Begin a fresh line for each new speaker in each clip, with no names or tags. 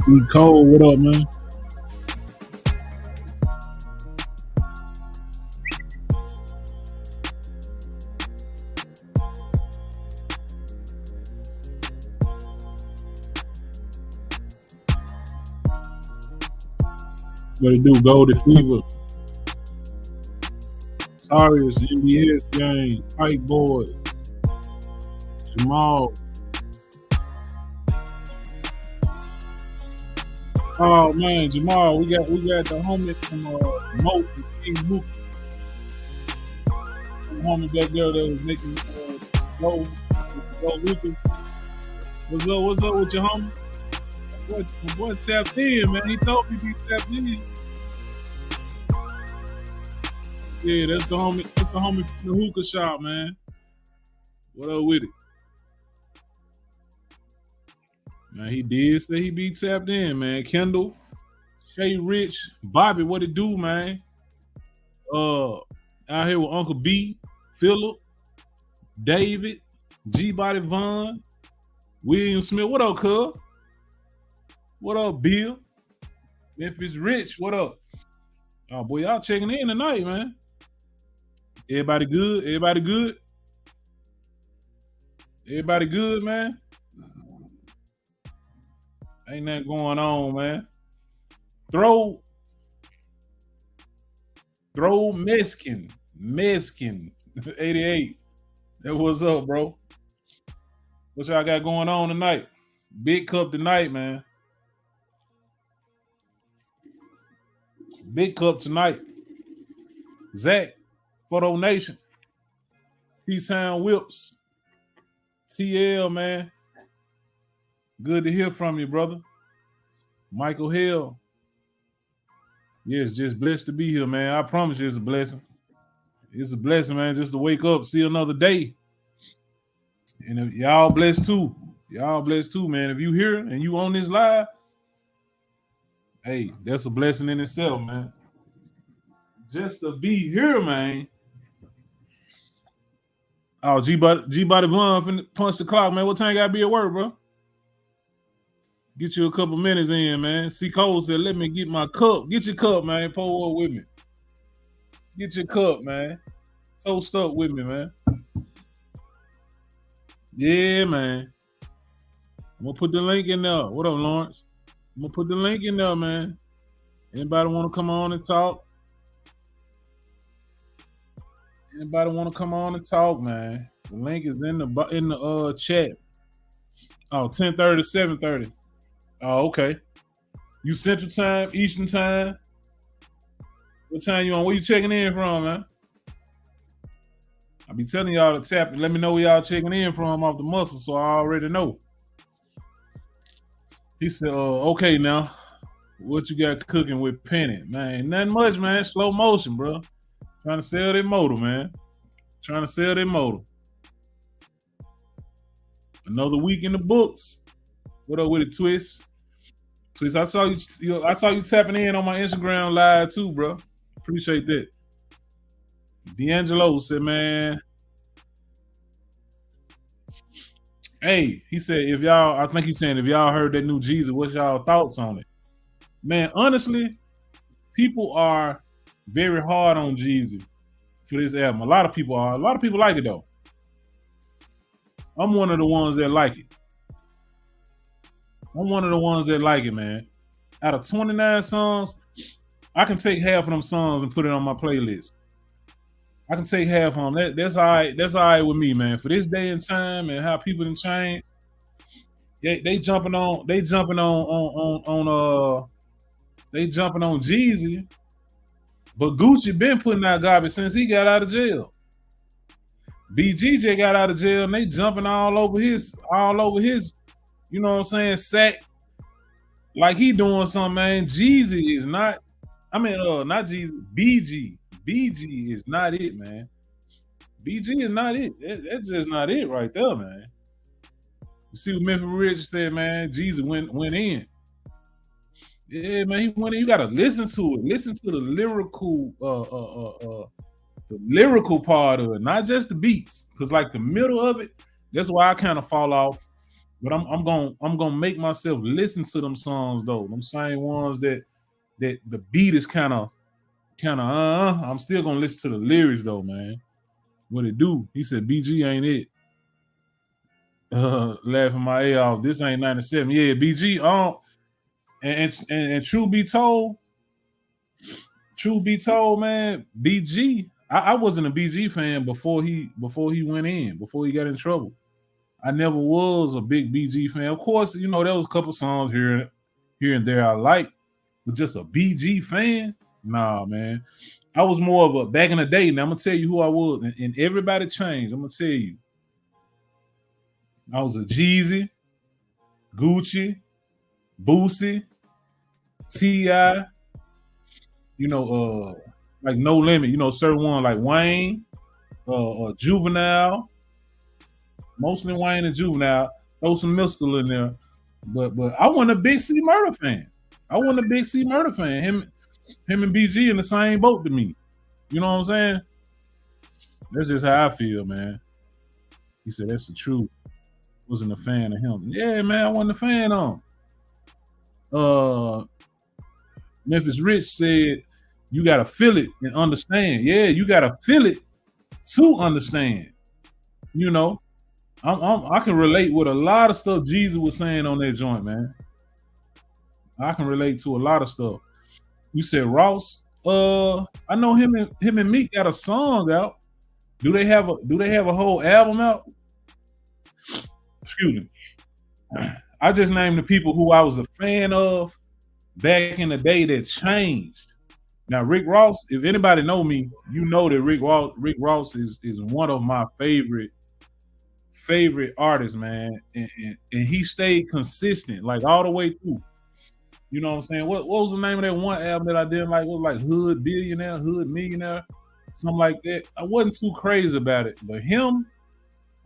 C. Cole, what up, man? What it do? Golden Fever. Tarius, MBS gang, Pike Boy, Jamal. Oh man, Jamal, we got the homie from Mo from King Luke. The homie back there that was making go Lucas. What's up with your homie? My boy tapped in, man. He told me he tapped in. Yeah, that's the homie from the hookah shop, man. What up with it? Man, he did say he be tapped in, man. Kendall, Shay Rich, Bobby, what it do, man? Out here with Uncle B, Phillip, David, G-Body Vaughn, William Smith. What up, cuz? What up, Bill? Memphis Rich, what up? Oh, boy, y'all checking in tonight, man. Everybody good? Everybody good? Everybody good, man? Ain't nothing going on, man. Throw Meskin 88. That what's up, bro? What y'all got going on tonight? Big cup tonight, man. Big cup tonight. Zach, Photo Nation, T-Sound Whips, TL, man. Good to hear from you, brother. Michael Hill. Yes, just blessed to be here, man. I promise you it's a blessing. It's a blessing, man, just to wake up, see another day. And if y'all blessed too. Y'all blessed too, man. If you here and you on this live, hey, that's a blessing in itself, man. Just to be here, man. Oh, G-Body Vaughn finna punch the clock, man. What time you gotta be at work, bro? Get you a couple minutes in, man. C. Cole said, let me get my cup. Get your cup, man. Pull up with me. Get your cup, man. Toast up with me, man. Yeah, man. I'm going to put the link in there. What up, Lawrence? I'm going to put the link in there, man. Anybody want to come on and talk? Anybody want to come on and talk, man? The link is in the chat. Oh, 10:30 to 7:30. Oh, okay. You Central Time, Eastern Time? What time you on? Where you checking in from, man? I be telling y'all to tap. Let me know where y'all checking in from off the muscle, so I already know. He said, okay now. What you got cooking with Penny? Man, nothing much, man. Slow motion, bro. Trying to sell that motor, man. Trying to sell that motor. Another week in the books. What up with it, Twist? Twist, I saw you tapping in on my Instagram live too, bro. Appreciate that. D'Angelo said, man. Hey, he said, I think he's saying if y'all heard that new Jesus, what's y'all thoughts on it? Man, honestly, people are very hard on Jeezy for this album. A lot of people are. A lot of people like it, though. I'm one of the ones that like it. I'm one of the ones that like it, man. Out of 29 songs, I can take half of them songs and put it on my playlist. I can take half of them. That's all right. That's all right with me, man. For this day and time and how people done change, they jumping on Jeezy. But Gucci been putting out garbage since he got out of jail. BGJ got out of jail and they jumping all over his, you know what I'm saying, sack. Like he doing something, man. Jeezy is not, not Jeezy, BG. BG is not it, man. BG is not it. That's just not it right there, man. You see what Memphis Rich said, man? Jeezy went in. Yeah, man, he went in. You gotta listen to it. Listen to the lyrical part of it, not just the beats. Because like the middle of it, that's why I kind of fall off But I'm gonna make myself listen to them songs though. Them same ones that the beat is kind of I'm still gonna listen to the lyrics though, man. What it do? He said BG ain't it. Laughing my A off. This ain't 97. Yeah, BG. And truth be told, man, BG. I wasn't a BG fan before he went in, before he got in trouble. I never was a big BG fan. Of course, there was a couple songs here and there I like, but just a BG fan, nah, man. I was more of a back in the day. Now I'm gonna tell you who I was, and everybody changed. I'm gonna tell you, I was a Jeezy, Gucci, Boosie, T.I., like No Limit, certain one like Wayne, Juvenile, mostly Wayne and Juvenile. Throw some Mystical in there, but I wasn't a big C Murder fan. Him and BG in the same boat to me. You know what I'm saying? That's just how I feel, man. He said that's the truth. Wasn't a fan of him. Yeah, man, I wasn't a fan of him. Memphis Rich said you gotta feel it and understand. Yeah, you gotta feel it to understand. I can relate with a lot of stuff Jesus was saying on that joint, man. I can relate to a lot of stuff. You said Ross. I know him and Meek got a song out. Do they have a whole album out? Excuse me. I just named the people who I was a fan of back in the day that changed. Now Rick Ross, if anybody know me, you know that Rick Ross is one of my favorite artists, man. And he stayed consistent like all the way through. You know what I'm saying? What was the name of that one album that I didn't like? It was like Hood Billionaire, Hood Millionaire, something like that. I wasn't too crazy about it. But him,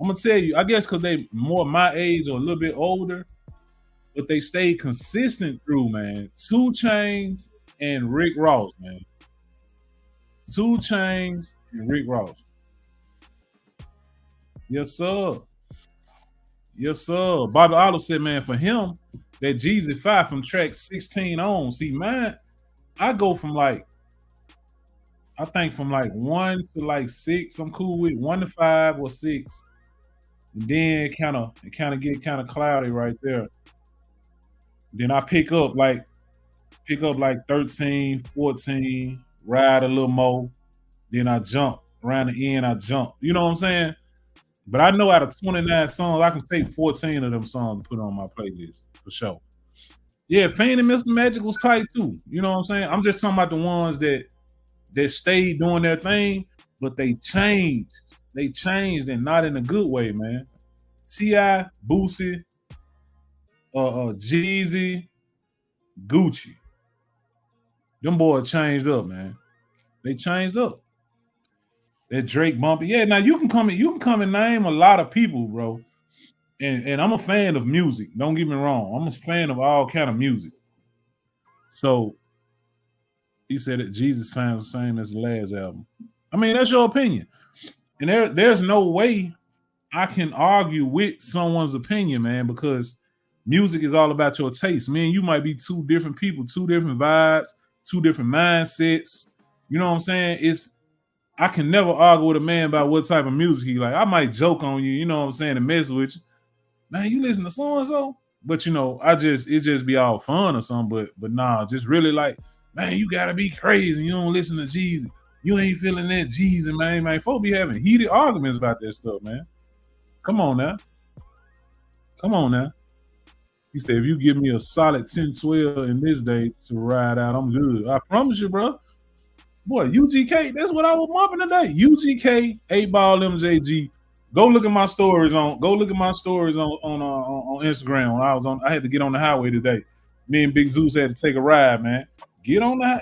I'm gonna tell you, I guess because they more my age or a little bit older, but they stayed consistent through, man. 2 Chainz and Rick Ross, man. 2 Chainz and Rick Ross. Yes, sir. Yes, sir. Bobby Olive said, man, for him, that Jeezy 5 from track 16 on. See, mine, I go from like 1 to like 6. I'm cool with 1 to 5 or 6. And then it kind of get kind of cloudy right there. Then I pick up like 13, 14, ride a little more. Then I jump around the end. I jump. You know what I'm saying? But I know out of 29 songs, I can take 14 of them songs and put on my playlist for sure. Yeah, Fane and Mr. Magic was tight too. You know what I'm saying? I'm just talking about the ones that stayed doing their thing, but they changed. They changed and not in a good way, man. T.I., Boosie, Jeezy, Gucci. Them boys changed up, man. They changed up. That Drake bumpy. Yeah, now you can come and name a lot of people, bro. And I'm a fan of music. Don't get me wrong. I'm a fan of all kind of music. So he said that Jesus sounds the same as the last album. I mean, that's your opinion. And there's no way I can argue with someone's opinion, man, because music is all about your taste. Man, you might be 2 different people, 2 different vibes, 2 different mindsets. You know what I'm saying? I can never argue with a man about what type of music he like. I might joke on you, you know what I'm saying, and mess with you. Man, you listen to so and so, but it just be all fun or something. But nah, just really like, man, you gotta be crazy. You don't listen to Jeezy. You ain't feeling that Jeezy, man. Man, folks be having heated arguments about that stuff, man. Come on now. He said, if you give me a solid 10, 12 in this day to ride out, I'm good. I promise you, bro. Boy, UGK, that's what I was bumping today. UGK, 8Ball MJG. Go look at my stories on Instagram. I had to get on the highway today. Me and Big Zeus had to take a ride, man. Get on my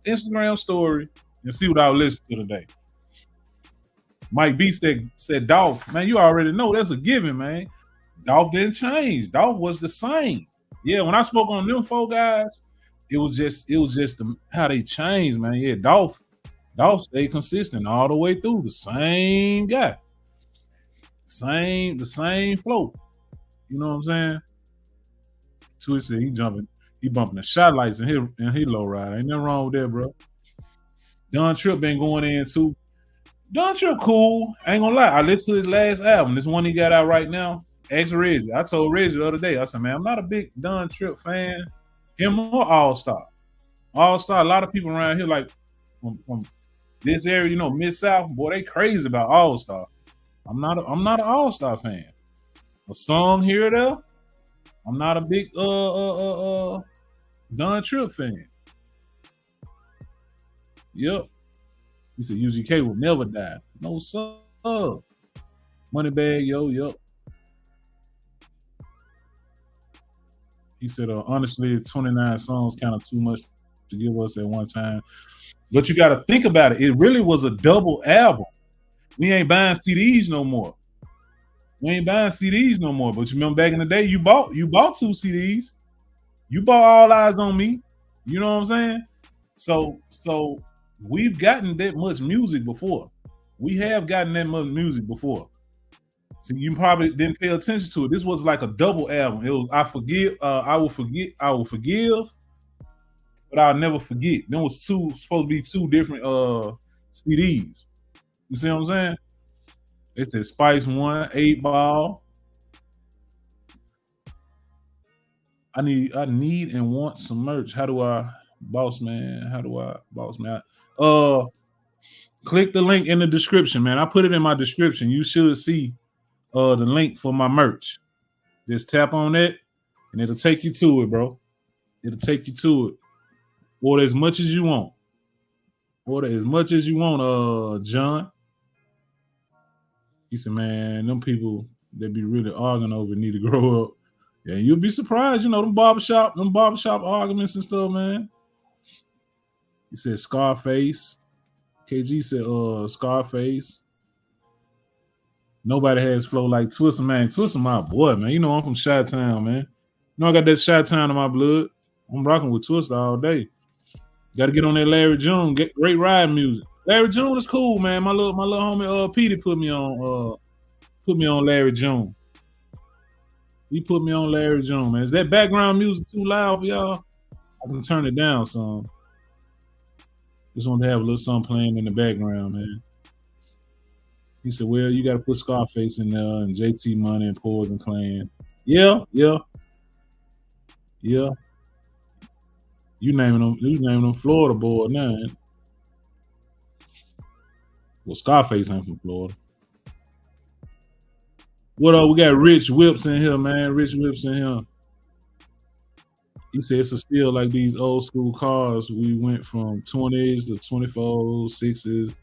Instagram story and see what I was listening to today. Mike B said Dolph, man, you already know that's a given, man. Dolph didn't change. Dolph was the same. Yeah, when I spoke on them 4 guys, it was just how they changed, man. Yeah, Dolph stayed consistent all the way through. The same guy, the same flow. You know what I'm saying? Twist said he bumping the shot lights in his low ride. Ain't nothing wrong with that, bro. Don Trip been going in too. Don Trip cool. I ain't gonna lie. I listened to his last album. This one he got out right now. Ex Reggie. I told Reggie the other day. I said, man, I'm not a big Don Trip fan. Him or All Star. All Star. A lot of people around here like from this area, Mid South. Boy, they crazy about All Star. I'm not an All Star fan. A song here or there. I'm not a big Don Trip fan. Yep. He said UGK will never die. No sir. Moneybag, yo, yep. He said, honestly, 29 songs kind of too much to give us at one time. But you got to think about it. It really was a double album. We ain't buying CDs no more. But you remember back in the day, you bought 2 CDs. You bought All Eyes on Me. You know what I'm saying? So we've gotten that much music before. We have gotten that much music before. So you probably didn't pay attention to it. This was like a double album. It was I will forgive, but I'll never forget. There was supposed to be 2 different CDs. You see what I'm saying? They said Spice 1, 8 Ball. I need and want some merch. How do I, boss man? Click the link in the description, man. I put it in my description. You should see the link for my merch. Just tap on it, and it'll take you to it, bro. It'll take you to it. Order as much as you want. John. He said, man, them people that be really arguing over need to grow up. Yeah, you'll be surprised, them barbershop arguments and stuff, man. He said Scarface. KG said Scarface. Nobody has flow like Twister, man. Twister, my boy, man. I'm from Chi-Town, man. I got that Chi-Town in my blood. I'm rocking with Twister all day. Got to get on that Larry June. Get great ride music. Larry June is cool, man. My little homie Petey put me on Larry June. He put me on Larry June, man. Is that background music too loud for y'all? I can turn it down some. Just want to have a little something playing in the background, man. He said, well, you got to put Scarface in there and JT Money and Poison Clan. Yeah. You naming them Florida boy now. Well, Scarface ain't from Florida. What up? We got Rich Whips in here, man. Rich Whips in here. He said it's still like these old school cars. We went from 20s to 24s, 6s,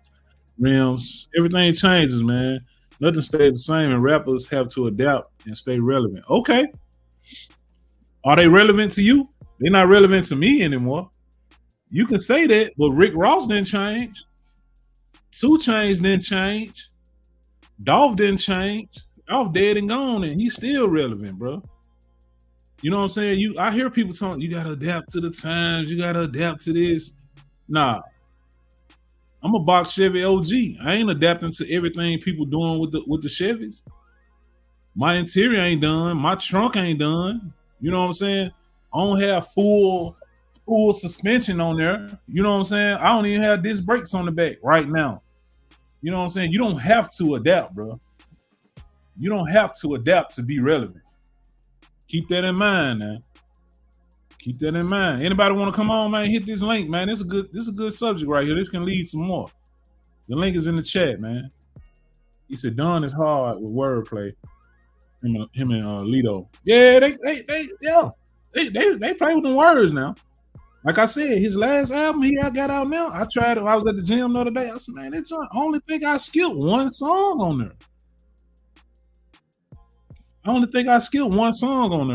rims. Everything changes, man. Nothing stays the same, and rappers have to adapt and stay relevant. Okay. Are they relevant to you? They're not relevant to me anymore. You can say that, but Rick Ross didn't change. 2 Chainz didn't change. Dolph didn't change. Dolph dead and gone, and he's still relevant, bro. You know what I'm saying? I hear people talking, you gotta adapt to the times, you gotta adapt to this. Nah. I'm a box Chevy OG. I ain't adapting to everything people doing with the Chevys. My interior ain't done. My trunk ain't done. You know what I'm saying? I don't have full suspension on there. You know what I'm saying? I don't even have disc brakes on the back right now. You know what I'm saying? You don't have to adapt, bro. You don't have to adapt to be relevant. Keep that in mind, man. Keep that in mind. Anybody want to come on, man? Hit this link, man. This is a good subject right here. This can lead some more. The link is in the chat, man. He said Don is hard with wordplay. Him and Lido. Yeah, they play with the words now. Like I said, his last album he got out now. I tried it. I was at the gym the other day. I said, man, I only think I skipped one song on there.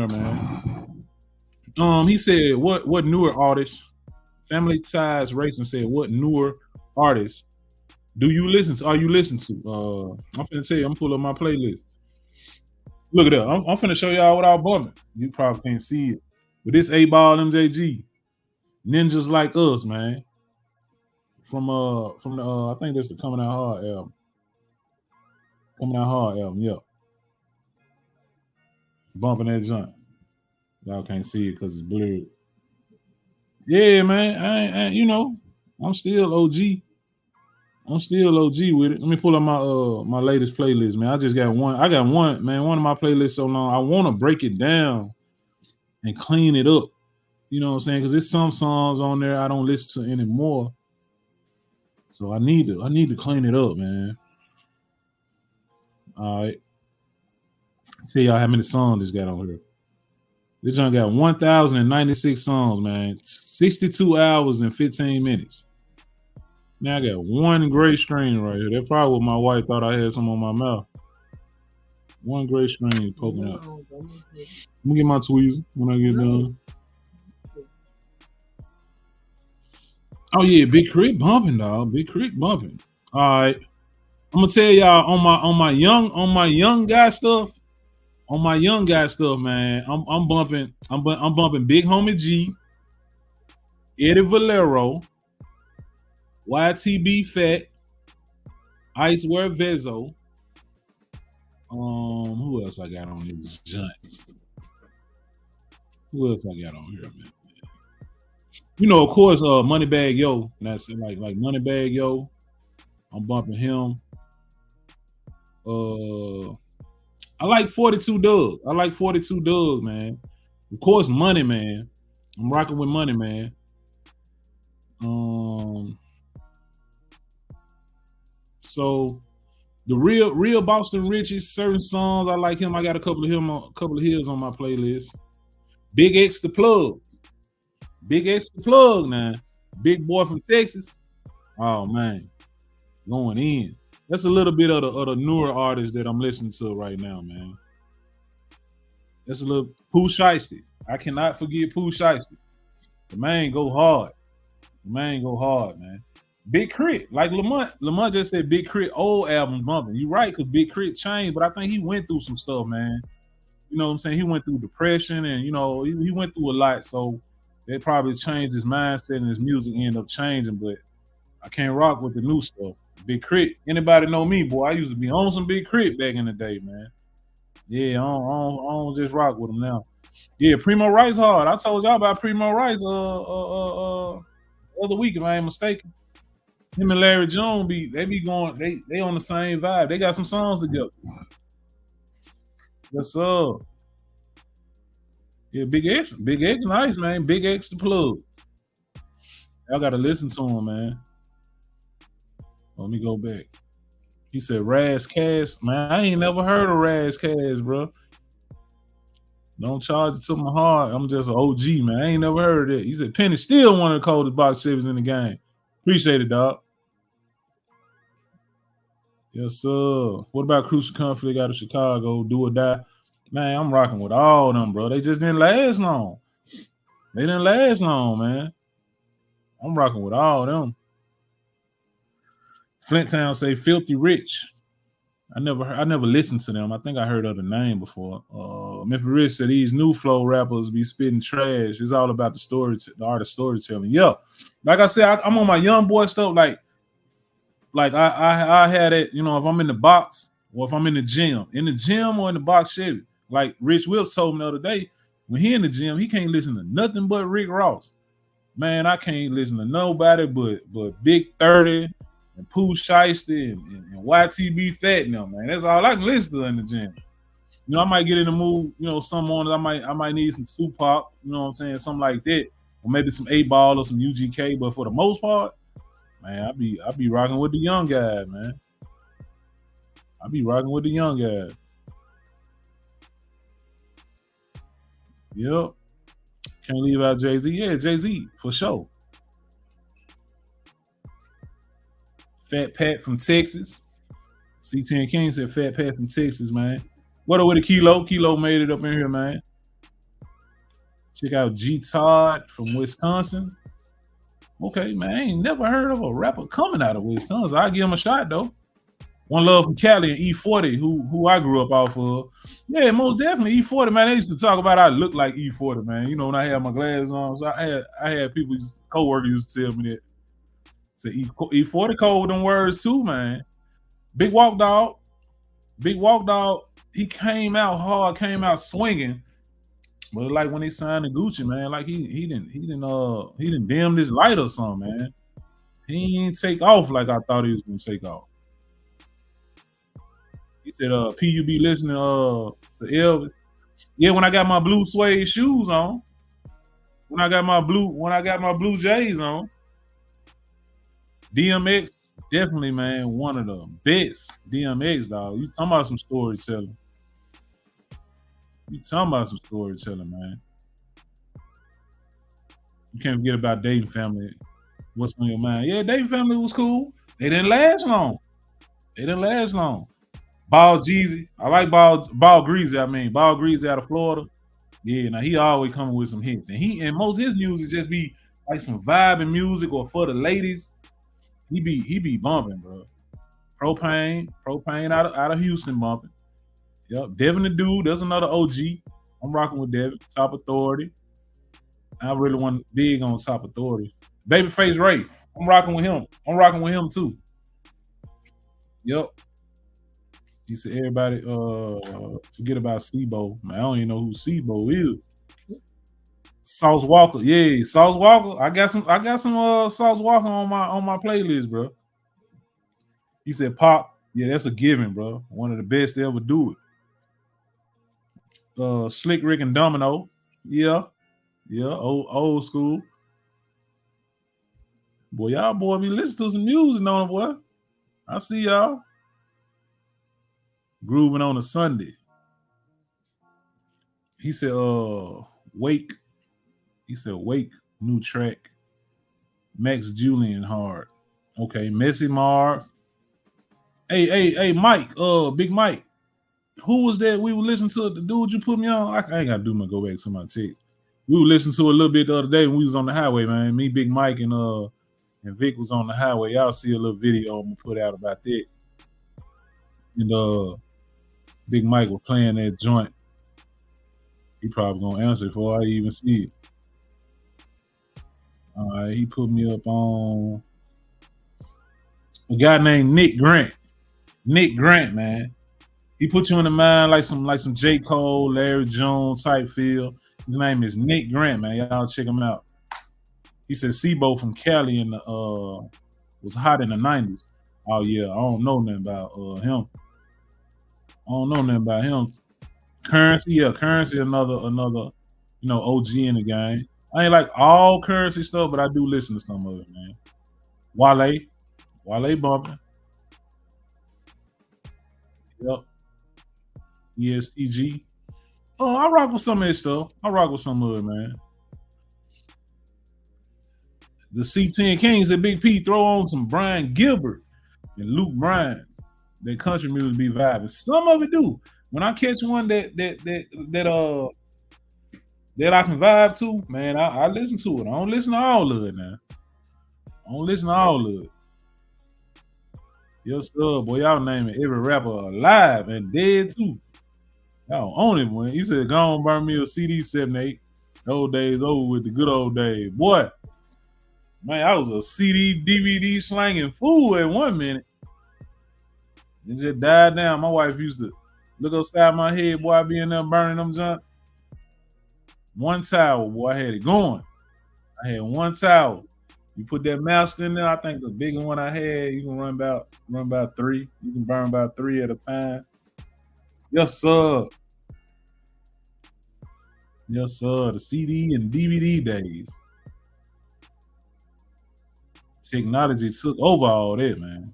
Man. He said, what newer artists? Family Ties Racing said, what newer artists do you listen to? Are you listening to? I'm finna tell you, I'm pulling up my playlist. Look at that. I'm finna show y'all what I'm bumming. You probably can't see it. But this 8 Ball MJG. Ninjas Like Us, man. From the I think that's the Coming Out Hard album. Coming Out Hard album, yeah. Bumping that junk. Y'all can't see it because it's blurred. Yeah, man. I'm still OG. I'm still OG with it. Let me pull up my latest playlist, man. I just got one. I got one, man. One of my playlists so long. I want to break it down and clean it up. You know what I'm saying? Because there's some songs on there I don't listen to anymore. So I need to clean it up, man. All right. I'll tell y'all how many songs this got on here. This joint got 1,096 songs, man. 62 hours and 15 minutes. Now I got one gray screen right here. That's probably what my wife thought I had some on my mouth. One gray screen poking out. Let me get my tweezers when I get done. Oh yeah, Big Crit bumping, dog. Big Crit bumping. All right. I'm gonna tell y'all on my young guy stuff. On my young guy stuff, man. I'm bumping Big Homie G, Eddie Valero, YTB Fat, Icewear Vezo. Who else I got on these joints? Who else I got on here, man? You know, of course, Moneybag Yo. That's like Moneybag Yo. I'm bumping him. I like 42 Doug. I like 42 Doug, man. Of course, Money Man. I'm rocking with Money Man. So the real Boston Richie, certain songs I like him. I got a couple of his on my playlist. Big X the Plug. Big X the Plug now. Big boy from Texas. Oh man. Going in. That's a little bit of the newer artists that I'm listening to right now, man. That's a little Pooh Shiesty. I cannot forget Pooh Shiesty. The man go hard. The man go hard, man. Big Crit, like Lamont. Lamont just said Big Crit old album bumping. You're right, because Big Crit changed, but I think he went through some stuff, man. You know what I'm saying? He went through depression and, you know, he went through a lot. So they probably changed his mindset and his music ended up changing, but I can't rock with the new stuff. Big Crit. Anybody know me, boy? I used to be on some Big Crit back in the day, man. Yeah, I don't just rock with him now. Yeah, Primo Rice hard. I told y'all about Primo Rice other week, if I ain't mistaken. Him and Larry Jones they on the same vibe. They got some songs together. Yes, sir. Yeah, Big X nice, man. Big X the Plug. Y'all gotta listen to him, man. Let me go back. He said Raz Cash. Man, I ain't never heard of Raz Cash, bro. Don't charge it to my heart. I'm just an OG, man. I ain't never heard of that. He said Penny still one of the coldest box shippers in the game. Appreciate it, dog. Yes, sir. What about Crucial Conflict out of Chicago? Do or Die? Man, I'm rocking with all of them, bro. They just didn't last long. They didn't last long, man. I'm rocking with all of them. Flint Town say Filthy Rich. I never listened to them. I think I heard of the name before. Memphis Rich said these new flow rappers be spitting trash. It's all about the art of storytelling. Yeah, like I said, I'm on my young boy stuff. Like I had it. You know, if I'm in the box or if I'm in the gym or in the box Chevy. Like Rich Wills told me the other day, when he in the gym, he can't listen to nothing but Rick Ross. Man, I can't listen to nobody but Big 30 and Pooh Shiesty and YTB Fat now, man. That's all I can listen to in the gym. You know, I might get in the mood, you know, some mornings I might need some Tupac, you know what I'm saying, something like that. Or maybe some 8-Ball or some UGK, but for the most part, man, I be rocking with the young guy, man. I be rocking with the young guy. Yep. Can't leave out Jay-Z. Yeah, Jay-Z, for sure. Fat Pat from Texas. C10 King said Fat Pat from Texas, man. What up with a Kilo? Kilo made it up in here, man. Check out G Todd from Wisconsin. Okay, man, I ain't never heard of a rapper coming out of Wisconsin. I'll give him a shot, though. One love from Cali and E40, who I grew up off of. Yeah, most definitely E40, man. They used to talk about I look like E40, man. You know, when I had my glasses on, so I had people, co-workers used to tell me that. So E40 code with them words too, man. Big Walk Dog. he came out hard, came out swinging. But like when they signed the Gucci, man, like he didn't dim this light or something, man. He ain't take off like I thought he was gonna take off. He said, P, you be listening to Elvis. Yeah, when I got my blue suede shoes on, when I got my blue J's on, DMX, definitely, man, one of the best. DMX, dog. You talking about some storytelling. Man. You can't forget about Dayton Family. What's on your mind? Yeah, Dayton Family was cool. They didn't last long. Ball Jeezy. I like Ball Greasy, Ball Greasy out of Florida. Yeah, now he always coming with some hits. And most of his music just be like some vibing music or for the ladies. He be bumping, bro. Propane out of Houston bumping. Yep. Devin the Dude, that's another OG. I'm rocking with Devin. Top Authority. I really want big on Top Authority. Babyface Ray. I'm rocking with him too. Yep. He said everybody forget about Sebo. Man, I don't even know who Sebo is. Sauce Walker. Yeah, Sauce Walker. I got some Sauce Walker on my playlist, bro. He said Pop. Yeah, that's a given, bro. One of the best to ever do it. Slick Rick and Domino. Yeah. Old school. Boy, y'all be listening to some music on it, boy. I see y'all. Grooving on a Sunday. He said, Wake. He said, Wake, new track. Max Julian hard. Okay, Messy Marv. Hey, Mike, Big Mike. Who was that we were listening to? The dude you put me on? I ain't gotta do my go back to my text. We were listening to a little bit the other day when we was on the highway, man. Me, Big Mike, and Vic was on the highway. Y'all see a little video I'm gonna put out about that. And Big Mike was playing that joint. He probably gonna answer before I even see it. All right, he put me up on a guy named Nick Grant. Nick Grant, man. He put you in the mind like some J. Cole, Larry Jones type feel. His name is Nick Grant, man. Y'all check him out. He said Sebo from Cali in the was hot in the 90s. Oh yeah, I don't know nothing about him. Currency, another OG in the game. I ain't like all Currency stuff, but I do listen to some of it, man. Wale bumping. Yep. ESTG. Oh, I rock with some of his stuff. Man. The C10 Kings at Big P throw on some Brian Gilbert and Luke Bryan. That country music be vibing. Some of it do. When I catch one that I can vibe to, man, I listen to it. I don't listen to all of it now. Yes, sir. Boy, y'all naming every rapper alive and dead too. Y'all own it, man. He said, go on, burn me a CD 78. Old days over with, the good old days. Boy, man, I was a CD, DVD slanging fool at one minute. It just died down. My wife used to look upside my head, boy, I be in there burning them joints. One towel, boy, I had it going. I had one towel. You put that master in there, I think the bigger one I had, you can run about 3. You can burn about 3 at a time. Yes, sir. The CD and DVD days. Technology took over all that, man.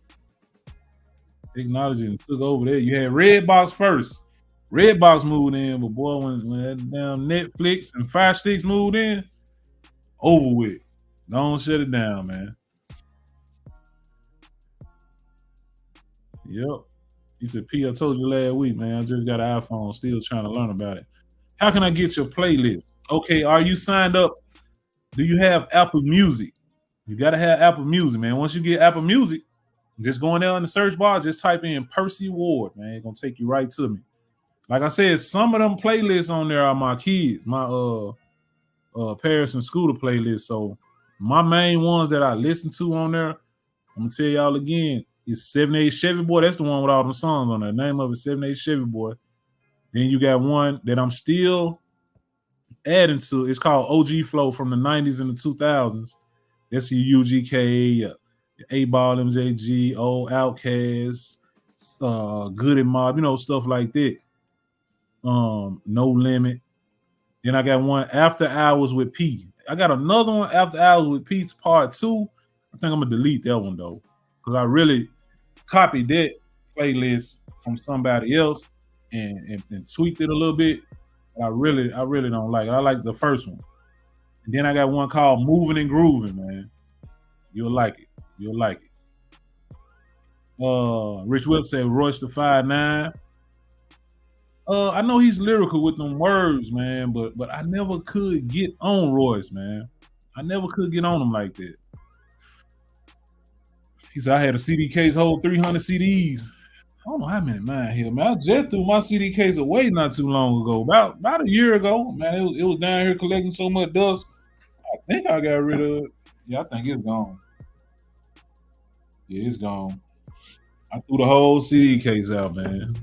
Technology took over there. You had Redbox first. Redbox moved in, but boy, when that damn Netflix and Fire Sticks moved in, over with. Don't shut it down, man. Yep. He said, P, I told you last week, man. I just got an iPhone, still trying to learn about it. How can I get your playlist? Okay, are you signed up? Do you have Apple Music? You got to have Apple Music, man. Once you get Apple Music, just go in there in the search bar, just type in Percy Ward, man. It's going to take you right to me. Like I said, some of them playlists on there are my kids, my Paris and Scooter playlist. So my main ones that I listen to on there, I'm going to tell y'all again, is 78 Chevy Boy. That's the one with all them songs on there. The name of it, 78 Chevy Boy. Then you got one that I'm still adding to. It's called OG Flow from the 90s and the 2000s. That's your UGK, A-Ball, MJG, Old Outkast, Good and Mob, stuff like that. No Limit. Then I got one After Hours with P. I got another one After Hours with P's Part 2. I think I'm gonna delete that one though, because I really copied that playlist from somebody else and tweaked it a little bit. I really don't like it. I like the first one. And then I got one called Moving and Grooving, man. You'll like it. You'll like it. Rich Whip said Royce the 5'9". I know he's lyrical with them words, man, but I never could get on Royce, man. I never could get on him like that. He said I had a CD case hold 300 CDs. I don't know how many mine here, man. I just threw my CD case away not too long ago, about a year ago, man. It was down here collecting so much dust. I think I got rid of it. Yeah, I think it's gone. Yeah, it's gone. I threw the whole CD case out, man.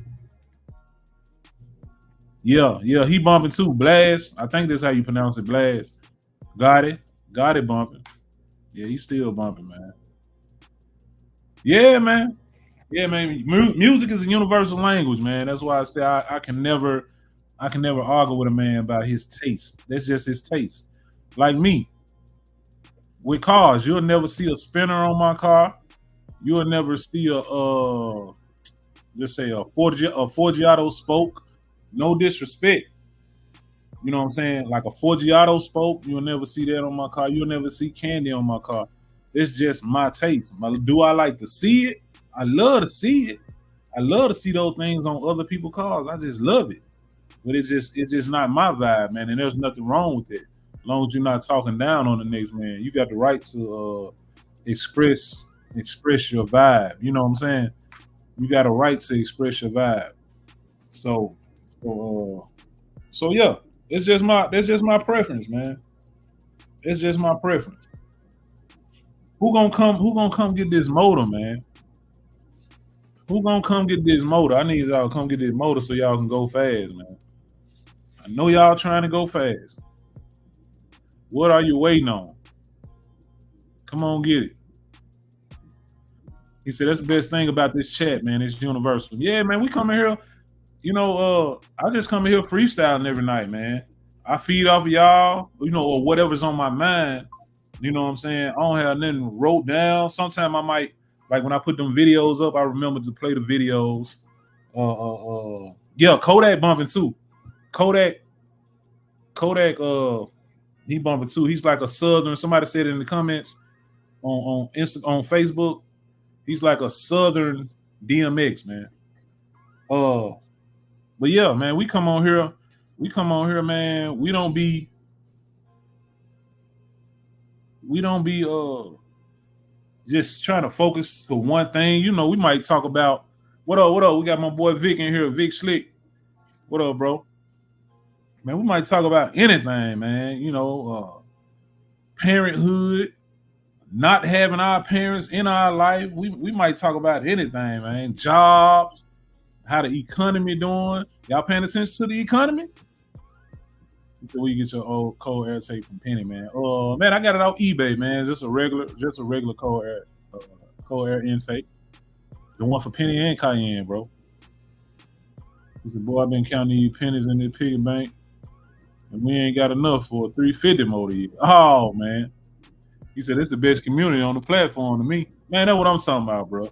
Yeah, he bumping too. Blast. I think that's how you pronounce it. Blast. Got it bumping. Yeah, he's still bumping, man. Yeah, man. Yeah, man. Music is a universal language, man. That's why I say I can never argue with a man about his taste. That's just his taste. Like me. With cars, you'll never see a spinner on my car. You'll never see a Forgiato spoke. No disrespect. You know what I'm saying? Like a Forgiato spoke, you'll never see that on my car. You'll never see candy on my car. It's just my taste. Do I like to see it? I love to see it. I love to see those things on other people's cars. I just love it. But it's just not my vibe, man. And there's nothing wrong with it. As long as you're not talking down on the next man. You got the right to express your vibe. You know what I'm saying? You got a right to express your vibe. So yeah, that's just my preference, man. It's just my preference. Who gonna come get this motor, man? Who gonna come get this motor? I need y'all to come get this motor so y'all can go fast, man. I know y'all trying to go fast. What are you waiting on? Come on, get it. He said that's the best thing about this chat, man. It's universal. Yeah, man, we come in here. I just come in here freestyling every night, man. I feed off of y'all, or whatever's on my mind. You know what I'm saying? I don't have nothing wrote down. Sometimes I might, like when I put them videos up, I remember to play the videos. Yeah, Kodak bumping too. Kodak, he bumping too. He's like a Southern. Somebody said it in the comments on Facebook. He's like a Southern DMX, man. But yeah, man, we come on here, man. We don't be just trying to focus to one thing. We might talk about what up. We got my boy Vic in here, Vic Slick. What up, bro? Man, we might talk about anything, man. Parenthood, not having our parents in our life. We might talk about anything, man. Jobs, how the economy doing. Y'all paying attention to the economy? Until you get your old cold air tape from Penny, man. Man, I got it off eBay, man. It's just a regular cold air intake. The one for Penny and Cayenne, bro. He said, boy, I've been counting these pennies in this piggy bank, and we ain't got enough for a 350 motor yet. Oh, man. He said, it's the best community on the platform to me. Man, that's what I'm talking about, bro.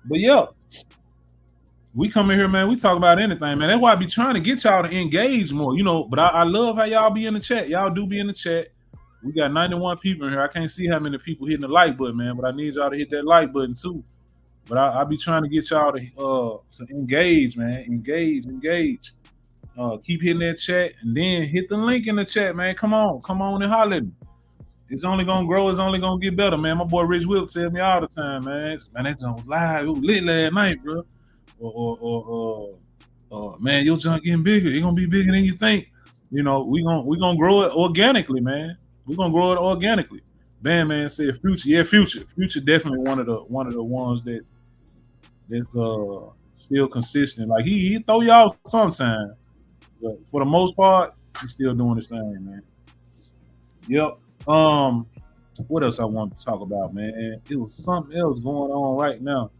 But yeah, we come in here, man. We talk about anything, man. That's why I be trying to get y'all to engage more, But I love how y'all be in the chat. Y'all do be in the chat. We got 91 people in here. I can't see how many people hitting the like button, man. But I need y'all to hit that like button too. But I be trying to get y'all to engage, man. Engage. Keep hitting that chat, and then hit the link in the chat, man. Come on and holler at me. It's only gonna grow. It's only gonna get better, man. My boy Rich Whip tells me all the time, man. Man, that junk was live. It was lit last night, bro. Man, your junk getting bigger. It's gonna be bigger than you think. We gonna grow it organically, man. We're gonna grow it organically. Man said Future. Yeah, Future definitely one of the ones that's Still consistent. Like he throw you off sometime, but for the most part, he's still doing his thing, man. Yep. What else I wanted to talk about, man? It was something else going on right now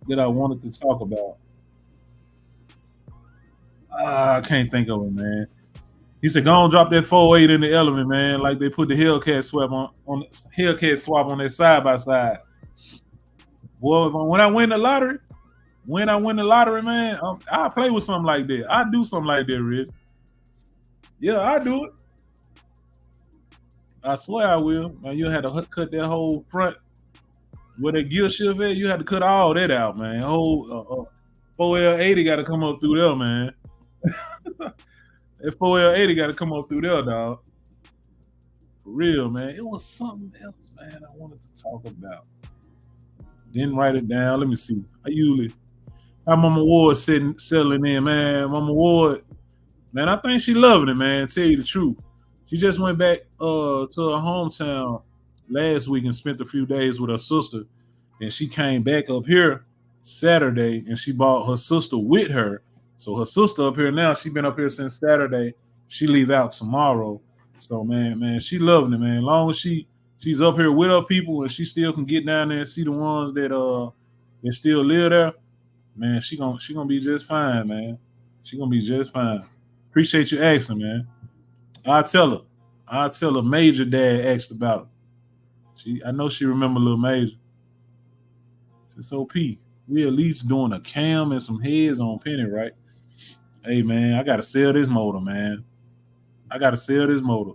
that I wanted to talk about. I can't think of it, man. He said, "Go on, drop that 4.8 in the element, man. Like they put the Hellcat swap on Hellcat swap on that side by side." Boy, when I win the lottery, man, I play with something like that. I do something like that, Rich. Yeah, I do it. I swear I will. Man, you had to cut that whole front where that gear shift at. You had to cut all that out, man. Whole 4L80 got to come up through there, man. That 4L80 got to come up through there, dog. For real, man. It was something else, man, I wanted to talk about. Didn't write it down. Let me see. I usually have Mama Ward settling in, man. Mama Ward, man, I think she loving it, man. Tell you the truth. She just went back to her hometown last week and spent a few days with her sister. And she came back up here Saturday and she brought her sister with her. So her sister up here now, she been up here since Saturday. She leave out tomorrow. So man, she loving it, man. As long as she's up here with her people and she still can get down there and see the ones that still live there, man, she gonna be just fine, man. She gonna be just fine. Appreciate you asking, man. I'll tell her Major Dad asked about her. I know she remember little Major. It's OP. We at least doing a cam and some heads on Penny, right? Hey man, I gotta sell this motor, man. I gotta sell this motor.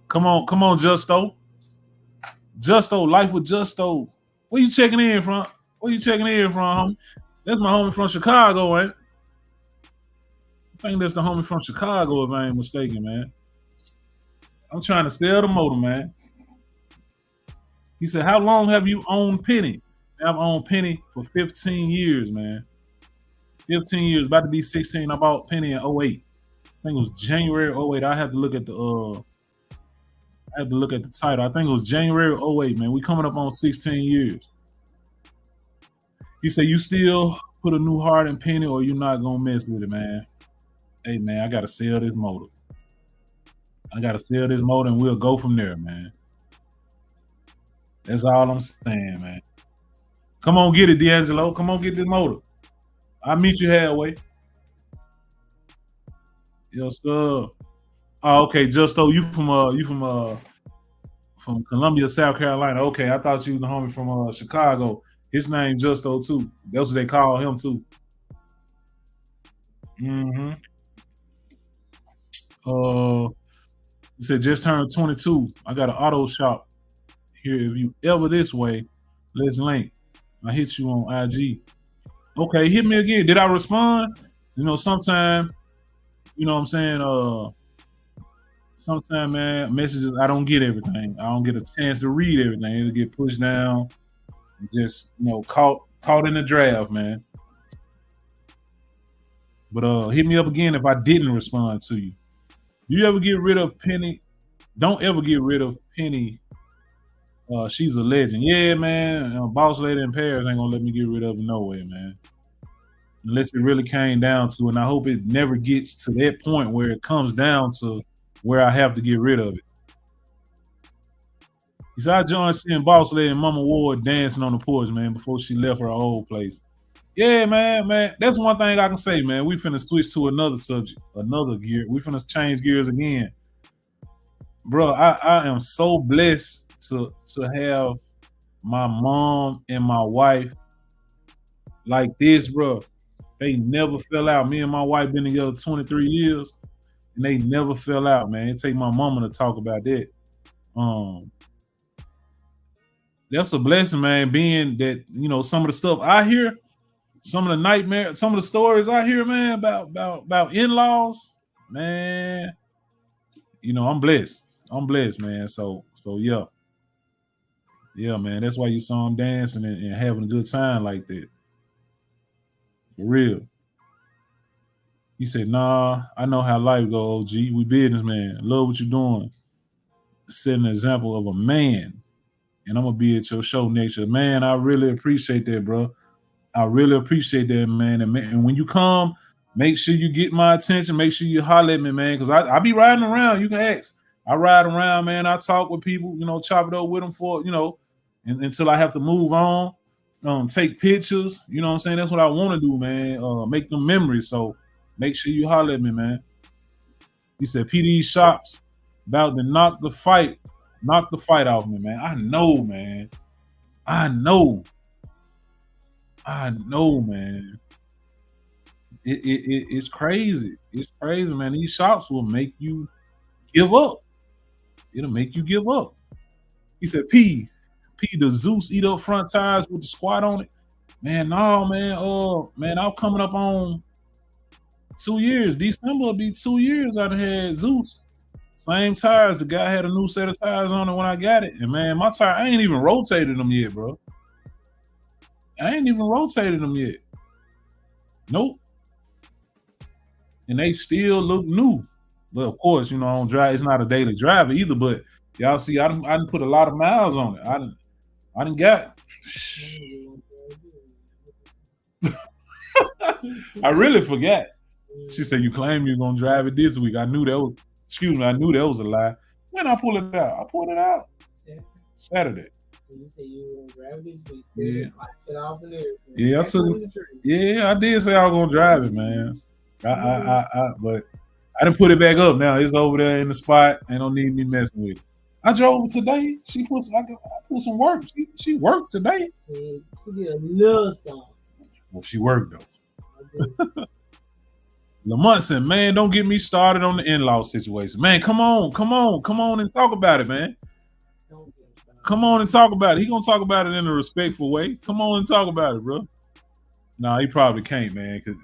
Come on, Justo. Justo, life with Justo. Where you checking in from? Homie? That's my homie from Chicago, ain't it? I think that's the homie from Chicago, if I ain't mistaken, man. I'm trying to sell the motor, man. He said, "How long have you owned Penny?" I've owned Penny for 15 years, man. 15 years, about to be 16. I bought Penny in 08. I think it was January 08. I have to look at the title. I think it was January 08, man. We coming up on 16 years. He said, "You still put a new heart in Penny or you not gonna mess with it, man?" Hey man, I gotta sell this motor. And we'll go from there, man. That's all I'm saying, man. Come on, get it, D'Angelo. Come on, get this motor. I'll meet you halfway. Yes, sir. Oh, okay, Justo, you from Columbia, South Carolina. Okay, I thought you was the homie from Chicago. His name Justo too. That's what they call him too. Mm-hmm. He said just turned 22. I got an auto shop here. If you ever this way, let's link. I hit you on IG. Okay, hit me again. Did I respond? You know, sometime, you know what I'm saying? Sometimes, man, messages, I don't get everything. I don't get a chance to read everything. It'll get pushed down. Just, caught in the draft, man. But hit me up again if I didn't respond to you. You ever get rid of Penny? Don't ever get rid of Penny. She's a legend. Yeah, man. Boss lady in Paris ain't gonna let me get rid of her no way, man. Unless it really came down to it. And I hope it never gets to that point where it comes down to where I have to get rid of it. He said, "I joined seeing Boss Lady and Mama Ward dancing on the porch, man, before she left her old place." Yeah, man. That's one thing I can say, man. We finna switch to another subject, another gear. We finna change gears again. Bro, I am so blessed to have my mom and my wife like this, bro. They never fell out. Me and my wife been together 23 years, and they never fell out, man. It take my mama to talk about that. That's a blessing, man, being that, some of the stuff I hear, some of the nightmares, some of the stories I hear, man, about in-laws, man, I'm blessed. I'm blessed, man. So yeah. Yeah, man. That's why you saw him dancing and having a good time like that. For real. He said, "Nah, I know how life go, OG. We businessman. Love what you're doing. Set an example of a man. And I'm gonna be at your show next year." Man, I really appreciate that, bro. I really appreciate that, man. And when you come, make sure you get my attention. Make sure you holler at me, man, because I be riding around. You can ask. I ride around, man. I talk with people, chop it up with them for, until I have to move on. Take pictures. You know what I'm saying? That's what I want to do, man. Make them memories. So make sure you holler at me, man. He said, PD Shops about to knock the fight off me, man. I know, man. I know, man. It's crazy. It's crazy, man. These shops will make you give up. It'll make you give up. He said, P, the Zeus eat up front tires with the squat on it. Man, no, man. Man, I'm coming up on 2 years. December will be 2 years I done had Zeus. Same tires. The guy had a new set of tires on it when I got it. And man, my tire, I ain't even rotated them yet, bro. I ain't even rotated them yet. Nope. And they still look new. But of course, I don't drive. It's not a daily driver either. But y'all see, I done put a lot of miles on it. I done got. I really forgot. She said, "You claim you're gonna drive it this week." I knew that was. Excuse me. I knew that was a lie. When I pull it out, I pulled it out Saturday.
You say you were gonna drive this week.
Yeah. I took it. Yeah, I did say I was gonna drive it, man. But I didn't put it back up now. It's over there in the spot. Ain't no need me messing with it. I drove it today. I put some work. She worked today.
She did a little something.
Well, she worked though. Lamont said, man, don't get me started on the in-law situation. Man, come on and talk about it, man. Come on and talk about it. He gonna talk about it in a respectful way. Come on and talk about it, bro. No, he probably can't, man, because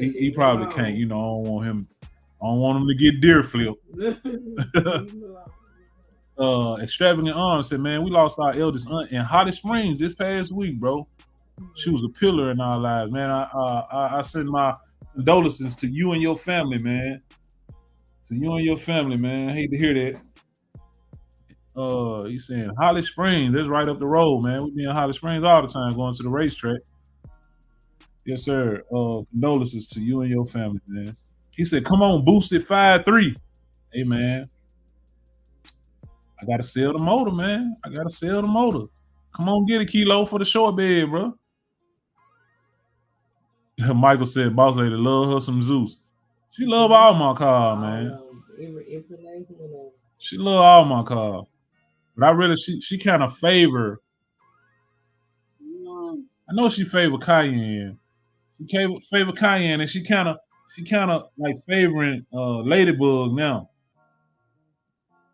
he probably can't. I don't want him to get deer flipped. Extravagant Arms said, man, we lost our eldest aunt in Holly Springs this past week, bro. She was a pillar in our lives, man. I send my condolences to you and your family, man. To you and your family, man. I hate to hear that. He's saying Holly Springs, that's right up the road, man. We be in Holly Springs all the time going to the racetrack. Yes, sir. Condolences to you and your family, man. He said, come on, boosted 5-3. Hey, man. I gotta sell the motor, man. Come on, get a kilo for the short bed, bro. Michael said, boss lady love her some Zeus. She love all my cars, man. She love all my cars. But I really, she kind of favor. I know she favor Cayenne. She favor Cayenne, and she kind of like favoring Ladybug now.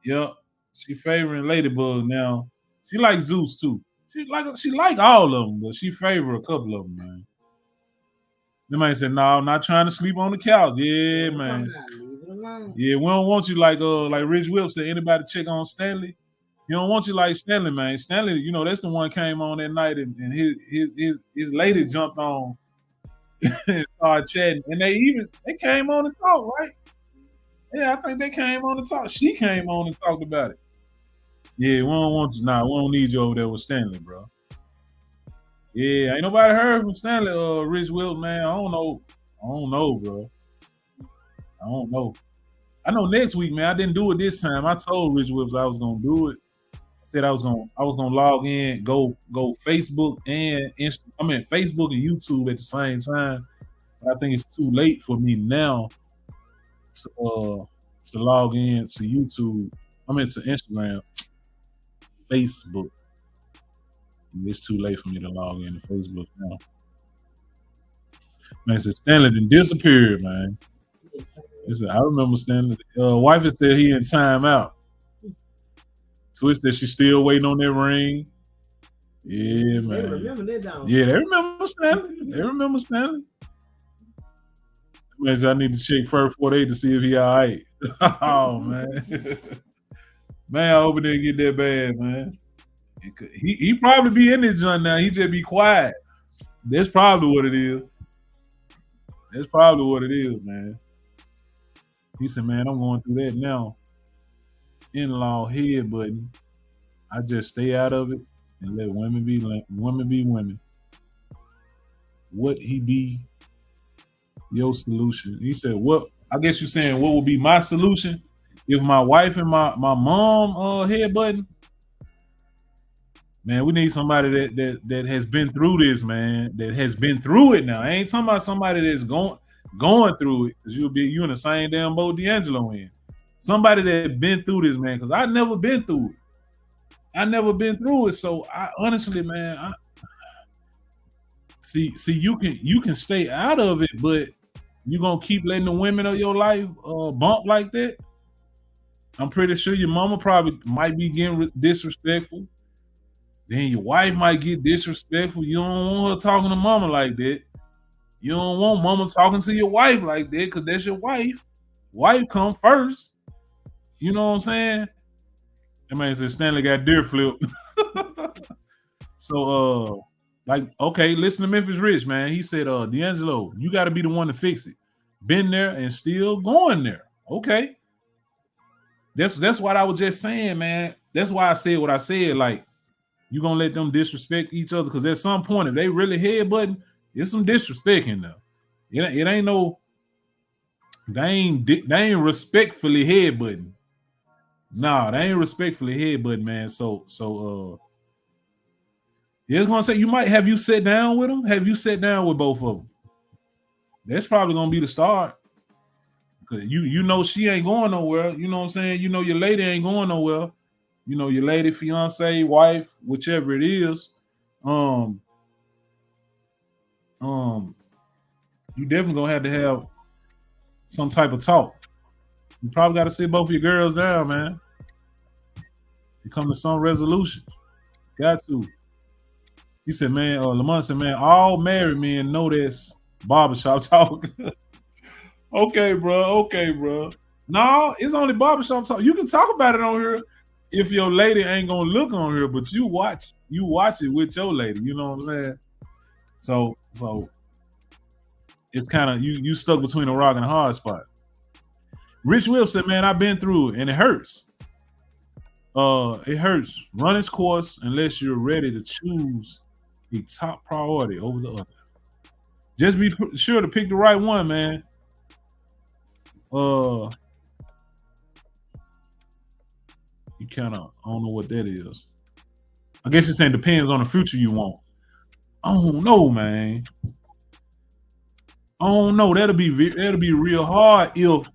Yep, she favoring Ladybug now. She like Zeus too. She like all of them, but she favor a couple of them, man. The man said, "No, I'm not trying to sleep on the couch." Yeah, man. Yeah, we don't want you like Rich Whip said. Anybody check on Stanley? You don't want you like Stanley, man. Stanley, that's the one came on that night and his lady jumped on and started chatting. And they came on and talked, right? Yeah, I think they came on and talked. She came on and talked about it. Yeah, we don't want you. Nah, we don't need you over there with Stanley, bro. Yeah, ain't nobody heard from Stanley, Rich Will, man. I don't know, bro. I don't know. I know next week, man. I didn't do it this time. I told Rich Whips I was gonna do it. I said I was gonna log in, go Facebook and Facebook and YouTube at the same time. But I think it's too late for me now to log in to YouTube. To Instagram, Facebook. It's too late for me to log in to Facebook now. Man, said Stanley done disappeared, man. I remember Stanley. Wife said he in timeout. Twist said she's still waiting on that ring. Yeah, man. They remember that down. Yeah, they remember Stanley. Man, I need to check first 48 to see if he all right. Oh, man. Man, I hope it didn't get that bad, man. He probably be in this joint now. He just be quiet. That's probably what it is. Man. He said, man, I'm going through that now. In-law head button. I just stay out of it and let women be women. what he be your solution? He said, what? I guess you're saying what would be my solution if my wife and my mom headbutting? Man, we need somebody that has been through this, man. That has been through it now. I ain't talking about somebody that's going through it, because you in the same damn boat D'Angelo in. Somebody that been through this, man, because I never been through it. I never been through it. So I honestly, man, see, you can stay out of it, but you gonna keep letting the women of your life bump like that. I'm pretty sure your mama probably might be getting disrespectful. Then your wife might get disrespectful. You don't want her talking to mama like that. You don't want mama talking to your wife like that, because that's your wife. Wife come first. You know what I'm saying? That man said Stanley got deer flip. So like, okay, listen to Memphis Rich, man. He said, D'Angelo, you got to be the one to fix it. Been there and still going there. Okay. That's what I was just saying, man. That's why I said what I said. Like, you gonna let them disrespect each other, because at some point, if they really headbutting, there's some disrespect in there. It ain't no, they ain't respectfully headbutting. Nah, they ain't respectfully headbutting, man. So it's gonna say, have you sat down with them? Have you sat down with both of them? That's probably gonna be the start. Cause you know she ain't going nowhere. You know what I'm saying? You know your lady ain't going nowhere. You know your lady, fiance, wife, whichever it is. You definitely gonna have to have some type of talk. You probably got to sit both of your girls down, man. You come to some resolution. Got to. He said, man, Lamont said, man, all married men know this barbershop talk. Okay, bro. No, it's only barbershop talk. You can talk about it on here if your lady ain't gonna look on here, but you watch it with your lady. You know what I'm saying? So it's kind of you stuck between a rock and a hard spot. Rich Will said, man, I've been through it and it hurts. It hurts. Run its course unless you're ready to choose the top priority over the other. Just be sure to pick the right one, man. You kind of, I don't know what that is. I guess you're saying depends on the future you want. I don't know, man. I don't know. That'll be real hard if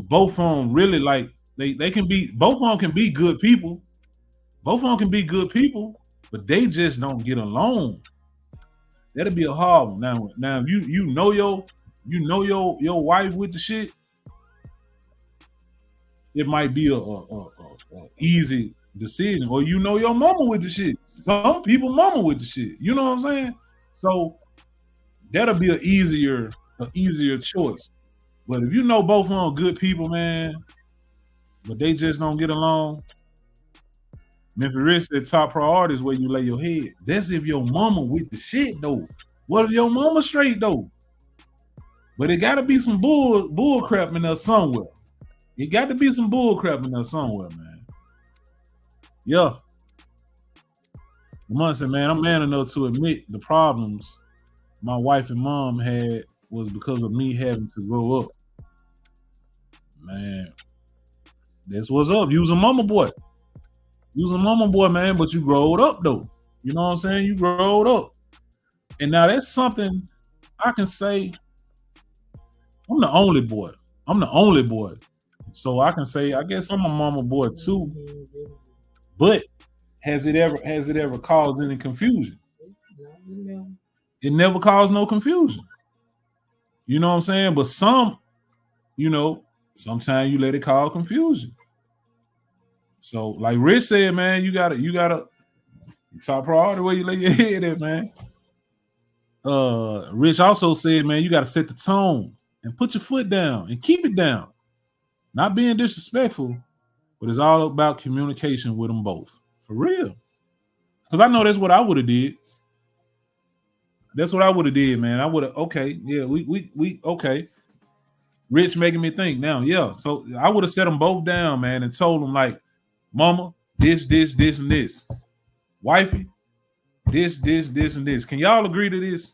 both of them really, like, they can be, both of them can be good people. Both of them can be good people, but they just don't get along. That'll be a hard one. Now if you know your wife with the shit, it might be a easy decision. Or you know your mama with the shit. Some people mama with the shit. You know what I'm saying? So that'll be an easier choice. But if you know both of them good people, man, but they just don't get along, Memphis Rich said top priority is where you lay your head. That's if your mama with the shit, though. What if your mama straight, though? But it got to be some bull crap in there somewhere. It got to be some bull crap in there somewhere, man. Yeah. Lamont said, man, I'm man enough to admit the problems my wife and mom had was because of me having to grow up. Man, that's what's up. You was a mama boy. You was a mama boy, man, but you growed up, though. You know what I'm saying? You growed up. And now that's something I can say. I'm the only boy. So I can say, I guess I'm a mama boy too. But has it ever caused any confusion? It never caused no confusion. You know what I'm saying? But some, sometimes you let it cause confusion. So like Rich said, man, you gotta top priority where you lay your head at, man. Rich also said, man, you gotta set the tone and put your foot down and keep it down. Not being disrespectful, but it's all about communication with them both. For real. Because I know that's what I would have did. That's what I would have did, man. I would have, okay, yeah, we okay. Rich making me think now, yeah. So I would have set them both down, man, and told them, like, mama, this, and this. Wifey, this, and this. Can y'all agree to this?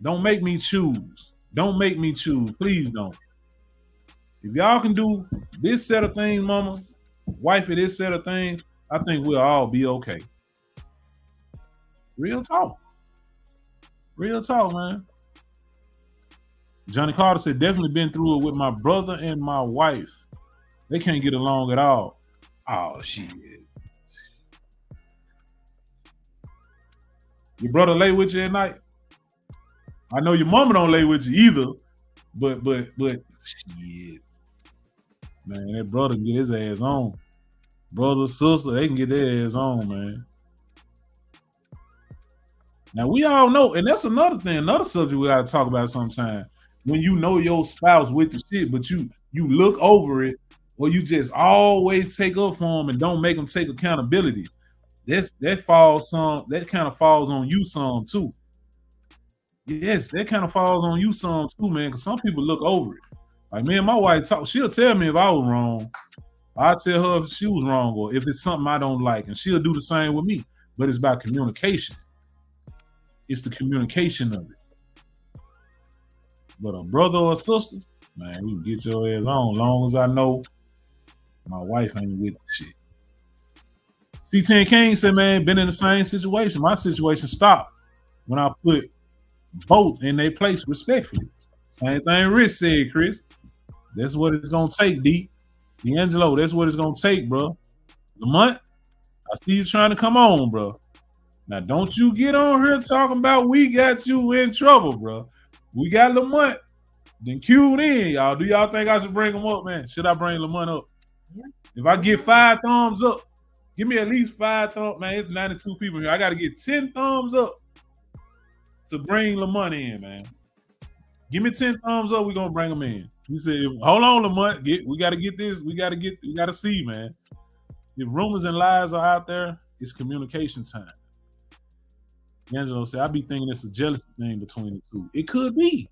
Don't make me choose. Don't make me choose. Please don't. If y'all can do this set of things, mama, wifey, this set of things, I think we'll all be okay. Real talk. Real talk, man. Johnny Carter said, definitely been through it with my brother and my wife. They can't get along at all. Oh, shit. Your brother lay with you at night? I know your mama don't lay with you either, but shit. Man, that brother can get his ass on. Brother, sister, they can get their ass on, man. Now, we all know, and that's another thing, another subject we got to talk about sometime. When you know your spouse with the shit, but you look over it, or you just always take up for them and don't make them take accountability. That kind of falls on you some too. Yes, that kind of falls on you some too, man, because some people look over it. Like, me and my wife talk, she'll tell me if I was wrong. I'll tell her if she was wrong or if it's something I don't like, and she'll do the same with me. But it's about communication. It's the communication of it. But a brother or a sister, man, you can get your ass on. Long as I know my wife ain't with the shit. C10 King said, man, been in the same situation. My situation stopped when I put both in their place respectfully. Same thing Rich said, Chris. That's what it's going to take, D. D'Angelo, that's what it's going to take, bro. Lamont, I see you trying to come on, bro. Now, don't you get on here talking about we got you in trouble, bro. We got Lamont. Then cued in, y'all. Do y'all think I should bring him up, man? Should I bring Lamont up? Yeah. If I get 5 thumbs up, give me at least 5 thumbs. Man, it's 92 people here. I got to get 10 thumbs up to bring Lamont in, man. Give me 10 thumbs up. We're going to bring him in. He said, hold on, Lamont. We got to get this. We got to see, man. If rumors and lies are out there, it's communication time. Angelo said, I be thinking it's a jealousy thing between the two. It could be.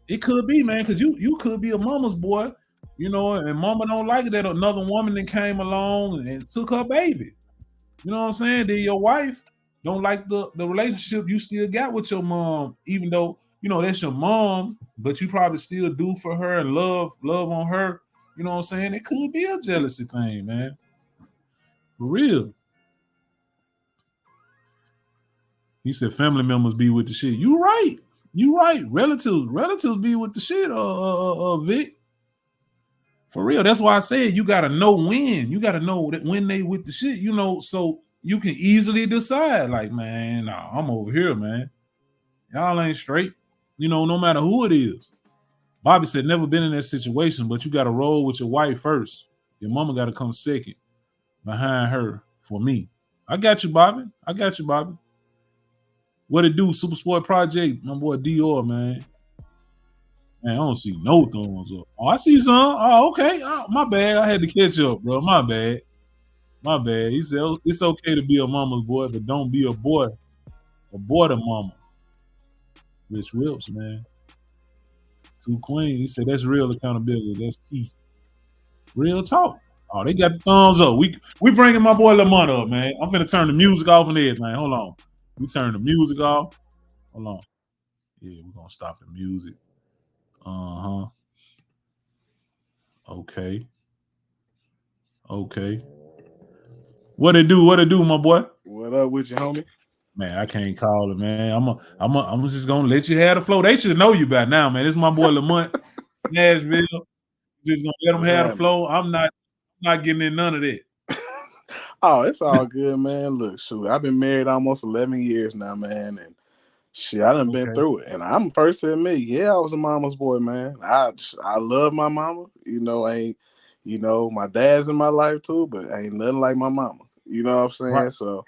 It could be, man, because you could be a mama's boy, you know, and mama don't like it that another woman that came along and took her baby. You know what I'm saying? Then your wife don't like the relationship you still got with your mom, even though, you know, that's your mom, but you probably still do for her and love on her. You know what I'm saying? It could be a jealousy thing, man. For real. He said family members be with the shit. You right. Relatives be with the shit, Vic. For real. That's why I said you gotta know when. You gotta know that when they with the shit, you know, so you can easily decide, like, man, nah, I'm over here, man. Y'all ain't straight. You know, no matter who it is. Bobby said, never been in that situation, but you gotta roll with your wife first. Your mama gotta come second behind her for me. I got you, Bobby. What it do, Super Sport Project? My boy Dior, man. Man, I don't see no thumbs up. Oh, I see some. Oh, okay. Oh, my bad. I had to catch up, bro. My bad. He said, it's okay to be a mama's boy, but don't be a boy to mama. Rich Wilps, man. Two Queen. He said, that's real accountability. That's key. Real talk. Oh, they got the thumbs up. We bringing my boy Lamont up, man. I'm finna turn the music off and everything. Hold on. We turn the music off. Hold on. Yeah, we're gonna stop the music. Okay. What it do, my boy?
What up with you, homie?
Man, I can't call it, man. I'm just gonna let you have the flow. They should know you by now, man. This is my boy Lamont, Nashville. Just gonna let them have the flow. I'm not getting in none of that.
Oh, it's all good, man. Look, shoot, I've been married almost 11 years now, man, and shit, I done been through it. And I'm first to admit, yeah, I was a mama's boy, man. I love my mama. My dad's in my life too, but ain't nothing like my mama. You know what I'm saying? Right. So,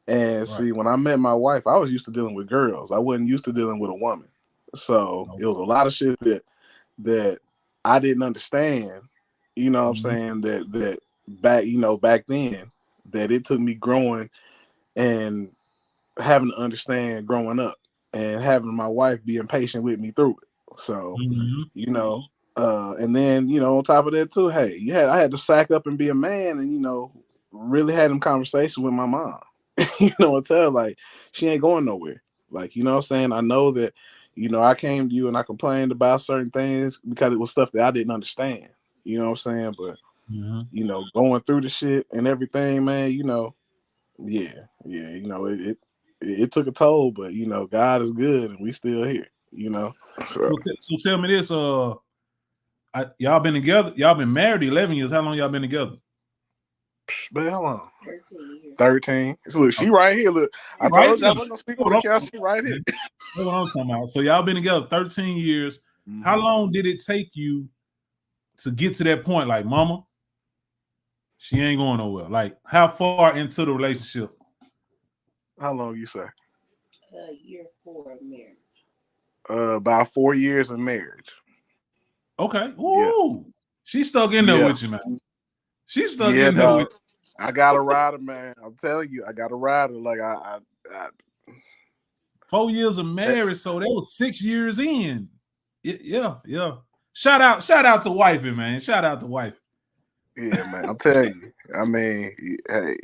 and see, when I met my wife, I was used to dealing with girls. I wasn't used to dealing with a woman. So it was a lot of shit that I didn't understand. You know what I'm saying? That back then. That it took me growing and having to understand growing up and having my wife being patient with me through it. So, and then, on top of that too, hey, I had to sack up and be a man and, really had them conversations with my mom. you know, and tell her, like, she ain't going nowhere. Like, you know what I'm saying? I know that, you know, I came to you and I complained about certain things because it was stuff that I didn't understand. You know what I'm saying? But, you know, going through the shit and everything, man, you know, yeah, you know, it took a toll, but, you know, God is good and we still here, you know?
So tell me this, y'all been together, y'all been married 11 years. How long y'all been together?
Man, how long?
13 years.
13. So look, she right here. Look, I told you I wasn't gonna speak on the couch. She right here.
That's what I'm talking about. So y'all been together 13 years. How long did it take you to get to that point? Like, mama, she ain't going nowhere. Like, how far into the relationship?
How long you say?
Year 4 of marriage.
About 4 years of marriage.
Okay. Ooh. Yeah. She stuck in there with you, man. She stuck in there with you.
I got a rider, man. I'm telling you, I got a rider. Like I
4 years of marriage, so that was 6 years in. Yeah. Shout out to wifey, man. Shout out to wifey.
Yeah, man. I'm telling you. I mean, hey,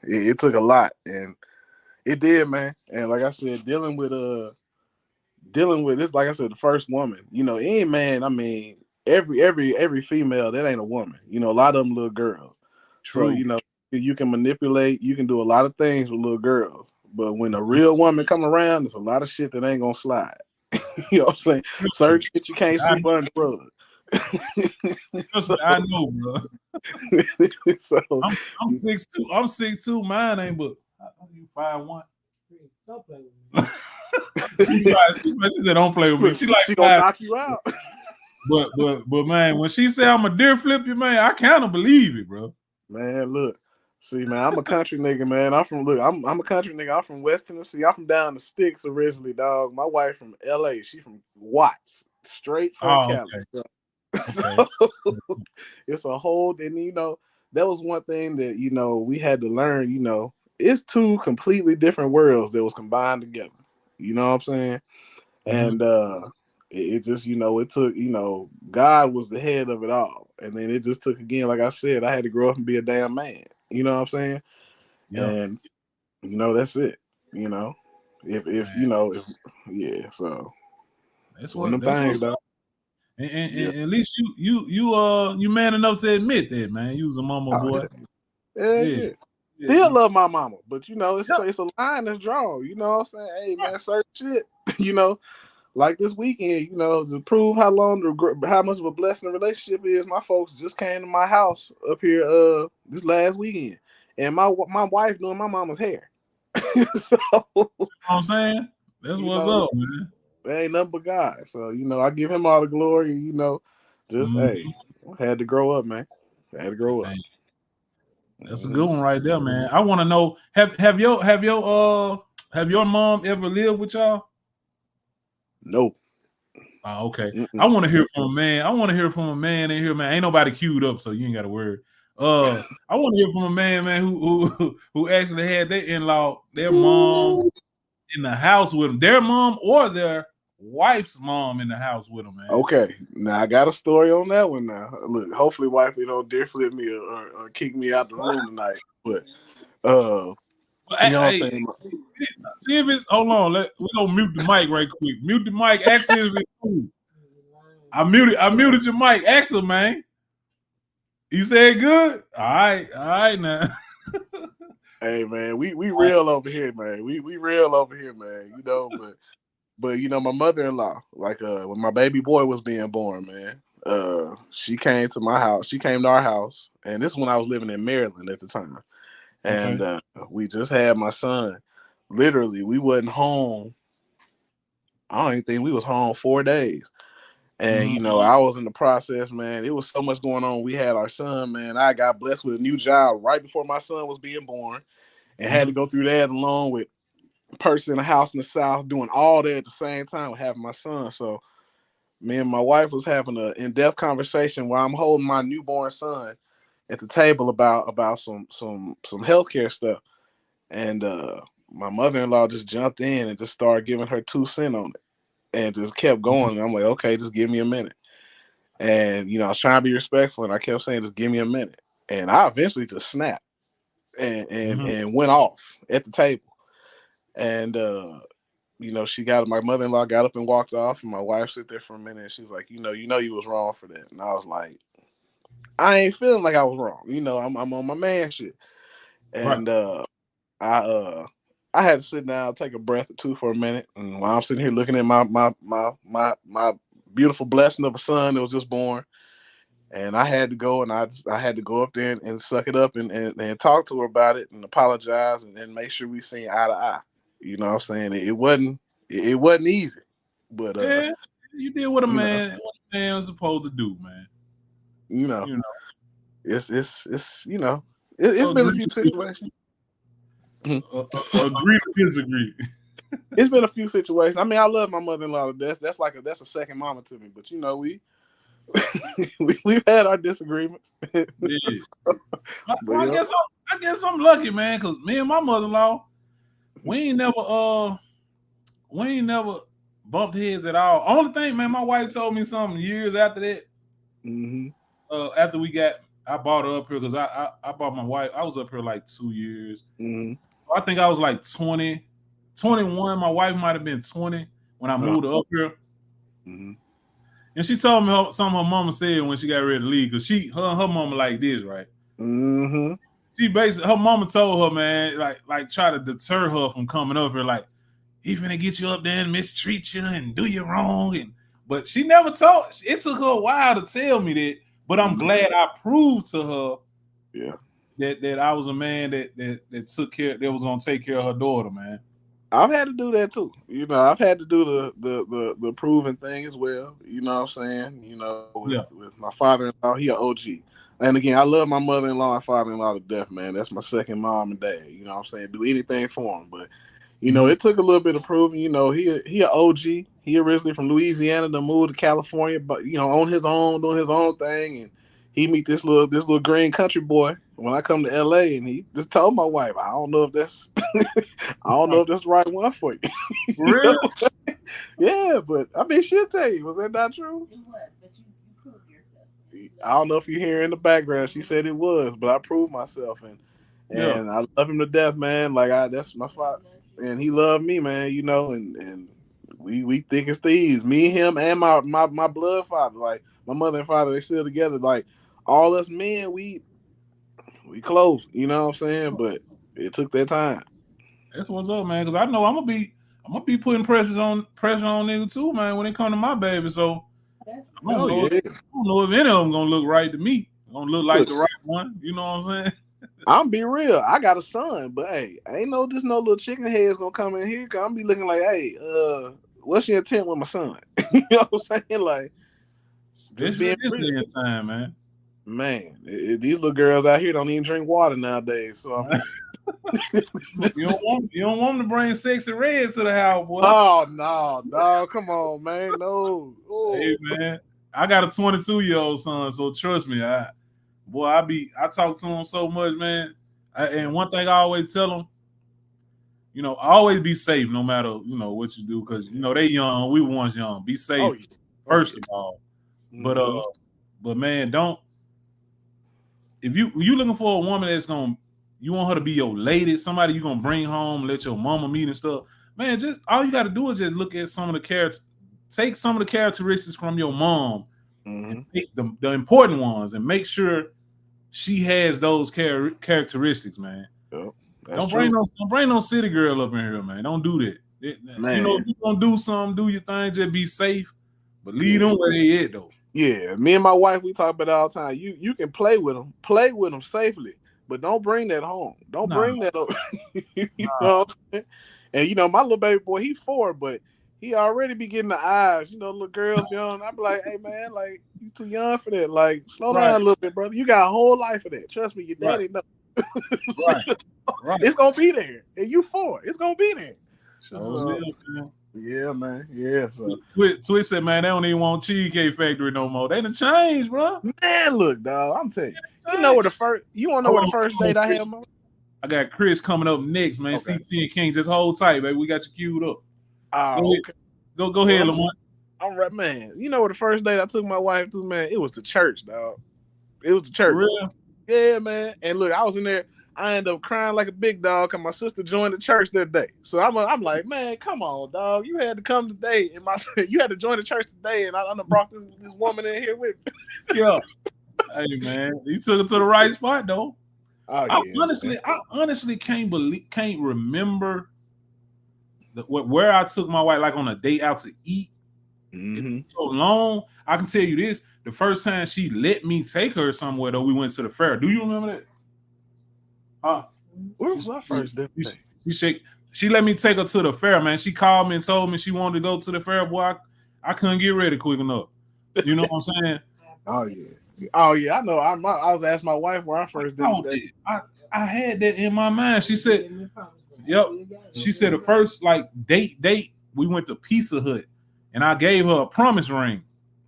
it took a lot, and it did, man. And like I said, dealing with this, like I said, the first woman. You know, any man. I mean, every female that ain't a woman. You know, a lot of them little girls. True. So you know, you can manipulate. You can do a lot of things with little girls. But when a real woman come around, there's a lot of shit that ain't gonna slide. You know what I'm saying? Certain shit you can't sweep under the rug.
So, I know, bro.
So
I'm 6'2". I'm 6'2". Mine ain't, but you 5'1".
Don't play with me.
She said, "Don't play with me."
She gonna knock you out.
But man, when she said I'm a deer flip you, man, I kind of believe it, bro.
Man, look. See, man, I'm a country nigga, man. I'm a country nigga. I'm from West Tennessee. I'm from down the sticks originally, dog. My wife from LA. She from Watts, straight from Cali.
Okay.
So it's a whole, and you know, that was one thing that, you know, we had to learn, you know, it's two completely different worlds that was combined together. You know what I'm saying? And it just, you know, it took, you know, God was the head of it all. And then it just took, again, like I said, I had to grow up and be a damn man. You know what I'm saying? Yeah. And, you know, that's it. You know, if you know, so
that's
one of them things, dog.
And at least you man enough to admit that, man. You was a mama boy.
Yeah. He'll love my mama, but you know, it's a line that's drawn. You know what I'm saying? Hey, man, certain shit, you know, like this weekend, you know, to prove how much of a blessing the relationship is, my folks just came to my house up here this last weekend, and my wife doing my mama's hair. So,
you know what I'm saying? That's what's up, man.
There ain't nothing but God. So, you know, I give him all the glory, you know, just, hey, had to grow up, man. Had to grow up.
That's a good one right there, man. I want to know, have your mom ever lived with y'all?
No.
Oh, okay. I want to hear from a man. I want to hear from a man in here, man. Ain't nobody queued up, so you ain't got to worry. I want to hear from a man who actually had their in-law, their mom in the house with them, their mom or their wife's mom in the house with them, man.
Okay, now I got a story on that one. Now, look, hopefully, wifey don't dare flip me or kick me out the room tonight. But you know what I'm saying?
See if it's. Hold on, we gonna mute the mic right quick. Mute the mic. Ask if it's cool. I muted your mic. Ask him, man. You said good. All right now.
Hey, man, we real over here, man. We real over here, man. You know, but you know, my mother-in-law, like when my baby boy was being born, man, she came to my house. She came to our house, and this is when I was living in Maryland at the time. And we just had my son. Literally, we wasn't home. I don't even think we was home 4 days. And, you know, I was in the process, man. It was so much going on. We had our son, man. I got blessed with a new job right before my son was being born and had to go through that along with a person in a house in the South doing all that at the same time with having my son. So me and my wife was having an in-depth conversation while I'm holding my newborn son at the table about some healthcare stuff. And my mother-in-law just jumped in and just started giving her 2 cents on it and just kept going. And I'm like, okay, just give me a minute. And, you know, I was trying to be respectful and I kept saying, just give me a minute. And I eventually just snapped. and went off at the table. And she my mother-in-law got up and walked off, and my wife sit there for a minute, and she was like, you was wrong for that. And I was like, I ain't feeling like I was wrong. I'm on my man shit. And I had to sit down, take a breath or two for a minute. And while I'm sitting here looking at my beautiful blessing of a son that was just born, and I had to go, and I had to go up there and suck it up and talk to her about it and apologize and make sure we seen eye to eye. You know what I'm saying? It wasn't easy, but
yeah, you did what a man was supposed to do, man.
It's been a few situations.
Agree to disagree.
It's been a few situations. I mean, I love my mother-in-law to death. That's a second mama to me. But we've had our disagreements.
Yeah. I guess I'm lucky, man, because me and my mother-in-law, we ain't never bumped heads at all. Only thing, man, my wife told me something years after that.
Mm-hmm.
After I bought her up here because I bought my wife. I was up here like 2 years.
Mm-hmm.
So I think I was like 20, 21. My wife might have been 20 when I moved her up here.
Mm-hmm.
And she told me something her mama said when she got ready to leave, because her mama like this, right?
Mm-hmm.
She basically, her mama told her, man, like try to deter her from coming up here, like, he finna get you up there and mistreat you and do you wrong. But she never told. It took her a while to tell me that. But I'm glad I proved to her, that I was a man that took care, that was gonna take care of her daughter, man.
I've had to do that too. I've had to do the proving thing as well. You know what I'm saying? With my father-in-law, he an OG. And again, I love my mother-in-law and father-in-law to death, man. That's my second mom and dad. You know what I'm saying? Do anything for him. But it took a little bit of proving. He an OG. He originally from Louisiana, to move to California, but on his own, doing his own thing. And he meet this little green country boy when I come to LA, and he just told my wife, I don't know if that's the right one for you.
Really?
Yeah, but I mean, she'll tell you. Was that not true?
It was, but you proved yourself.
I don't know if you hear in the background. She said it was, but I proved myself, and I love him to death, man. Like that's my father, and he loved me, man. And we thick as thieves. Me, him, and my blood father, like my mother and father, they still together. Like all us men, we close. You know what I'm saying? But it took that time.
That's what's up, man. Because I know I'm gonna be putting pressure on niggas too, man, when it come to my baby. So I don't know if any of them gonna look right to me. Gonna look like the right one. You know what I'm saying?
I'm be real. I got a son, but hey, ain't no little chicken heads gonna come in here. Cause I'm be looking like, hey, what's your intent with my son? You know what I'm saying? Like,
especially this time, man.
Man, these little girls out here don't even drink water nowadays. So
you don't want them to bring sexy red to the house, boy.
Oh no, come on, man, no. Ooh.
Hey, man, I got a 22-year-old son, so trust me, I talk to him so much, man. And one thing I always tell him, always be safe no matter what you do, because they young, we once young. Be safe first of all, but man, don't. If you looking for a woman you want her to be your lady, somebody you gonna bring home, let your mama meet and stuff, man, just all you got to do is just look at some of the take some of the characteristics from your mom, and take the important ones, and make sure she has those characteristics, man.
Yep,
don't bring no city girl up in here, man. Don't do that.
Man.
If you gonna do something, do your thing, just be safe, but leave them where they at though.
Yeah, me and my wife, we talk about it all the time. You can play with them safely, but don't bring that home. Don't bring that up. You know what I'm saying? And my little baby boy, he 4, but he already be getting the eyes. Little girls young. I be like, hey man, like you too young for that. Like slow down a little bit, brother. You got a whole life for that. Trust me, your daddy know. Right. It's gonna be there, and you 4. It's gonna be there. Yeah, man. Yeah. So
Twist said, man, they don't even want Cheesecake Factory no more. They done changed, bro.
Man, look, dog. I'm telling you. You want to know what the first date I had, man?
I got Chris coming up next, man. Okay. CT and King, just hold tight, baby. We got you queued up. Go ahead, Lamont.
I'm right, man. You know what the first date I took my wife to, man? It was to church, dog. It was to church.
For real?
Yeah, man. And look, I was in there. I end up crying like a big dog because my sister joined the church that day. So I'm like, man, come on, dog. You had to come today, and you had to join the church today, and I done brought this woman in here with me.
Yeah. Hey man, you took it to the right spot though.
Oh
I
yeah.
honestly can't remember where I took my wife like on a date out to eat.
Mm-hmm.
So long. I can tell you this: the first time she let me take her somewhere, though, we went to the fair. Do you remember that? Huh?
Where was our first day?
She let me take her to the fair, man. She called me and told me she wanted to go to the fair. Boy, I couldn't get ready quick enough. You know what I'm saying?
Oh yeah. I know. I was asking my wife where our first date.
I had that in my mind. She said, "Yep." She said the first like date we went to Pizza Hut, and I gave her a promise ring.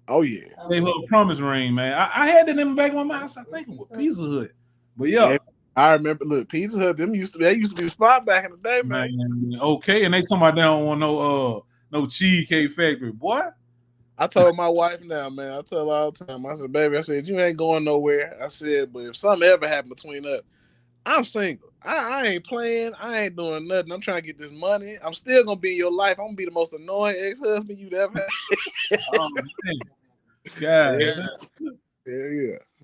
Oh yeah.
Gave her a promise ring, man. I had that in the back of my mind. I said, I think it was Pizza Hut, but yeah.
I remember. Look, Pizza Hut. They used to be the spot back in the day, man.
Okay, and they talking about they don't want no cheesecake factory, boy.
I told my wife now, man. I tell her all the time. I said, baby, I said, you ain't going nowhere. I said, but if something ever happened between us, I'm single. I ain't playing. I ain't doing nothing. I'm trying to get this money. I'm still gonna be in your life. I'm gonna be the most annoying ex-husband you'd ever had.
Oh man.
Yeah,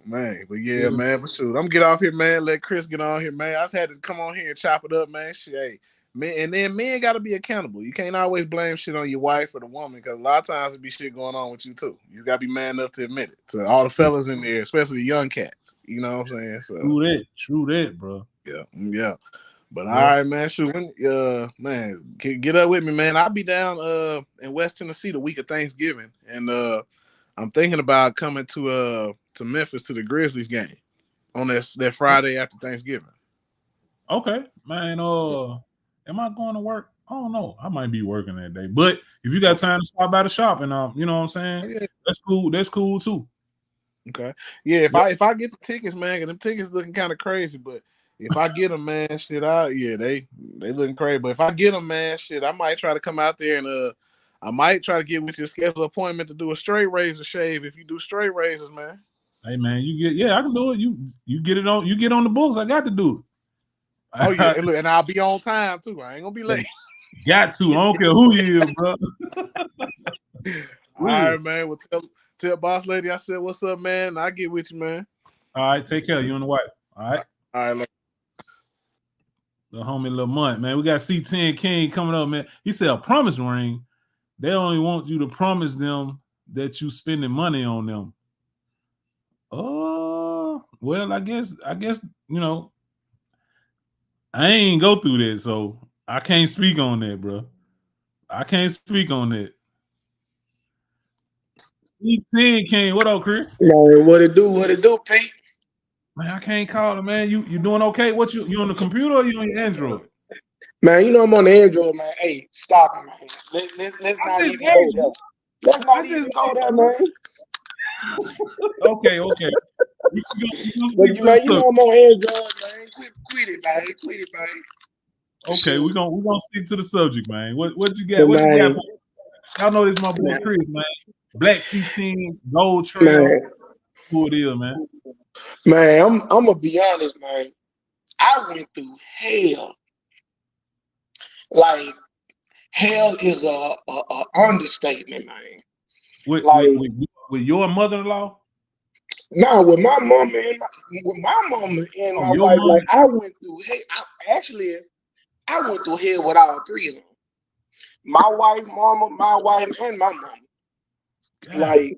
man. But yeah, man. But shoot, I'm gonna get off here, man. Let Chris get on here, man. I just had to come on here and chop it up, man. Shit, hey, man. And then men got to be accountable. You can't always blame shit on your wife or the woman because a lot of times it be shit going on with you too. You gotta be man enough to admit it. To all the fellas in there, especially the young cats. You know what I'm saying? So
true that, bro.
Yeah. But all right, man. Shoot, man, get up with me, man. I'll be down in West Tennessee the week of Thanksgiving, and I'm thinking about coming to Memphis to the Grizzlies game on that Friday after Thanksgiving.
Okay, man. Am I going to work? I don't know. I might be working that day, but if you got time to stop by the shop and you know what I'm saying, that's cool. That's cool too.
Okay. Yeah. If I get the tickets, man, and them tickets looking kind of crazy, but if I get them, man, shit, they looking crazy. But if I get them, man, shit, I might try to come out there and I might try to get with your schedule appointment to do a straight razor shave if you do straight razors, man.
Hey man, I can do it. You get on the books. I got to do it.
Oh yeah, and I'll be on time too. I ain't gonna be late.
Got to. I don't care who you is, bro.
All right, man. Well, tell boss lady I said what's up, man. And I'll get with you, man.
All right, take care. You and the wife. All right.
All right.
The homie Lamont, man. We got C10 King coming up, man. He said a promise ring. They only want you to promise them that you spending money on them. Oh, well, I guess you know, I ain't go through that, so I can't speak on that, bro. I can't speak on that. C10 King, what up, Chris?
Man, what it do, Pete?
Man, I can't call it, man. You doing okay? What you on the computer or you on your Android?
Man, you know I'm on the Android, man. Hey, stop it, man. Let's not even go there. Let's not even go there, man.
Okay.
But you know I'm on Android, man. Quit it, man.
Okay, we're gonna stick to the subject, man. What you got? What you got for me? Y'all know this is my boy Chris, man. Black C10, Gold Trail.
Man.
Who it is, man.
Man, I'm gonna be honest, man. I went through hell. Like hell is a understatement, man.
With your mother-in-law?
No, with my mama and my wife, mom? Like I went through hell. I went through hell with all three of them. My wife, mama, my wife, and my mama. God. Like,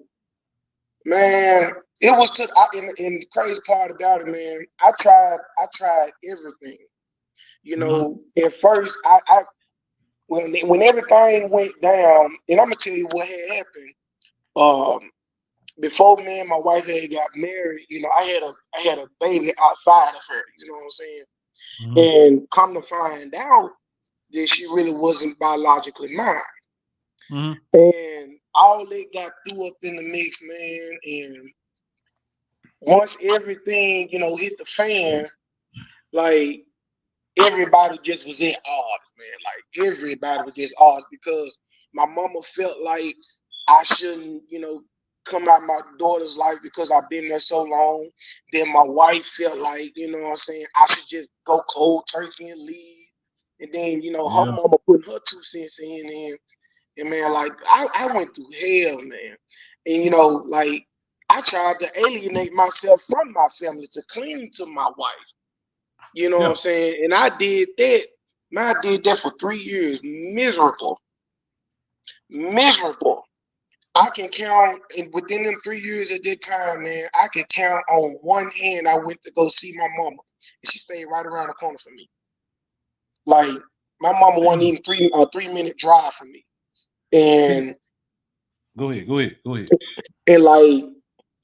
man, it was in the crazy part about it, man. I tried everything. You know, at first when everything went down, and I'm gonna tell you what had happened. Before me and my wife had got married, you know, I had a baby outside of her, you know what I'm saying? And come to find out that she really wasn't biologically mine. And all that got threw up in the mix, man. And once everything, you know, hit the fan, like everybody just was at odds, man. Like everybody was just odds because my mama felt like I shouldn't, you know, come out my daughter's life because I've been there so long. Then my wife felt like, you know what I'm saying, I should just go cold turkey and leave. And then, you know, her mama put her 2 cents in. And man, like I went through hell, man. And you know, like I tried to alienate myself from my family to cling to my wife. You know what I'm saying? And I did that. Man, I did that for 3 years. Miserable. I can count, and within them 3 years at that time, man, I can count on one hand. I went to go see my mama, and she stayed right around the corner from me. Like my mama wasn't even 3-minute drive from me. And
go ahead.
And like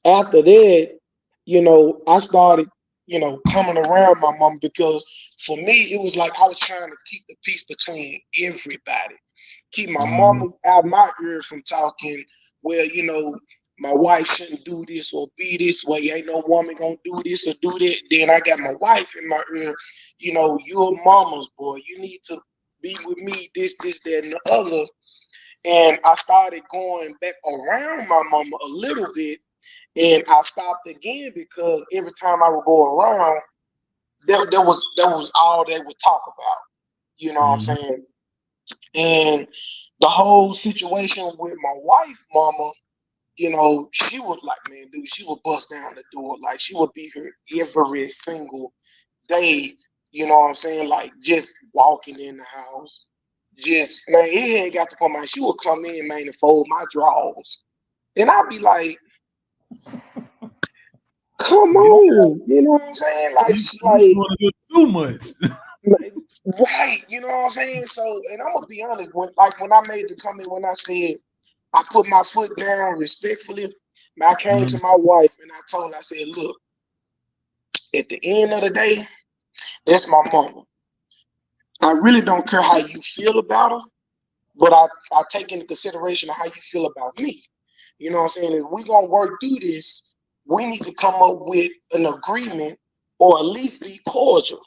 after that, you know, I started, you know, coming around my mom because for me it was like I was trying to keep the peace between everybody, keep my mama out of my ear from talking. Well, you know, my wife shouldn't do this or be this way. Ain't no woman gonna do this or do that. Then I got my wife in my ear. You know, you're mama's boy. You need to be with me. This, that, and the other. And I started going back around my mama a little bit, and I stopped again because every time I would go around, that was all they would talk about. You know what I'm saying? And the whole situation with my wife, mama, you know, she was like, man, dude, she would bust down the door. Like she would be here every single day. You know what I'm saying? Like just walking in the house. Just, man, he ain't got to come out. She would come in, man, and fold my drawers. And I'd be like, come on. You know what I'm saying? Like,
you want to do too much.
Right. You know what I'm saying? So, and I'm going to be honest, when I made the comment, when I said, I put my foot down respectfully, man, I came to my wife and I told her, I said, look, at the end of the day, that's my mama. I really don't care how you feel about her, but I take into consideration how you feel about me. You know what I'm saying? If we're going to work through this, we need to come up with an agreement or at least be cordial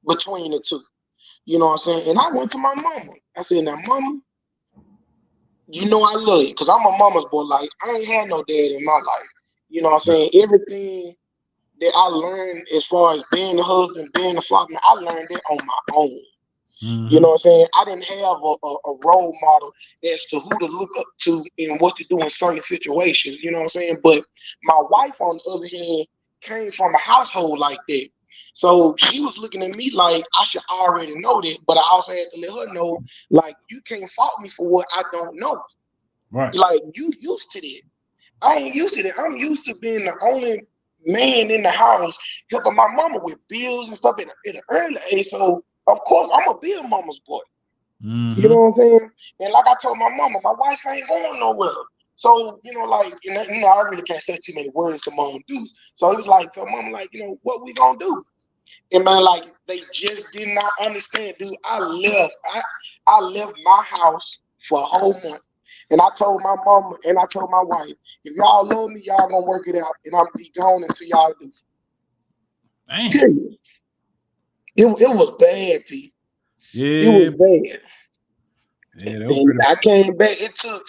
between the two. You know what I'm saying? And I went to my mama. I said, now, mama, you know I love you because I'm a mama's boy. Like, I ain't had no dad in my life. You know what I'm saying? Everything that I learned as far as being a husband, being a father, I learned it on my own. You know what I'm saying? I didn't have a role model as to who to look up to and what to do in certain situations. You know what I'm saying? But my wife, on the other hand, came from a household like that. So she was looking at me like I should already know that. But I also had to let her know, like, you can't fault me for what I don't know.
Right.
Like, you used to that. I ain't used to that. I'm used to being the only man in the house helping my mama with bills and stuff at an early age. So, of course, I'm going to be a mama's boy. You know what I'm saying? And like I told my mama, my wife ain't going nowhere. So, you know, like, you know, I really can't say too many words to Mom Deuce. So it was like, so mama, like, you know, what we going to do? And man, like, they just did not understand, dude. I left my house for a whole month. And I told my mama and I told my wife, if y'all love me, y'all gonna work it out. And I'm be gone until y'all do. Period. It was bad, Pete.
Yeah.
It was bad.
Yeah,
and I came back. It took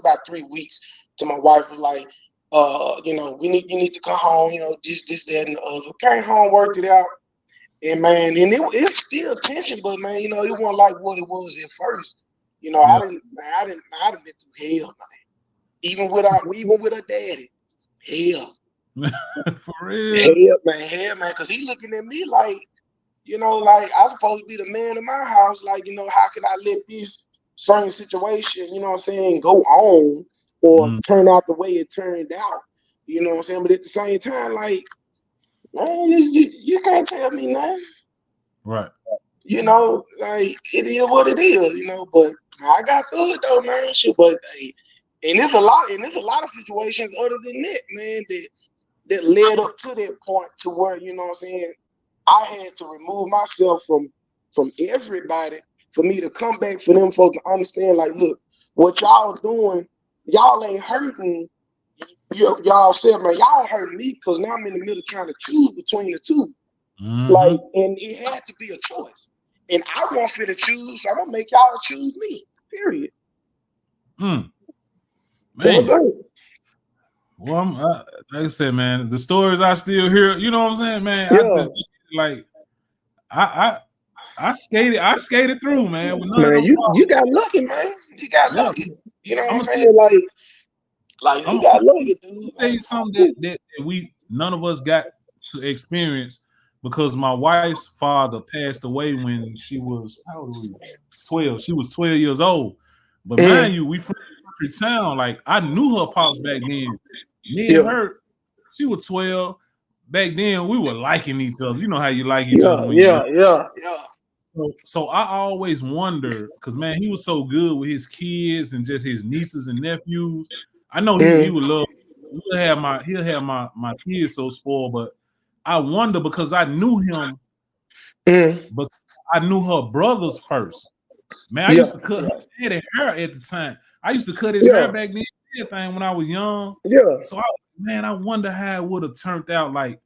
about 3 weeks till my wife was like, you know, you need to come home, you know, this, that, and the other. Came home, worked it out. And man, and it's still tension, but man, you know, it wasn't like what it was at first. You know, I didn't been through hell, man. Even with her daddy, hell.
For real,
hell, man, because he looking at me like, you know, like I'm supposed to be the man in my house. Like, you know, how can I let this certain situation, you know what I'm saying, go on or turn out the way it turned out? You know what I'm saying? But at the same time, like, man, you can't tell me nothing.
Right.
You know, like, it is what it is, you know, but I got through it though, man. Shit, but hey, and there's a lot of situations other than that, man, that led up to that point to where, you know what I'm saying, I had to remove myself from everybody for me to come back for them folks to understand, like, look, what y'all doing, y'all ain't hurting y'all self, man. Y'all hurting me because now I'm in the middle trying to choose between the two. Like, and it had to be a choice. And I want for to choose, so I'm gonna make y'all choose me. Period.
Man. Well, like I said, man, the stories I still hear, you know what I'm saying, man.
Yeah.
I just like I skated through, man, with none of
Man,
them
you
problems.
got lucky, man. You got
Yeah,
lucky. You know what
I'm
I'm
gonna
saying? Like
I'm
you
gonna
got lucky, dude.
tell
Like,
you something that we none of us got to experience because my wife's father passed away when she was how old were we? 12. She was 12 years old. But mind you, we from a country town. Like I knew her pops back then. Me and
yeah,
her, she was 12. Back then, we were liking each other. You know how you like each other
yeah,
when you're young.
yeah.
So I always wonder because man, he was so good with his kids and just his nieces and nephews. I know he would love. He'll have my kids so spoiled, but I wonder because I knew him, but I knew her brothers first. Man, I
Yeah,
used to cut her daddy hair at the time. I used to cut his hair
yeah,
back then, everything when I was young.
yeah.
So I wonder how it would have turned out. Like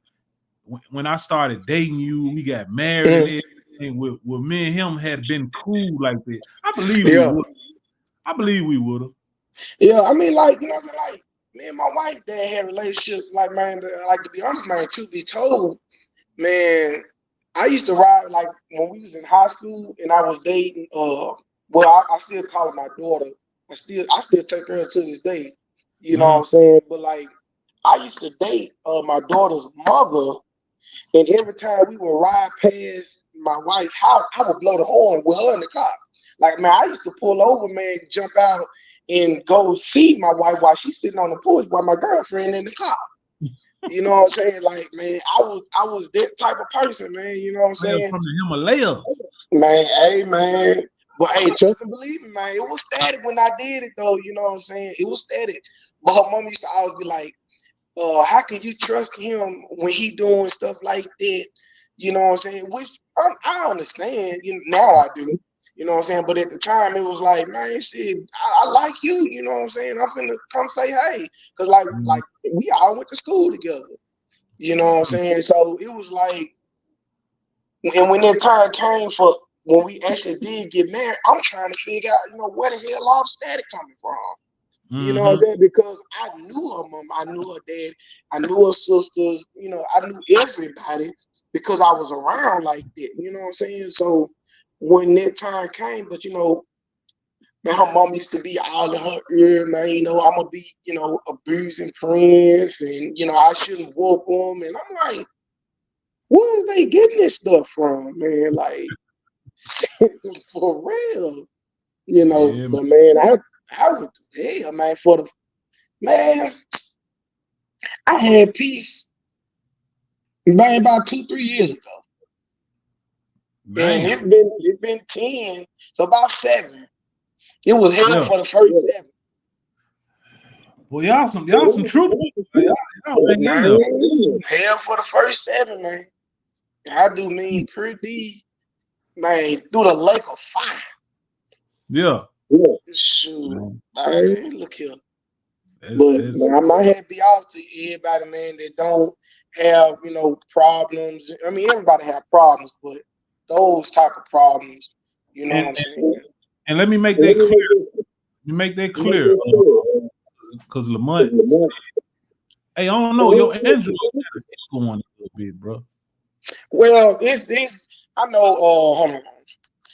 when I started dating you, we got married and everything. With me and him had been cool like that. I believe we
Yeah.
would. I believe we would have.
Yeah, I mean, like, you know what I'm saying? Like, me and my wife, they had a relationship, like, man, like, to be honest, man, truth be told, man, I used to ride, like, when we was in high school and I was dating, well, I still call her my daughter. I still take her to this day. You know what I'm saying? But, like, I used to date my daughter's mother, and every time we would ride past my wife's house, I would blow the horn with her in the car. Like, man, I used to pull over, man, jump out and go see my wife while she's sitting on the porch while my girlfriend in the car. You know what I'm saying? Like, man, I was that type of person, man. You know what I'm saying?
From the Himalayas.
Man, hey, man. But hey, trust and believe me, man. It was static when I did it, though. You know what I'm saying? It was static. But her mom used to always be like, how can you trust him when he doing stuff like that? You know what I'm saying? Which I understand. You know, now I do. You know what I'm saying? But at the time, it was like, man, shit, I like you. You know what I'm saying? I'm finna come say hey, cause like we all went to school together. You know what I'm saying? So it was like, and when that time came for when we actually did get married, I'm trying to figure out, you know, where the hell all the static coming from. You know what I'm saying? Because I knew her mom, I knew her dad, I knew her sisters, you know, I knew everybody because I was around like that. You know what I'm saying? So when that time came, but you know, man, her mom used to be all in her ear, man, you know, I'm gonna be, you know, abusing friends and you know, I shouldn't whoop them. And I'm like, where is they getting this stuff from, man? Like for real. You know,
Yeah,
but man, I went through hell, man, for the man, I had peace man about 2-3 years ago.
damn.
And it's been 10, so about 7. It was hell for the first 7.
Well, y'all some troopers. Y'all hang in there.
Hell for the first 7, man. I do mean pretty, man, through the lake of fire.
Yeah.
Shoot, man, look here. But man, I might have to be off to everybody, man, that don't have, you know, problems. I mean, everybody have problems, but those type of problems, you know what I'm saying?
And let me make that clear. You make that clear. Because Lamont, hey, I don't know, your Android going a little bit, bro.
Well, it's I know, hold on.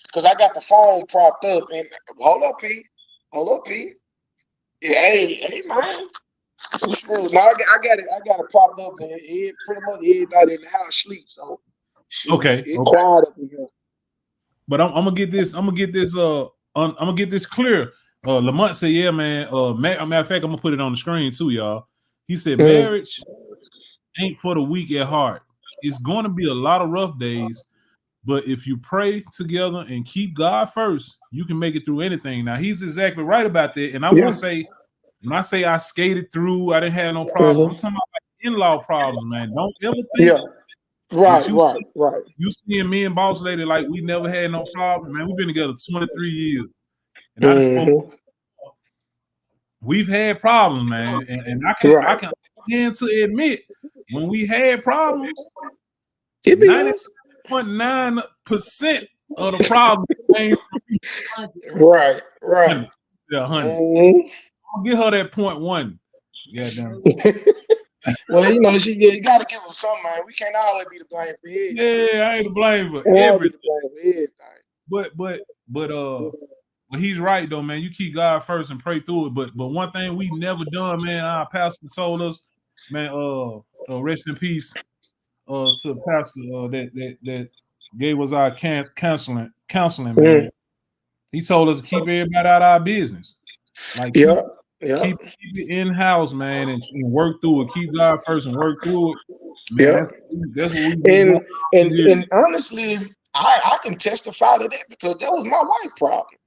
Because I got the phone propped up and hold up, P. Yeah, hey, man. No, I got it propped up, and pretty much everybody in the house sleeps. So, shoot,
Okay.
it's quiet up in here.
But I'm gonna get this. I'm gonna get this clear. Lamont said, "Yeah, man. Matter of fact, I'm gonna put it on the screen too, y'all." He said, "Marriage ain't for the weak at heart. It's going to be a lot of rough days, but if you pray together and keep God first, you can make it through anything." Now, he's exactly right about that. And I want to say, when I say I skated through, I didn't have no problem. I'm talking about like in-law problems, man. Don't ever think.
Right.
You seeing me and Boss Lady like we never had no problem, man. We've been together 23 years, and I just spoke. We've had problems, man, and I can begin to admit when we had problems, 99.9% of the problems came from me.
Right.
Yeah, 100. I'll give her that 0.1. Goddamn.
Well, you know, you got to give them some, man. We can't always be the blame for it.
Yeah, I ain't to blame for everything. But he's right though, man. You keep God first and pray through it. But one thing we never done, man. Our pastor told us, man. Rest in peace. To pastor that gave us our counseling, man. He told us to keep everybody out of our business. Like keep it in house, man, and work through it. Keep God first and work through it. Man, that's what we do.
And honestly, I can testify to that because that was my wife's problem.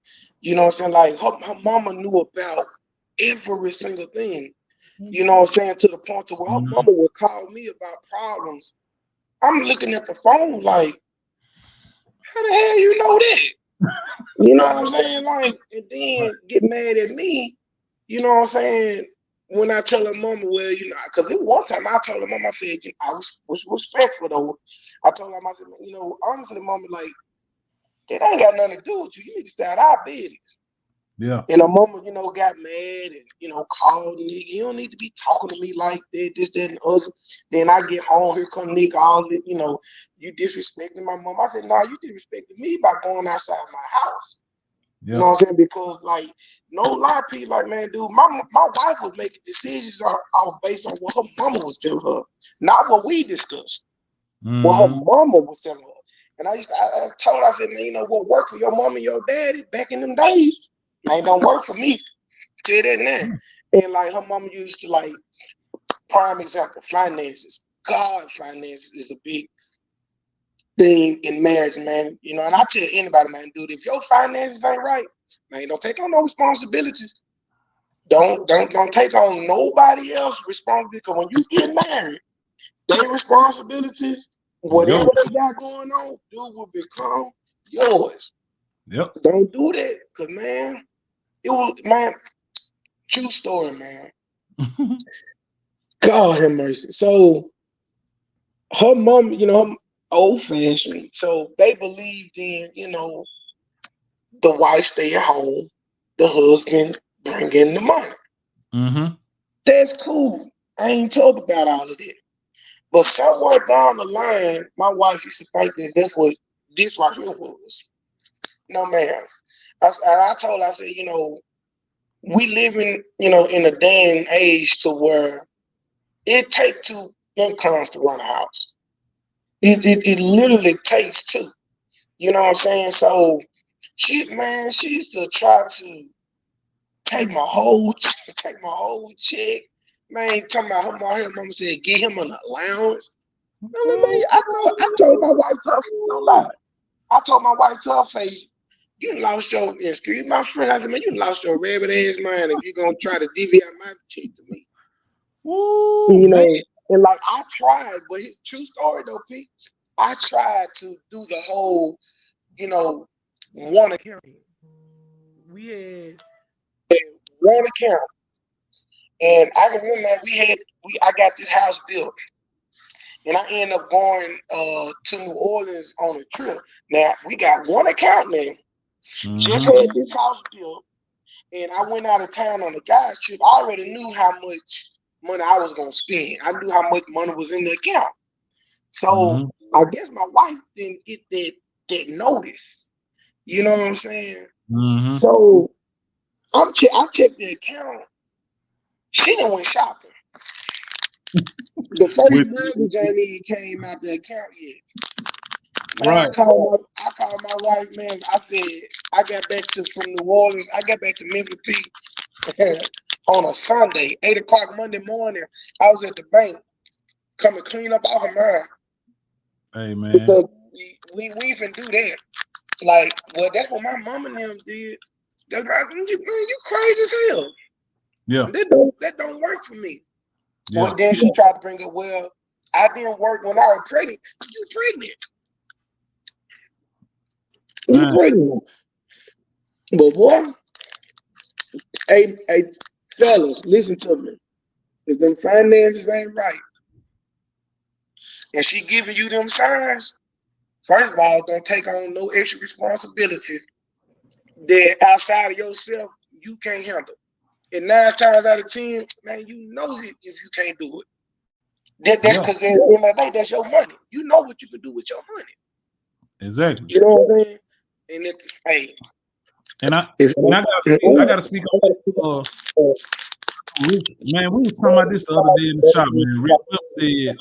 You know what I'm saying? Like her mama knew about every single thing. You know what I'm saying? To the point to where her mama would call me about problems. I'm looking at the phone like, how the hell you know that? You know what I'm saying? Like, and then get mad at me. You know what I'm saying? When I tell her mama, well, you know, because one time I told her mama, I said, you know, I was respectful though. I told her, I said, you know, honestly, mama, like, that ain't got nothing to do with you. You need to stay out of our business.
Yeah.
And her mama, you know, got mad and, you know, called Nick. You don't need to be talking to me like that, this, that, and other. Then I get home, here come Nick, all that, you know, you disrespecting my mom. I said, no, you disrespecting me by going outside my house. Yeah. You know what I'm saying? Because, like, no lie, people, like, man, dude, my wife was making decisions all based on what her mama was telling her, not what we discussed. What her mama was telling her. And I told her, I said, man, you know what worked for your mom and your daddy back in them days, man, don't work for me. Tell you that now. And like her mama used to, like, prime example, finances. God, finances is a big thing in marriage, man. You know, and I tell anybody, man, dude, if your finances ain't right, man, don't take on no responsibilities. Don't take on nobody else's responsibility. Because when you get married, their responsibilities, whatever they got going on, dude, will become yours.
Yep.
Don't do that, cause man, it was, man, true story, man. God have mercy. So her mom, you know, old fashioned. So they believed in, you know, the wife stay at home, the husband bring in the money. That's cool. I ain't talking about all of that. But somewhere down the line, my wife used to think that that's what this right here was. No, ma'am. I told her, I said, you know, we live in, you know, in a day and age to where it takes two incomes to run a house. It literally takes two. You know what I'm saying? So she used to try to take my whole check. Man, talking about her mama said, get him an allowance. I told my wife to her, don't lie. I told my wife to her face, you lost your, excuse my friend, I said, man, you lost your rabbit ass mind if you're going to try to divvy out my check to me.
Ooh,
you know, and like I tried, but true story though, Pete, I tried to do the whole, you know, one account. We had one account. And I can remember I got this house built. And I ended up going to New Orleans on a trip. Now we got one account now. Just had this house built, and I went out of town on a guy's trip. I already knew how much money I was gonna spend. I knew how much money was in the account. So I guess my wife didn't get that notice. You know what I'm saying? So I checked the account. She done went shopping. The first mortgage ain't even came out the account yet. Man, I called my wife, man. I said, I got back from New Orleans. I got back to Memphis Pete on a Sunday, 8 o'clock Monday morning. I was at the bank coming clean up off of mine.
Hey, man.
Because we even do that. Like, well, that's what my mom and them did. That's like, man, you crazy as hell.
Yeah.
That don't work for me. Yeah. Well, then she tried to bring up, well, I didn't work when I was pregnant. You pregnant. You pregnant. But boy, hey, fellas, listen to me. If them finances ain't right, and she giving you them signs, first of all, don't take on no extra responsibilities that outside of yourself you can't handle. And 9 times out of 10, man, you know if you can't do it. That's because at the end of the day, that's your money. You know what you can do with your money.
Exactly.
You know what I'm saying? And it's hey.
And I gotta speak on Rich, man. We was talking about this the other day in the shop, man. Rick Whip said,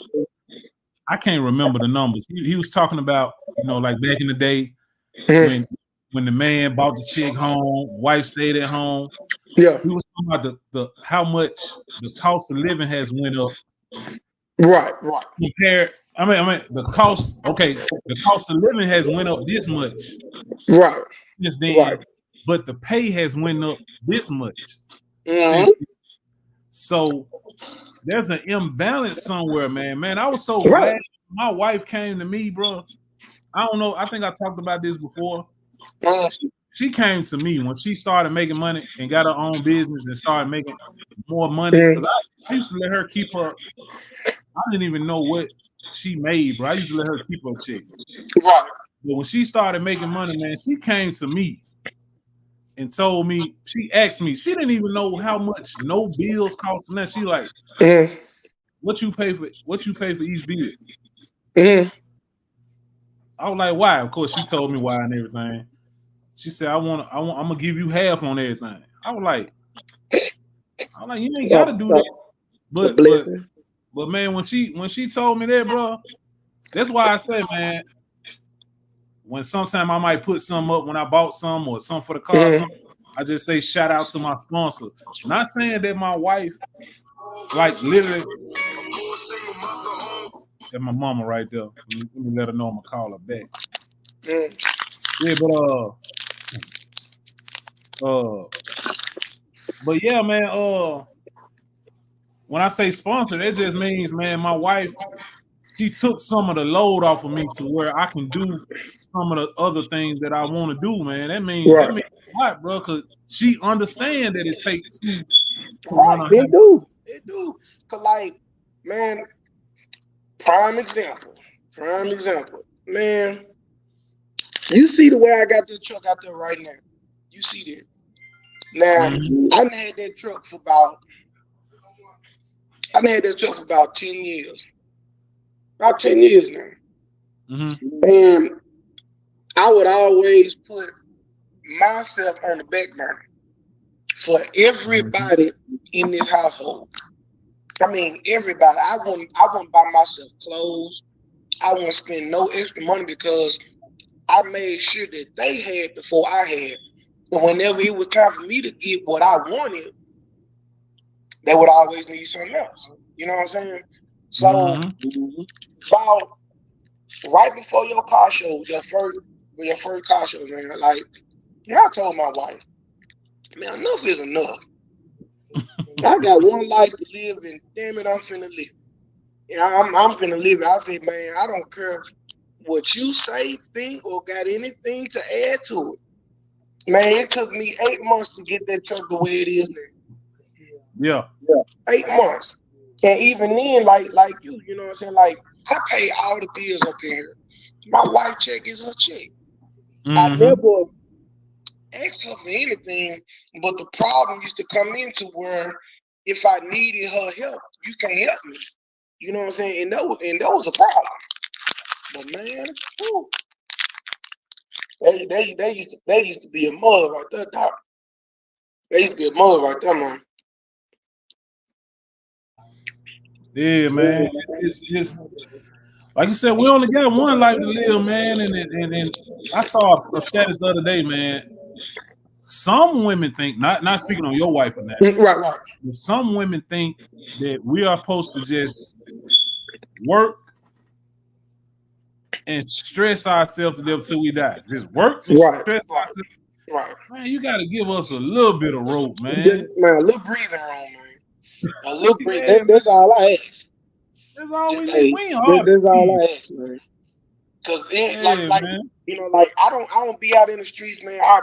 I can't remember the numbers. He was talking about, like back in the day when the man bought the chick home, wife stayed at home.
Yeah.
He was talking about the how much the cost of living has went up.
Right.
Compared, I mean the cost. Okay, the cost of living has went up this much.
Right.
Since then, but the pay has went up this much. So there's an imbalance somewhere, man. I was so glad my wife came to me, bro. I don't know. I think I talked about this before. She came to me when she started making money and got her own business and started making more money. Because I used to let her keep her. I didn't even know what she made, bro. I used to let her keep her check.
Right.
But when she started making money, man, she came to me and told me, she asked me, she didn't even know how much no bills cost. And then she like, what you pay for each bill? I was like, why? Of course, she told me why and everything. She said, I'm gonna give you half on everything. I was like, you ain't gotta do that. But man, when she told me that, bro, that's why I say, man, when sometime I might put some up when I bought some or some for the car, I just say shout out to my sponsor. Not saying that my wife, like literally, that's my mama right there. Let me let her know I'm gonna call her back. Yeah, but yeah, man. When I say sponsor, that just means, man, my wife, she took some of the load off of me to where I can do some of the other things that I want to do, man. That means a lot, bro, because she understands that it takes two.
They do. Cause like, man, prime example. Man, you see the way I got this truck out there right now. You see that. Now, I done had that truck for about 10 years. About 10 years now. And I would always put myself on the back burner for everybody in this household. I mean, everybody. I wouldn't buy myself clothes. I wouldn't spend no extra money because I made sure that they had before I had. But whenever it was time for me to get what I wanted, they would always need something else. You know what I'm saying? So about right before your car show, your first car show, man, like, I told my wife, man, enough is enough. I got one life to live, and damn it, I'm finna live. I'm finna live it. I said, man, I don't care what you say, think, or got anything to add to it. Man, it took me 8 months to get that truck the way it is now.
Yeah.
8 months. And even then, like you know what I'm saying? Like, I pay all the bills up in here. My wife check is her check. I never asked her for anything, but the problem used to come into where if I needed her help, you can't help me. You know what I'm saying? And that was a problem. But man, they used to be a mother right there, dog. They used to be a mother right there, man.
Yeah, man. It's like you said, we only got one life to live, man. And I saw a status the other day, man. Some women think, not speaking on your wife or that,
right.
But some women think that we are supposed to just work and stress ourselves to death till we die. Just work and stress ourselves.
Right.
Man, you got to give us a little bit of rope, man.
Just, man, a little breathing room, man. A little breathing. That's all I ask.
That's all we need. We ain't hard.
That's all I ask, man. Cause like you know, like I don't be out in the streets, man. I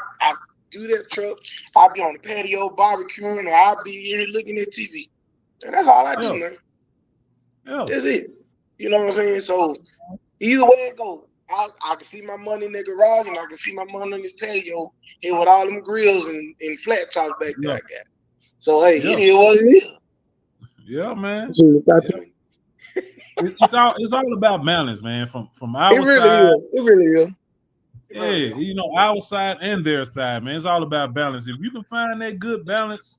do that truck. I'll be on the patio barbecuing, or I'll be here looking at TV. And that's all I do, man. Yeah. That's it. You know what I'm saying? So either way it goes, I can see my money in the garage, and I can see my money in this patio here with all them grills and flat tops back there. I got. So hey, it is what it is.
Yeah, man.
Yeah.
It's all about balance, man. From our
It really
side,
is. It really is.
yeah, you know, our side and their side, man. It's all about balance. If you can find that good balance,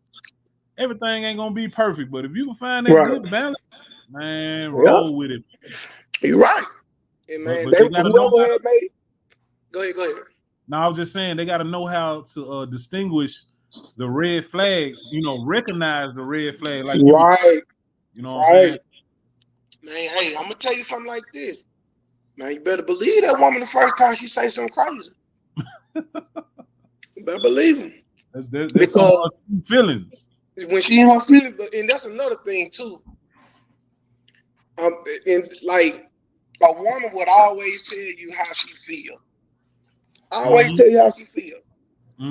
everything ain't gonna be perfect. But if you can find that good balance, man, roll with it.
You're right. And man,
but they gotta know
whoever had made. Go ahead.
No, I was just saying they gotta know how to distinguish the red flags. You know, recognize the red flag, like you was saying, you know what I'm saying?
Man, hey, I'm gonna tell you something like this. Man, you better believe that woman the first time she say something crazy. You better believe him.
That's some feelings.
When she in her feelings, and that's another thing too. And like a woman would always tell you how she feel. Always tell you how she feel.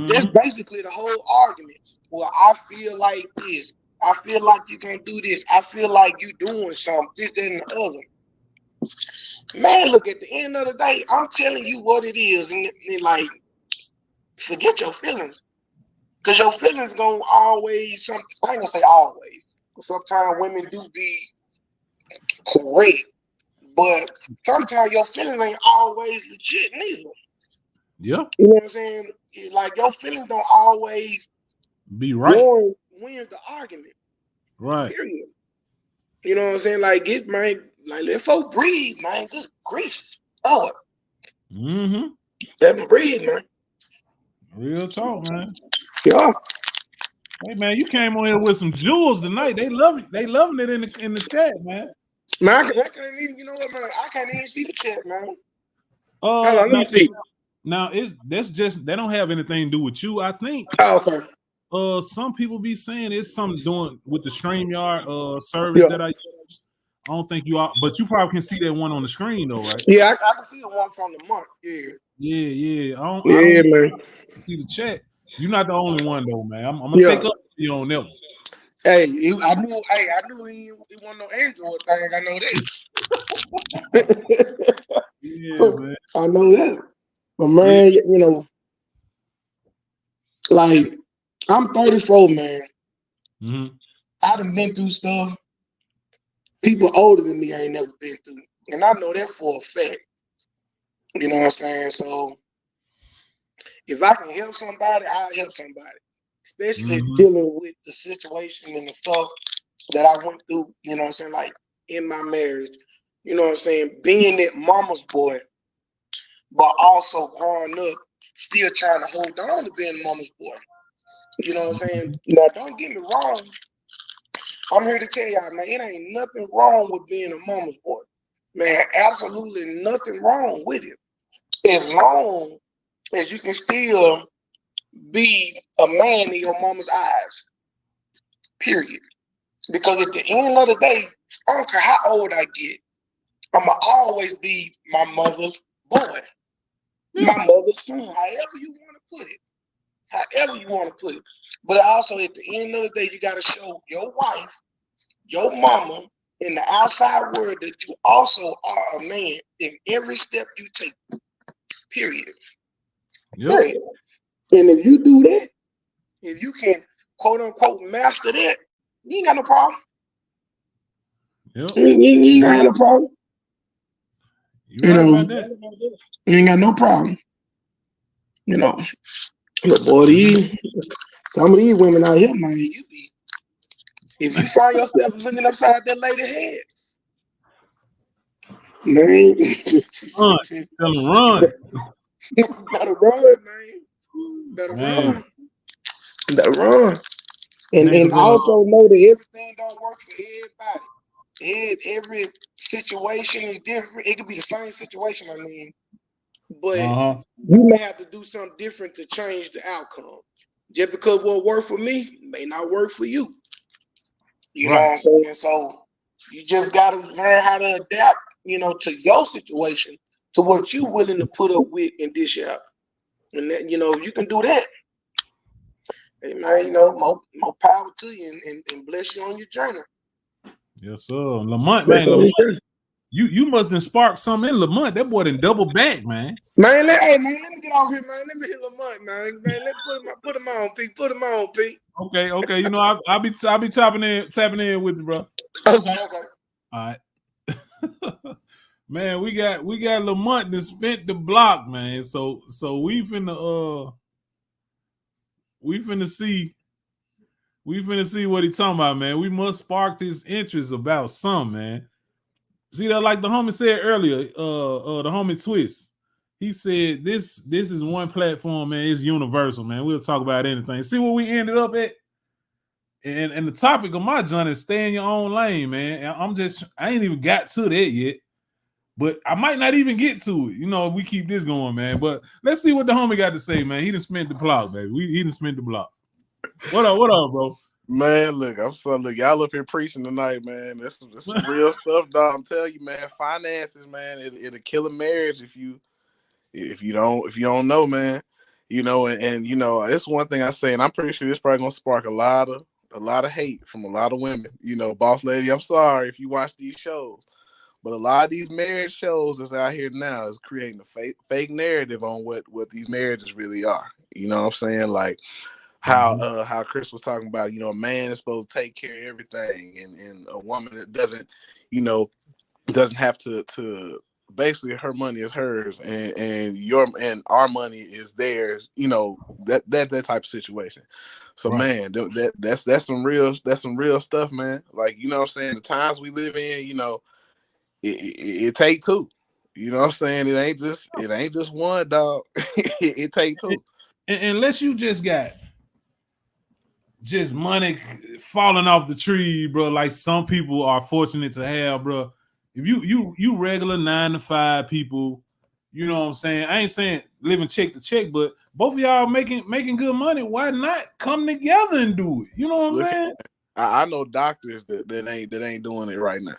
That's basically the whole argument. Well, I feel like this. I feel like you can't do this. I feel like you doing something, this, that, and the other. Man, look, at the end of the day, I'm telling you what it is. And like, forget your feelings. Because your feelings gonna always, I ain't gonna say always. Sometimes women do be correct. But sometimes your feelings ain't always legit neither.
Yeah.
You know what I'm saying? Like, your feelings don't always
be right.
Wins the argument.
Right.
Period. You know what I'm saying? Like, let folk breathe, man. Just gracious. Oh. Let them breathe, man.
Real talk, man.
Yeah.
Hey, man, you came on here with some jewels tonight. They love it. They loving it in the chat, man.
Man, I can't even. You know what, man? I can't even see the chat, man.
Let me see. Now that's just they don't have anything to do with you, I think.
Oh, okay.
Some people be saying it's something doing with the StreamYard service that I use. I don't think you are, but you probably can see that one on the screen though, right?
Yeah, I can see the one from the month. Yeah.
Yeah. I don't
man.
See the chat. You're not the only one though, man. I'm gonna take up you on that one.
Hey, I knew he wasn't no Android thing. I know that.
Yeah, man.
I know that. But man, you know, like, I'm 34, man. I done been through stuff people older than me ain't never been through. And I know that for a fact. You know what I'm saying? So if I can help somebody, I'll help somebody. Especially dealing with the situation and the stuff that I went through, you know what I'm saying, like in my marriage. You know what I'm saying? Being that mama's boy, but also growing up, still trying to hold on to being a mama's boy. You know what I'm saying? Now, don't get me wrong. I'm here to tell y'all, man, it ain't nothing wrong with being a mama's boy. Man, absolutely nothing wrong with it. As long as you can still be a man in your mama's eyes. Period. Because at the end of the day, I don't care how old I get, I'ma always be my mother's boy. My mother's son, however you want to put it. However you want to put it. But also at the end of the day, you gotta show your wife, your mama, in the outside world that you also are a man in every step you take. Period. Period. And if you do that, if you can quote unquote master that, you ain't got no problem. You ain't got no problem. You ain't got no problem. You know, but boy, some of these women out here, man, if you find yourself looking upside that lady's head, man,
run.
Better run, man. Better run. And also know that everything don't work for everybody. Every situation is different. It could be the same situation, I mean, but you may have to do something different to change the outcome. Just because what worked for me may not work for you. You know what I'm saying? So you just gotta learn how to adapt, you know, to your situation, to what you're willing to put up with and dish out. And that, you know, if you can do that, hey man, you know, more power to you and bless you on your journey.
Yes, sir. Lamont, man, You must have sparked something in Lamont. That boy done double back, man.
Man, let me get off here, man. Let me hit Lamont, man. Let's put him on, Pete. Put him on, Pete.
Okay. You know, I'll be tapping in with you, bro.
Okay.
All right. Man, we got Lamont that spent the block, man. So we finna see what he talking about, man. We must spark his interest about some, man. See that, like the homie said earlier, the homie Twist. He said this is one platform, man. It's universal, man. We'll talk about anything. See what we ended up at. And the topic of my joint is stay in your own lane, man. And I ain't even got to that yet. But I might not even get to it, you know, if we keep this going, man. But let's see what the homie got to say, man. He done spent the block, baby. He done spent the block. What up, bro?
Man, look, y'all up here preaching tonight, man. This some real stuff, dog. I'm telling you, man. Finances, man, it'll kill a marriage if you don't know, man. You know, and you know, it's one thing I say, and I'm pretty sure this probably gonna spark a lot of hate from a lot of women. You know, boss lady, I'm sorry if you watch these shows. But a lot of these marriage shows that's out here now is creating a fake narrative on what these marriages really are. You know what I'm saying? Like how Chris was talking about, you know, a man is supposed to take care of everything, and a woman that doesn't have to basically, her money is hers and our money is theirs. You know, that type of situation. So right. Man, that's some real stuff, man. Like, you know what I'm saying? The times we live in, you know. It take two. You know what I'm saying? It ain't just one, dog. it take two.
Unless you just got money falling off the tree, bro, like some people are fortunate to have, bro. If you regular 9 to 5 people, you know what I'm saying? I ain't saying living check to check, but both of y'all making good money. Why not come together and do it? You know what I'm saying?
I know doctors that ain't doing it right now.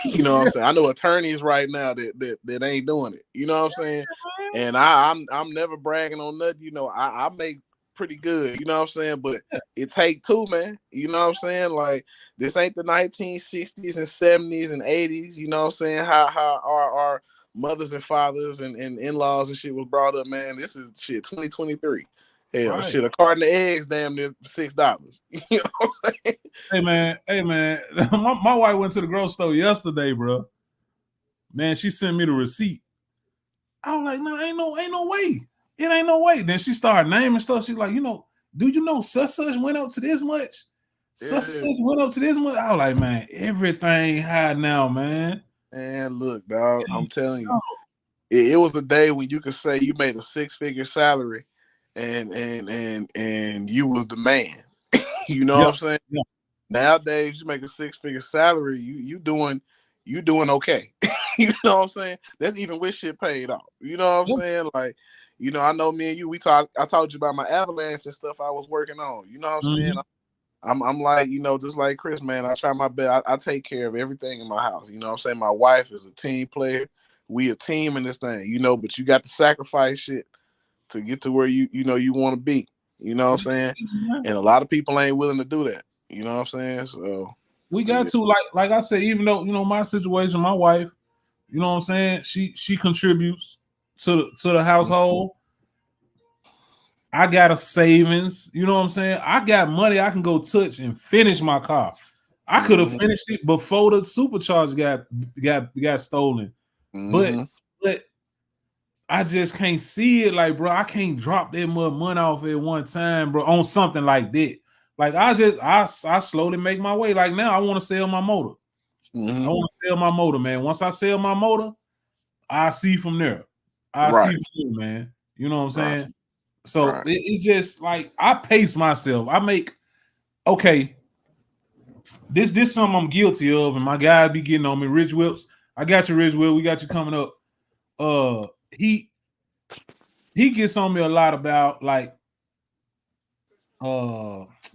You know what I'm saying? I know attorneys right now that ain't doing it. You know what I'm saying? And I'm never bragging on nothing. You know, I make pretty good. You know what I'm saying? But it take two, man. You know what I'm saying? Like, this ain't the 1960s and 70s and 80s. You know what I'm saying? How our mothers and fathers and in-laws and shit was brought up, man. This is shit 2023. Hell, right. Shit, a carton of eggs damn near $6. You know what I'm
saying? Hey man. My wife went to the grocery store yesterday, bro. Man, she sent me the receipt. I was like, no, ain't no way. It ain't no way. Then she started naming stuff. She's like, you know, do you know such went up to this much? Such went up to this much. I was like, man, everything high now, man.
And look, dog, I'm telling you, it was a day when you could say you made a 6-figure salary. And you was the man. You know what I'm saying? Yeah. Nowadays, you make a 6-figure salary, you doing okay. You know what I'm saying? That's even with shit paid off. You know what I'm saying? Like, you know, I know me and you, I told you about my avalanche and stuff I was working on. You know what I'm saying? I'm like, you know, just like Chris, man, I try my best. I take care of everything in my house. You know what I'm saying? My wife is a team player. We a team in this thing, you know, but you got to sacrifice shit to get to where you want to be. You know what I'm saying? And a lot of people ain't willing to do that. You know what I'm saying? So
we got to, like I said, even though, you know, my situation, my wife, you know what I'm saying, she contributes to the household. I got a savings, you know what I'm saying? I got money I can go touch and finish my car. I could have finished it before the supercharger got stolen. But I just can't see it, like, bro. I can't drop that much money off at one time, bro, on something like that. Like, I slowly make my way. Like, now I want to sell my motor. I want to sell my motor, man. Once I sell my motor, I see from there. See from there, man. You know what I'm saying? So it's just like, I pace myself. I make, okay, this something I'm guilty of, and my guys be getting on me. Rich Whips, I got you, Rich Whip. We got you coming up. He gets on me a lot about, like,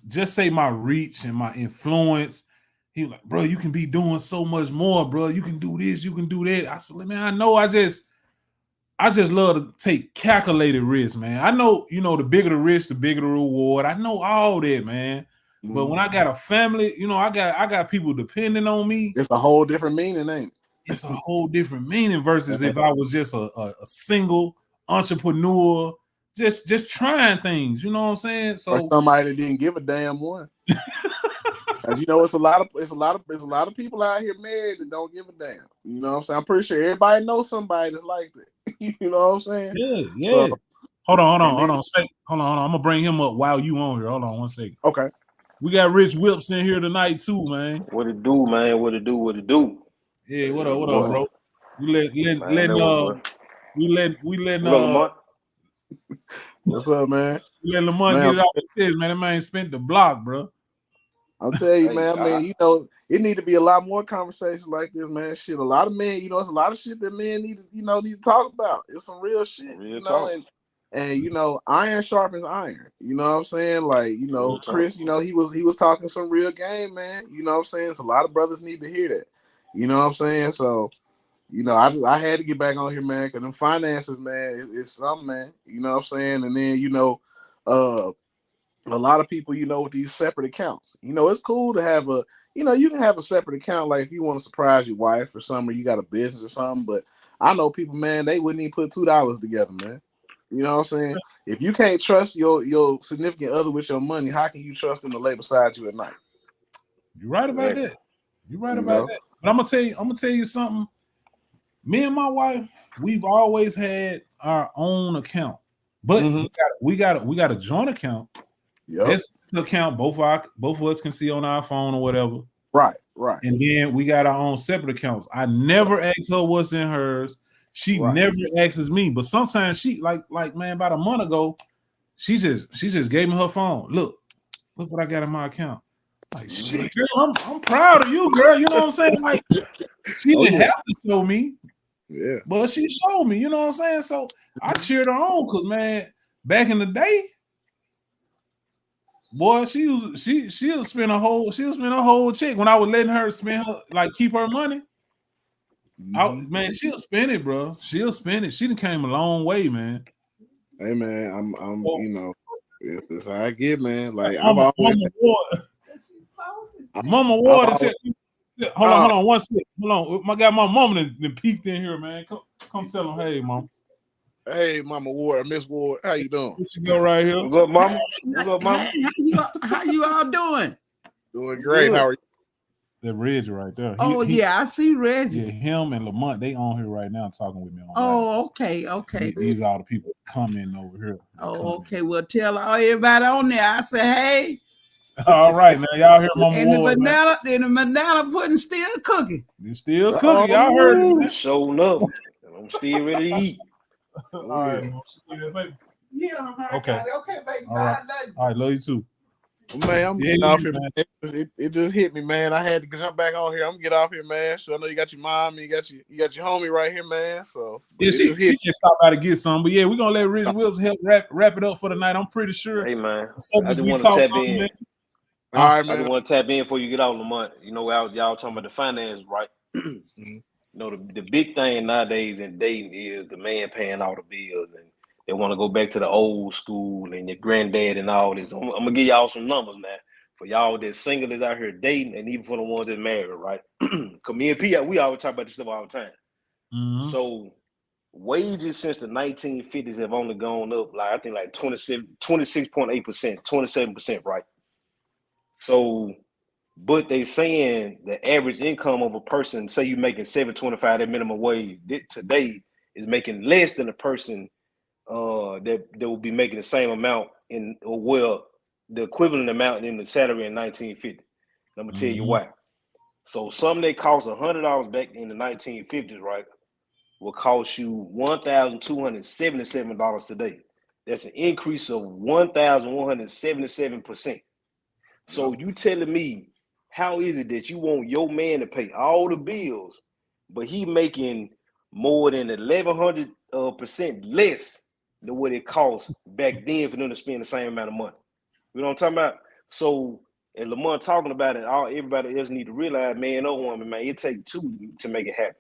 just say my reach and my influence. He like, bro, you can be doing so much more, bro. You can do this, you can do that. I said, man, I know. I just love to take calculated risks, man. I know, you know, the bigger the risk, the bigger the reward. I know all that, man. But when I got a family, you know, I got people depending on me.
It's a whole different meaning, ain't it?
it's a whole different meaning versus if I was just a single entrepreneur, just trying things. You know what I'm saying? So
or somebody that didn't give a damn one. As you know, it's a lot of people out here married that don't give a damn. You know what I'm saying? I'm pretty sure everybody knows somebody that's like that. You know what I'm saying?
Yeah.
So,
hold on. I'm gonna bring him up while you on here. Hold on 1 second.
Okay.
We got Rich Whips in here tonight too, man.
What it do, man? What it do?
Yeah, what up, bro? We letting
Lamont?
What's up, man?
we let Lamont
Man,
get it off his chest, man. That man spent the block, bro.
I'll tell you,
Hey,
man. I mean, you know, it need to be a lot more conversations like this, man. Shit, a lot of men, you know, it's a lot of shit that men need to talk about. It's some real shit,
Real
you know,
talk.
and you know, iron sharpens iron. You know what I'm saying? Like, you know,
Real talk.
Chris, you know, he was talking some real game, man. You know what I'm saying? So a lot of brothers need to hear that. You know what I'm saying? So, you know, I had to get back on here, man, because them finances, man, it's something, man. You know what I'm saying? And then, you know, a lot of people, you know, with these separate accounts, you know, it's cool to have you can have a separate account, like if you want to surprise your wife or something, or you got a business or something. But I know people, man, they wouldn't even put $2 together, man. You know what I'm saying? If you can't trust your significant other with your money, how can you trust them to lay beside you at night?
You're right about that. You're right about that. But I'm gonna tell you something. Me and my wife, we've always had our own account, but we got a joint account. This account both of us can see on our phone or whatever.
Right.
And then we got our own separate accounts. I never ask her what's in hers. She never asks me. But sometimes she like man, about a month ago, she just gave me her phone. Look what I got in my account. Like shit, girl, I'm proud of you, girl. You know what I'm saying? Like she didn't have to show me.
Yeah.
But she showed me, you know what I'm saying? So I cheered her on because man, back in the day, boy, she'll spend a whole check when I was letting her spend her, like keep her money. Man, she'll spend it, bro. She'll spend it. She done came a long way, man.
Hey man, I'm you know, it's how I get, man. Like
Mama Ward. Hold on, 1 second. Hold on. I got my mama that peeked in here, man. Come tell them, hey, mom.
Hey, Mama Ward, Miss Ward, how you doing?
She go right here.
What's up, mama? What's up, mama?
How you all doing?
Doing great. How are you?
That Reggie right there.
I see Reggie.
Yeah, him and Lamont, they on here right now talking with me.
Okay.
These are the people coming over here.
Okay. Well, tell everybody on there. I say, hey.
All right, now y'all hear Mama Ward.
And the banana pudding still cooking.
It's still cooking. Y'all heard it.
Man. Showing up. I'm still ready to eat.
All right, baby.
Yeah,
okay,
baby.
All right. All right, love you too.
Man, I'm getting off here, man. It just hit me, man. I had to jump back on here. I'm gonna get off here, man. So I know you got your mom and you got your homie right here, man. So
yeah, she just stopped by to get some. But yeah, we're gonna let Rich Wills help wrap it up for the night. I'm pretty sure.
Hey man,
I just want to tap in.
Man. All right, man.
I just want to tap in before you get out of the month. You know, y'all talking about the finance, right? You know, the big thing nowadays in dating is the man paying all the bills, and they want to go back to the old school and your granddad and all this. I'm gonna give y'all some numbers, man, for y'all that single is out here dating, and even for the ones that married, right? Cause me and P, we always talk about this stuff all the time.
Mm-hmm.
So wages since the 1950s have only gone up, like I think like 26.8%, 27%, right? So, but they saying the average income of a person, say you making $7.25 that minimum wage today, is making less than a person that will be making the same amount the equivalent amount in the salary in 1950. I'm gonna tell you why. So something that cost $100 back in the 1950s, right, will cost you $1,277 today. That's an increase of 1,177%. So you telling me, how is it that you want your man to pay all the bills, but he making more than 1,100% less than what it cost back then for them to spend the same amount of money? You know what I'm talking about? So, and Lamont talking about it, everybody else need to realize, man or woman, man, it takes two to make it happen.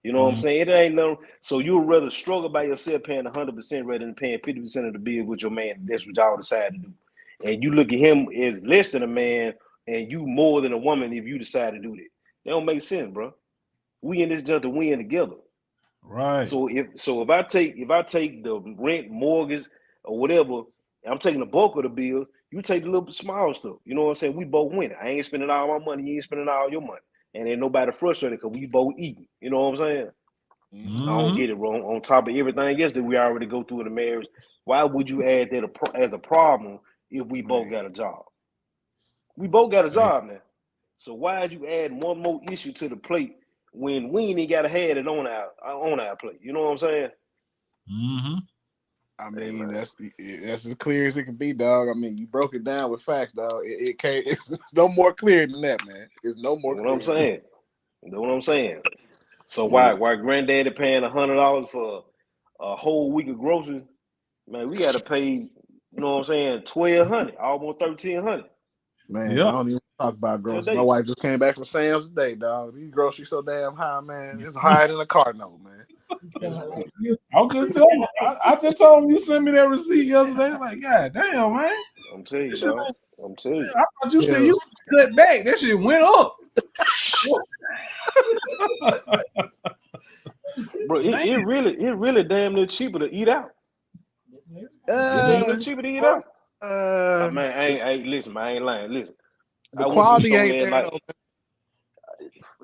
You know what I'm saying? It ain't no. So you'd rather struggle by yourself paying 100% rather than paying 50% of the bill with your man. That's what y'all decide to do. And you look at him as less than a man and you more than a woman if you decide to do that. That don't make sense, bro. We in this junk to win together.
Right.
So if I take the rent, mortgage, or whatever, I'm taking the bulk of the bills. You take the little small stuff. You know what I'm saying? We both winning. I ain't spending all my money. You ain't spending all your money. And ain't nobody frustrated because we both eating. You know what I'm saying?
Mm-hmm.
I don't get it wrong. On top of everything else that we already go through in the marriage, why would you add that as a problem if we both got a job? We both got a job now. So why did you add one more issue to the plate when we ain't got to have it on our plate? You know what I'm saying?
Mm-hmm.
I mean, that's as clear as it can be, dog. I mean, you broke it down with facts, dog. It can't. It's no more clear than that, man. It's no more.
You know what I'm saying? You know what I'm saying? So
Yeah.
why granddaddy paying $100 for a whole week of groceries? Man, we got to pay. You know what I'm saying? $1,200, almost $1,300.
Man,
Yep.
I don't even talk about groceries.
Today.
My wife just came back from Sam's today, dog. These groceries so damn high, man. It's higher than a car note, man.
I'm just telling you. I just told him you sent me that receipt yesterday. Like, God damn, man.
I'm telling you, dog. I'm telling you.
I thought you said you cut back. That shit went up.
Bro, it really damn near cheaper to eat out. Damn near cheaper to eat out. Man, listen, man, I ain't lying. Listen,
the quality ain't there.
Like,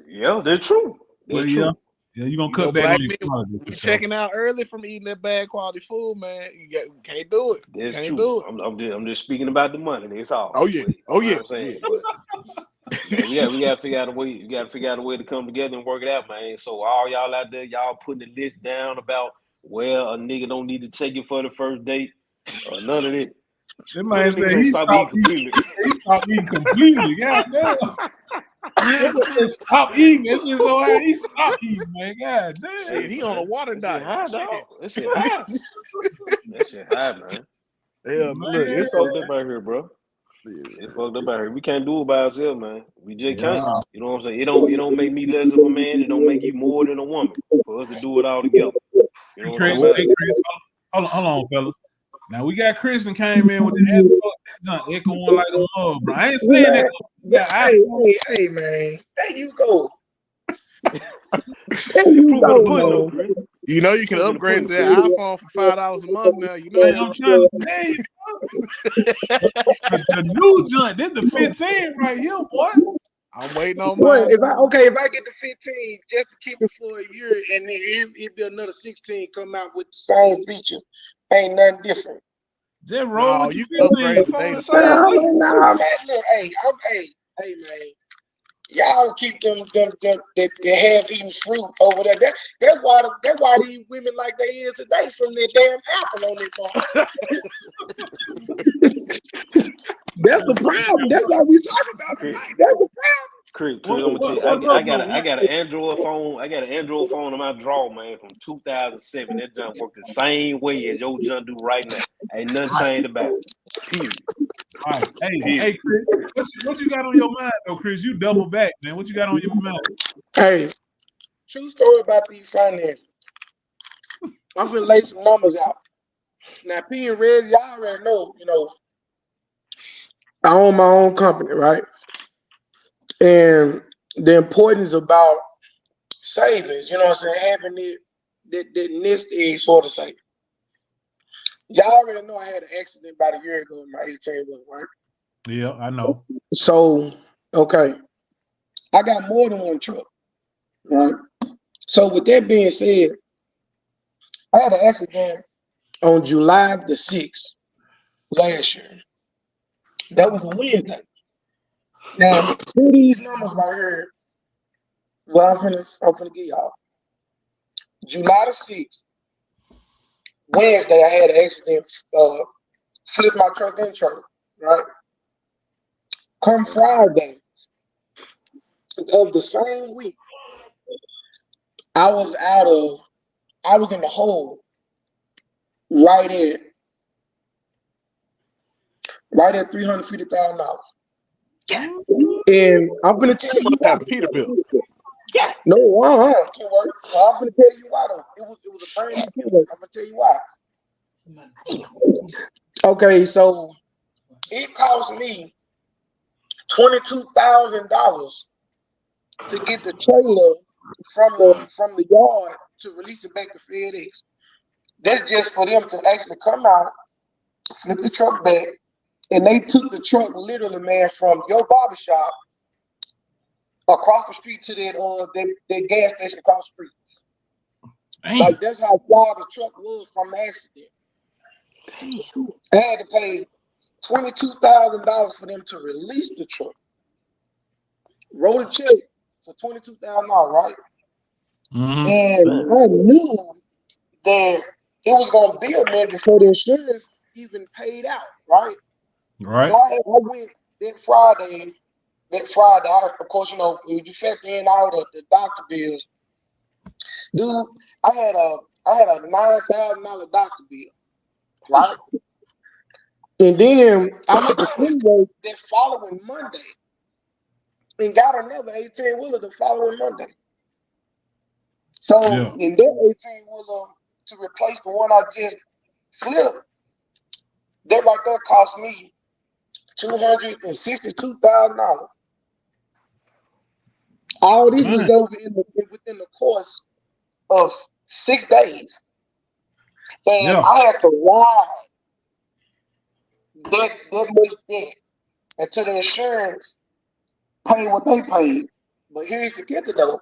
yeah, that's true. That's true.
Yeah, you gonna cut back on your quality.
You checking out early from eating that bad quality food, man. You can't do it.
That's
can't
true.
Do it.
I'm just speaking about the money. That's all.
Oh yeah.
But,
oh yeah.
I'm saying, but yeah, we gotta figure out a way. You gotta figure out a way to come together and work it out, man. So all y'all out there, y'all putting the list down about a nigga don't need to take it for the first date or none of it.
That man said he stopped eating. He stopped eating completely. God damn. Stop eating. That shit so high. He stopped eating, man. God damn.
Shit, he on a water diet.
High, dog. That shit high. That shit high, man.
Yeah, look,
it's fucked up out here, bro. It's fucked up out here. We can't do it by ourselves, man. We just can't. You know what I'm saying? It don't make me less of a man. It don't make you more than a woman for us to do it all together. You know what I'm saying?
Hey, Chris, hold on, fellas. Now we got Chris and came in with the echoing like a mug, bro. I ain't saying that.
Hey, man. There you go.
You know you can upgrade to that iPhone for $5 a month now. You know
I'm trying to tell you. The new joint, this the 15 right here, boy.
I'm waiting on mine.
If I get the 15 just to keep it for a year, and then if another 16 come out with the same feature, ain't nothing different.
Just roll with
you
15.
Hey, man. Y'all keep them have eating fruit over there. That's why these women like they is today from their damn apple on their phone. That's the problem. That's why we talk about tonight. That's the problem.
Chris, I'm gonna tell you, I got an Android phone. I got an Android phone in my drawer, man, from 2007. That junk worked the same way as your junk do right now. Ain't nothing changed about it. Period.
All right. Hey, Chris, what you got on your mind, though, Chris? You double back, man. What you got on your mind?
Hey, true story about these finances. I'm gonna lay some numbers out. Now, P and Red, y'all already know, I own my own company, right? And the importance about savings, you know what I'm saying, having that nest egg sort of savings. Y'all already know I had an accident about a year ago in my 18 wheel, right?
Yeah, I know.
So, okay. I got more than one truck, right? So with that being said, I had an accident on July the 6th last year. That was a Wednesday. Now, through these numbers right here, what I'm finna give y'all. July the 6th, Wednesday, I had an accident, flipped my truck and trailer, right? Come Friday of the same week, I was in the hole right at $350,000. And I'm gonna tell you why.
Peterbilt.
No, Kenworth. I'm gonna tell you why though. It was a brand new Kenworth. I'm gonna tell you why. Okay, so it cost me $22,000 to get the trailer from the yard to release it back to FedEx. That's just for them to actually come out, flip the truck back, and they took the truck literally, man, from your barbershop across the street to that gas station across the street.
Damn.
Like that's how far the truck was from the accident. Damn. I had to pay $22,000 for them to release the truck. Wrote a check for $22,000, right?
Mm-hmm.
And I knew that it was gonna be a minute before the insurance even paid out, right?
Right.
So I went that Friday. Of course, you know, if you factor in all the doctor bills, dude, I had a $9,000 doctor bill, right? And then I went to Kandyworld that following Monday and got another 18-wheeler the following Monday. So in that 18-wheeler to replace the one I just flipped, that right there cost me $262,000. All this was over within the course of 6 days. And I had to ride that much debt until the insurance paid what they paid. But here's the kicker though.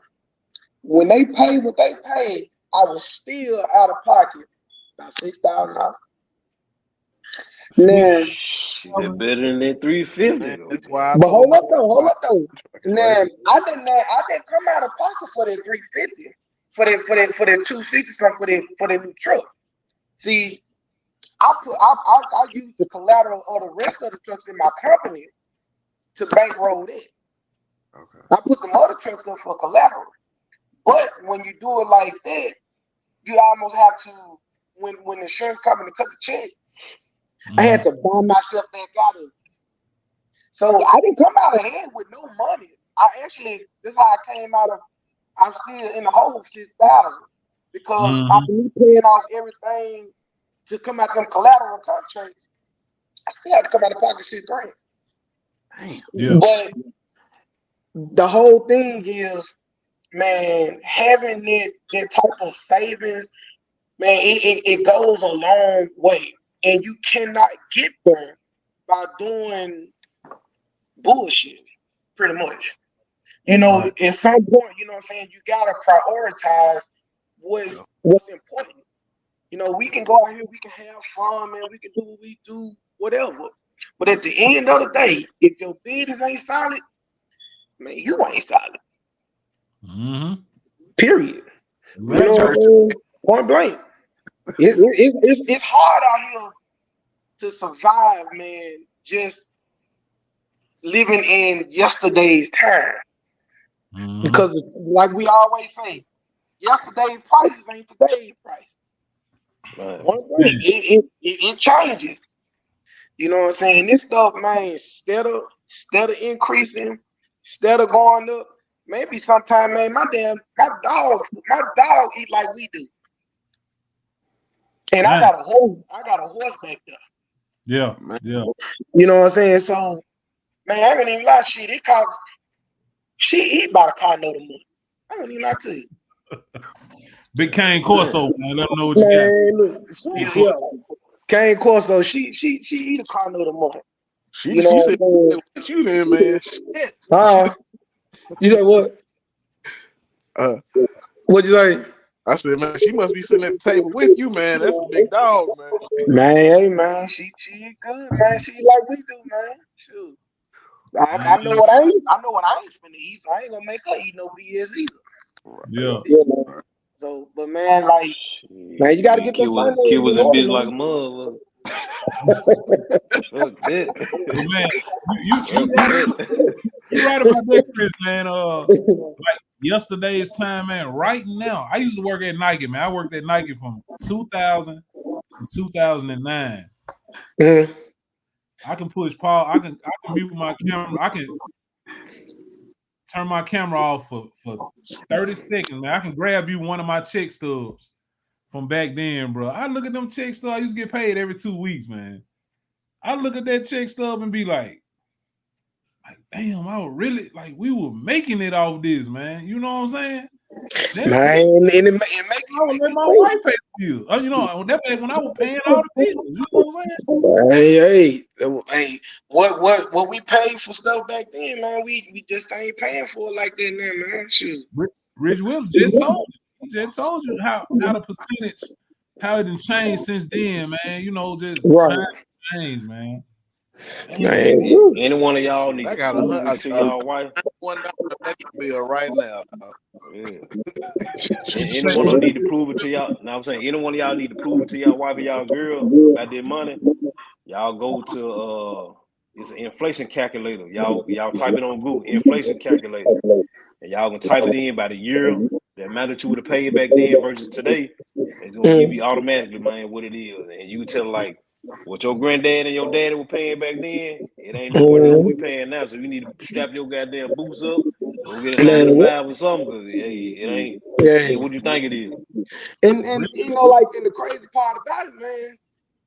When they paid what they paid, I was still out of pocket about $6,000. Now,
they're better than that 350.
That's why.
But hold up though. Now I didn't come out of pocket for that 350, for that 260 something for that new truck. See, I used the collateral of the rest of the trucks in my company to bankroll it.
Okay.
I put the other trucks up for collateral. But when you do it like that, you almost have to, when the insurance company cut the check, I had to buy myself back out of it. So I didn't come out ahead with no money. This is how I came out of, I'm still in the hole of $6,000 because I've been paying off everything to come out them collateral contracts. I still had to come out of pocket $6,000.
Damn.
Yeah.
But the whole thing is, man, having that type of savings, man, it goes a long way. And you cannot get there by doing bullshit, pretty much. You know, at some point, you know what I'm saying, you gotta prioritize what's important. You know, we can go out here, we can have fun, man, we can do what we do, whatever. But at the end of the day, if your business ain't solid, man, you ain't solid. Period. You know what I mean? Point blank. It's hard out here to survive, man, just living in yesterday's time. Because like we always say, yesterday's prices ain't today's price. One thing, it changes. You know what I'm saying? This stuff, man, instead of increasing, instead of going up, maybe sometime, man, my dog eat like we do. And I got a horse back there.
Yeah.
You know what I'm saying? So, man, I ain't even lie, shit. It costs. She eat by the car no money. I don't even lie to you.
Big Cane Corso, man. Let them know what you got.
Look, Cane Corso, she eat a car no money.
She said, "What you then, man?" Shit.
You said what? What'd you say?
I said, man, she must be sitting at the table with you, man. That's a big dog, man.
Man, hey, man, she eat good, man. She eat like we do, man. Shoot. I know what I ain't finna eat, so I ain't gonna make her eat no BS either.
Yeah.
Man. So, but man, like, man, you gotta get the fun.
Kid was a bitch like a mother. Fuck that.
Man, you right about that, Chris, man. Like yesterday's time, man. Right now, I used to work at Nike, man. I worked at Nike from 2000 to 2009. I can push pause. I can mute my camera. I can turn my camera off for 30 seconds, man. I can grab you one of my check stubs from back then, bro. I look at them check stubs. I used to get paid every 2 weeks, man. I look at that check stub and be like, damn, I was really, like, we were making it off this, man. You know what I'm saying?
Man, and it make
I would let my wife pay the bill. You know, that back when I was paying all the bills. You know what I'm saying?
Hey, what we paid for stuff back then, man, we just ain't paying for it like that now, man. Shoot.
Rich Whip just told you. He just told you how the percentage, how it done changed since then, man. You know, just time changed, man.
Any one of y'all need
I
to
got
prove it to y'all wife.
$1 bill right now.
Yeah. Any one of them need to prove it to y'all. Now I'm saying any one of y'all need to prove it to y'all wife or y'all girl about their money. Y'all go to it's an inflation calculator. Y'all type it on Google, inflation calculator. And y'all can type it in by the year, the amount that you would have paid back then versus today. It's gonna give you automatically, man, what it is. And you can tell like what your granddad and your daddy were paying back then, it ain't nowhere near what we paying now. So you need to strap your goddamn boots up, go get a 9 to 5 or something, because it ain't what you think it is.
And you know, like, and the crazy part about it, man,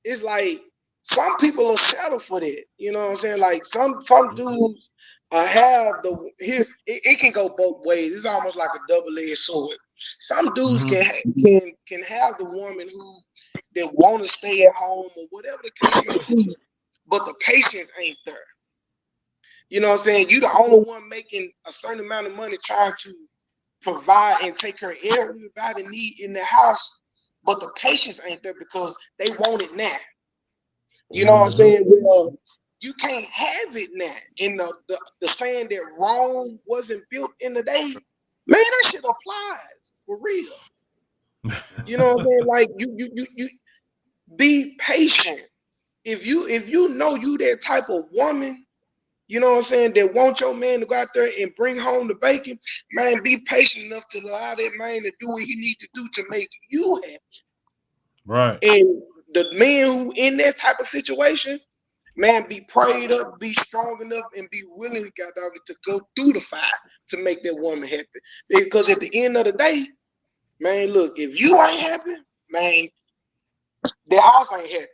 is like some people will settle for that. You know what I'm saying? Like some dudes have it can go both ways. It's almost like a double-edged sword. Some dudes can have the woman who that want to stay at home or whatever the case may be, but the patience ain't there. You know what I'm saying? You the only one making a certain amount of money trying to provide and take care of everybody need in the house, but the patience ain't there because they want it now. You know what I'm saying? Well, you can't have it now. In the saying that Rome wasn't built in the day, man, that shit applies for real. You know what I'm saying? Like you be patient. If you know you that type of woman, you know what I'm saying, that want your man to go out there and bring home the bacon, man, be patient enough to allow that man to do what he needs to do to make you happy.
Right.
And the man who in that type of situation, man, be prayed up, be strong enough, and be willing to go through the fire to make that woman happy. Because at the end of the day, man, look, if you ain't happy, man, the house ain't happy.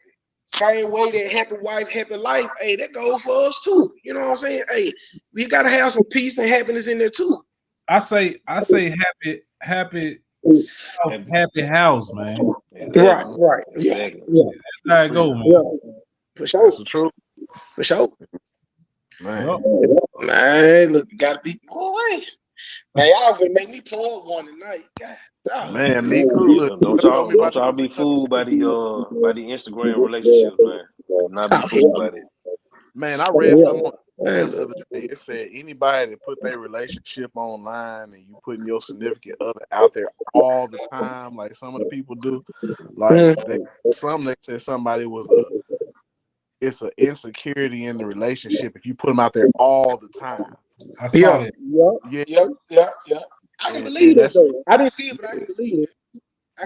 Same way that happy wife, happy life, hey, that goes for us too. You know what I'm saying? Hey, we gotta have some peace and happiness in there too.
I say happy house, man.
Exactly.
Right.
Exactly.
Yeah. That's how it go, man.
Yeah. For sure.
That's the truth.
For sure.
Man.
Yep.
Man, look, you gotta be boy. Man, y'all gonna make me pour one tonight. God.
Man, me too. Look,
Don't y'all be fooled by the Instagram relationships, man. Do not be fooled by it.
Man, I read something on Instagram the other day. It said anybody that put their relationship online and you putting your significant other out there all the time, like some of the people do, like they said somebody it's an insecurity in the relationship if you put them out there all the time.
I saw that.
Yeah. I can believe it though. I didn't see it, but I can believe it.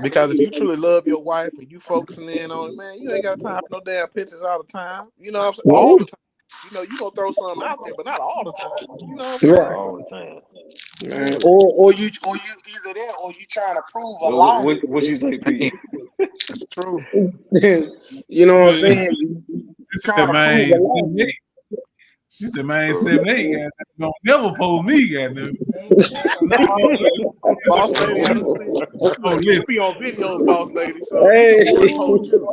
Because if you truly love your wife and you focusing in on it, man, you ain't got time for no damn pictures all the time. You know what I'm saying? All the time. You know, you gonna throw something out there, but not all the time. You know what I'm saying?
All the time.
Or you either there or you trying to prove a lie.
What you say, Pete?
It's true.
You know what I'm saying?
Trying to prove a lie. She said, man, 7-8, don't never pull me, goddamn.
Boss lady, I don't see. Look, you be on videos, boss lady, so
hey.
you can post you.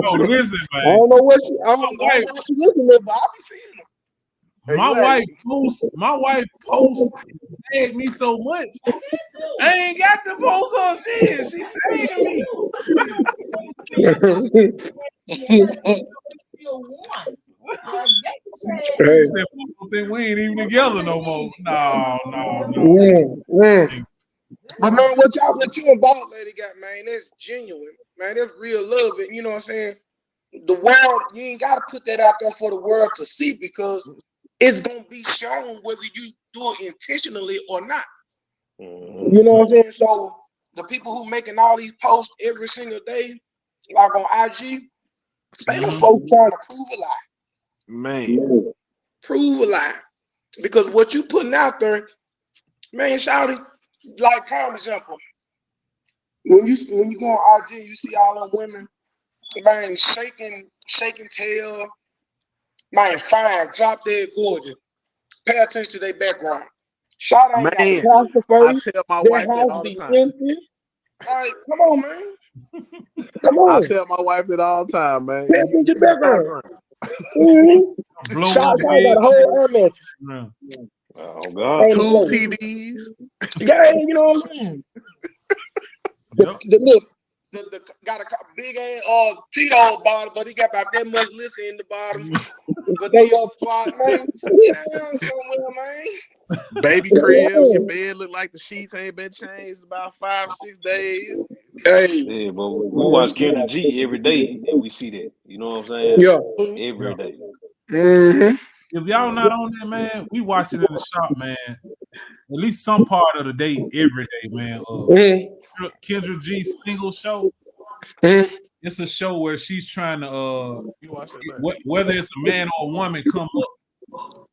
Oh, listen, man.
I don't know what she looking at, but I be seeing them.
My wife posts tagged me so much. I ain't got to post her shit. She tagging me. She said, we ain't even together no more. No.
But man, what you and boss lady got, man, that's genuine, man. That's real love. And you know what I'm saying? The world, you ain't gotta put that out there for the world to see because it's gonna be shown whether you do it intentionally or not. You know what I'm saying? So the people who making all these posts every single day, like on IG, man, them folks trying to prove a lie.
Man.
Prove a lie. Because what you putting out there, man, shouty, like prime example. When you go on IG, you see all them women, man, shaking tail, man, fine, drop dead gorgeous. Pay attention to their background. Shot ain't got a
Man,
pastor
I
face.
tell my
Their
wife that
house
all the
be
time.
empty. Like, come on, man. Come
I
on.
tell my wife that all the time, man.
Pay
You
attention
in the
background.
background.
Blow
Shot
my
got a whole air mattress
Yeah.
Oh God.
on the
2
floor.
TDs.
Yeah, you know what I'm saying?
Yep.
The got a big ass Tito bottle, but he got about that much liquor in the bottom. But they up plot, man. Sit down somewhere, man.
Baby cribs. Your bed look like the sheets ain't been changed in about 5-6 days.
Hey.
Yeah, but we watch Kendra G every day and we see that. You know what I'm saying?
Yeah.
Every day.
Mm-hmm.
If y'all not on that, man, we watch it in the shop, man. At least some part of the day, every day, man. Kendra G single show. It's a show where she's trying to
You watch that, man?
whether it's a man or a woman come up,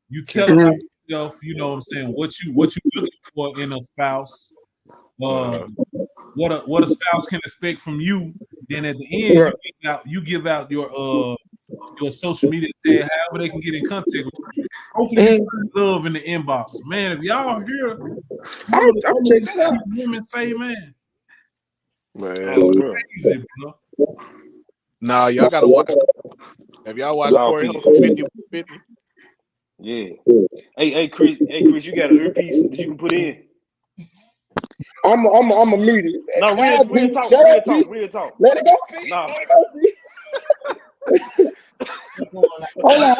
you tell about yourself, you know what I'm saying, what you looking for in a spouse, what a spouse can expect from you. Then at the end, you give out your social media tag, however they can get in contact with you. Hopefully you find love in the inbox. Man, if y'all hear some of the women say, man, crazy, bro.
Nah, y'all gotta watch. Have y'all watched Corey Holcomb 50?
Yeah. Hey, Chris, you got an earpiece that you can put in?
I'm a mute it.
No, real talk.
Let it go, Fee.
Nah.
Let it go, Fee. Hold on.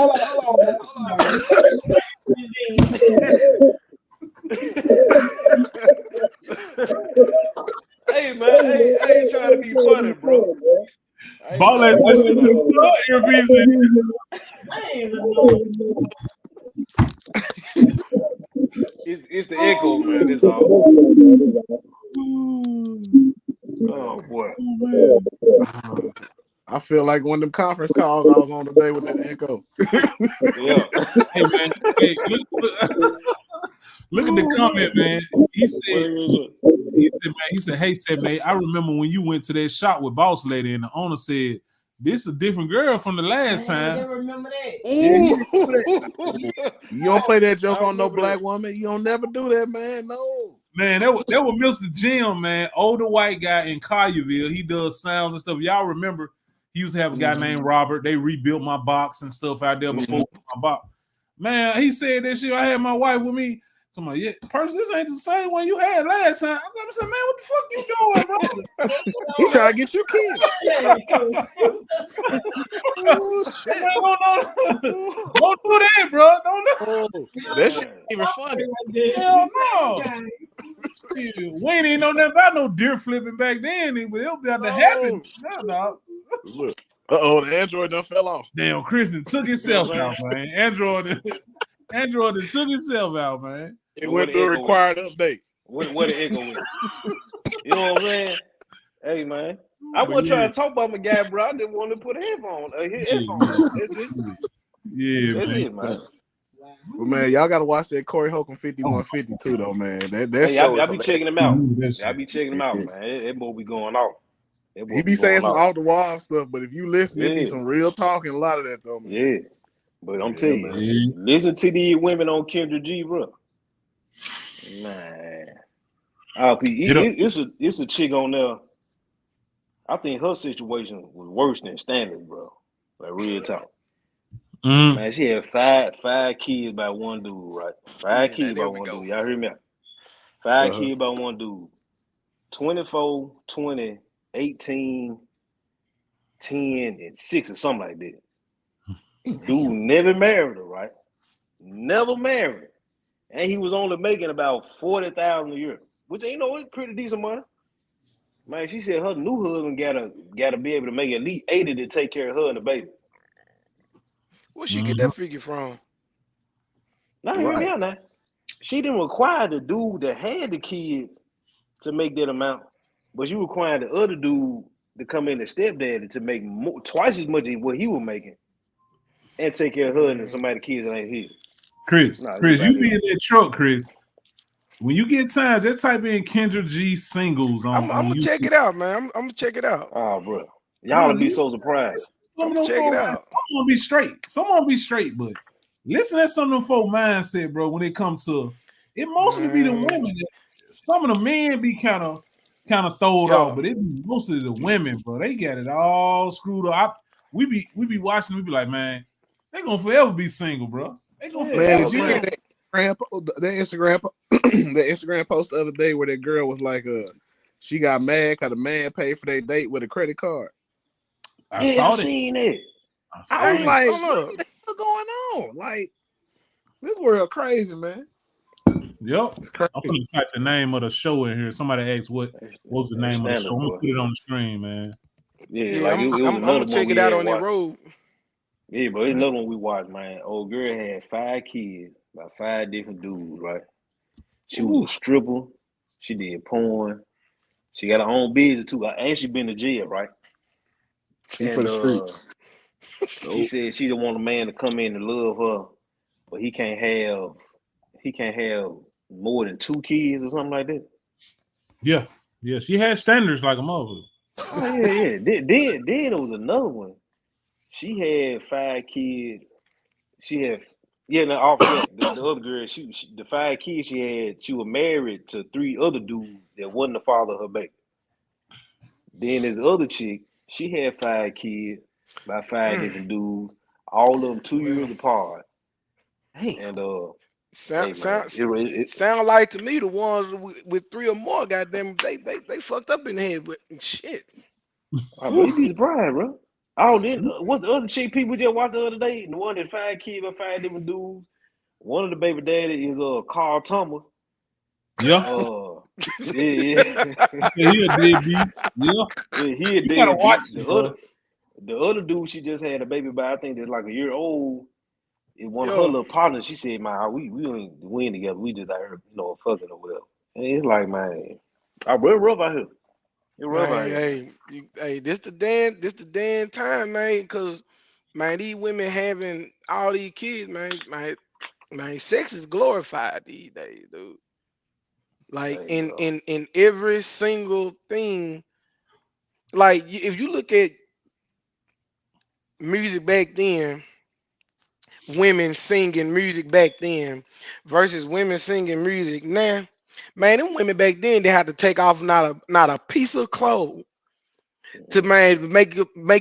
Hey man, I ain't trying to be funny, bro.
Ball ass earpiece.
It's the echo, man. That's all. Oh boy.
I feel like one of them conference calls I was on today with that echo.
Yeah.
Hey man, look at the comment, man. He said, hey, Sebney, I remember when you went to that shop with Boss Lady and the owner said, this is a different girl from the last time.
I remember that.
You don't play that joke on no black woman. You don't never do that, man. No.
Man, that was Mr. Jim, man. Older white guy in Collierville. He does sounds and stuff. Y'all remember he used to have a guy named Robert. They rebuilt my box and stuff out there before my box. Man, he said that shit. I had my wife with me. Somebody, yeah, person, this ain't the same one you had last time. I said, man, what the fuck you doing, bro?
He trying to get you killed.
Don't do that, bro. Don't do
that shit ain't even funny.
Hell no. We ain't even know nothing about no deer flipping back then, but it'll be able to happen. No.
Look. The Android done fell off.
Damn, Kristen took himself out, man. Android done took himself out, man.
It went through a required update.
What the echo is. You know what I'm saying? Hey, man. I wasn't trying to talk about my guy, bro. I didn't want to put a headphone. That's it.
Yeah,
that's it, man.
But man, y'all gotta watch that Corey Holcomb 5152 though, man. That show
I be checking him out. I be checking him out, man. That boy be going off.
He be saying some off the wall stuff, but if you listen, it be some real talking. A lot of that though, man.
Yeah, but I'm telling you, listen to these women on Kendra G, bro. Man, it's a chick on there. I think her situation was worse than Stanley, bro. Like real talk. Man, she had five kids by one dude, right? 5 kids by one dude. Y'all hear me out? 5 kids by one dude. 24, 20, 18, 10, and 6 or something like that. Dude never married her, right? Never married her. And he was only making about $40,000 a year, which ain't it's pretty decent money. Man, she said her new husband gotta be able to make at least 80 to take care of her and the baby.
Where she get that figure from?
Now hear me out now. She didn't require the dude that had the kid to make that amount, but you required the other dude to come in as stepdaddy to make twice as much as what he was making and take care of her and somebody's kids that ain't his.
Chris, you be in that truck, Chris. When you get time, just type in Kendra G singles on
I'm gonna check it out, man. I'm gonna check it out.
Oh, bro. Y'all will be so surprised.
Some of them folks, someone be straight. But listen at some of them folk mindset, bro, when it comes to It mostly be the women. Some of the men be kind of throwed off, but it be mostly the women, bro. They got it all screwed up. We be watching. We be like, man, they gonna forever be single, bro. They gonna forever.
Did you hear that Instagram post the other day where that girl was like, she got mad because the man paid for their date with a credit card.
I seen it.
I was like, what the hell going on? Like, this world crazy, man.
Yep. I'm gonna type the name of the show in here. Somebody asked what's the name of the show. I'm gonna put it on the screen, man.
Yeah, like it was
I'm gonna check it out on that road.
Yeah, but it's another one we watched, man. Old girl had 5 kids by 5 different dudes, right? She was a stripper. She did porn. She got her own business too. And she been to jail, right?
She for the streets.
She said she didn't want a man to come in and love her, but he can't have more than 2 kids or something like that.
Yeah. She had standards like a mother.
Oh yeah. Then there was another one. She had 5 kids. She had the other girl. She the 5 kids she had. She was married to 3 other dudes that wasn't the father of her baby. Then this other chick, she had 5 kids by 5 different dudes, all of them 2 years apart. And
sound like to me the ones with 3 or more, goddamn, they fucked up in the head with shit.
You'd be surprised, bro. Oh, then what's the other chick people just watched the other day? The one that 5 kids by 5 different dudes. One of the baby daddy is Carl Thomas.
Yeah.
Yeah.
He a deadbeat. Yeah.
He a deadbeat. The other dude she just had a baby by, I think that's like a year old. It one of her little partners. She said, "Man, we ain't win together. We just out here, fucking or whatever." And it's like, man, we're rough out here. You're rough out here.
Hey, this the damn time, man. Cause man, these women having all these kids, man, sex is glorified these days, dude. Like in every single thing. Like if you look at music back then, women singing music back then versus women singing music now, man, them women back then they had to take off not a piece of clothes to make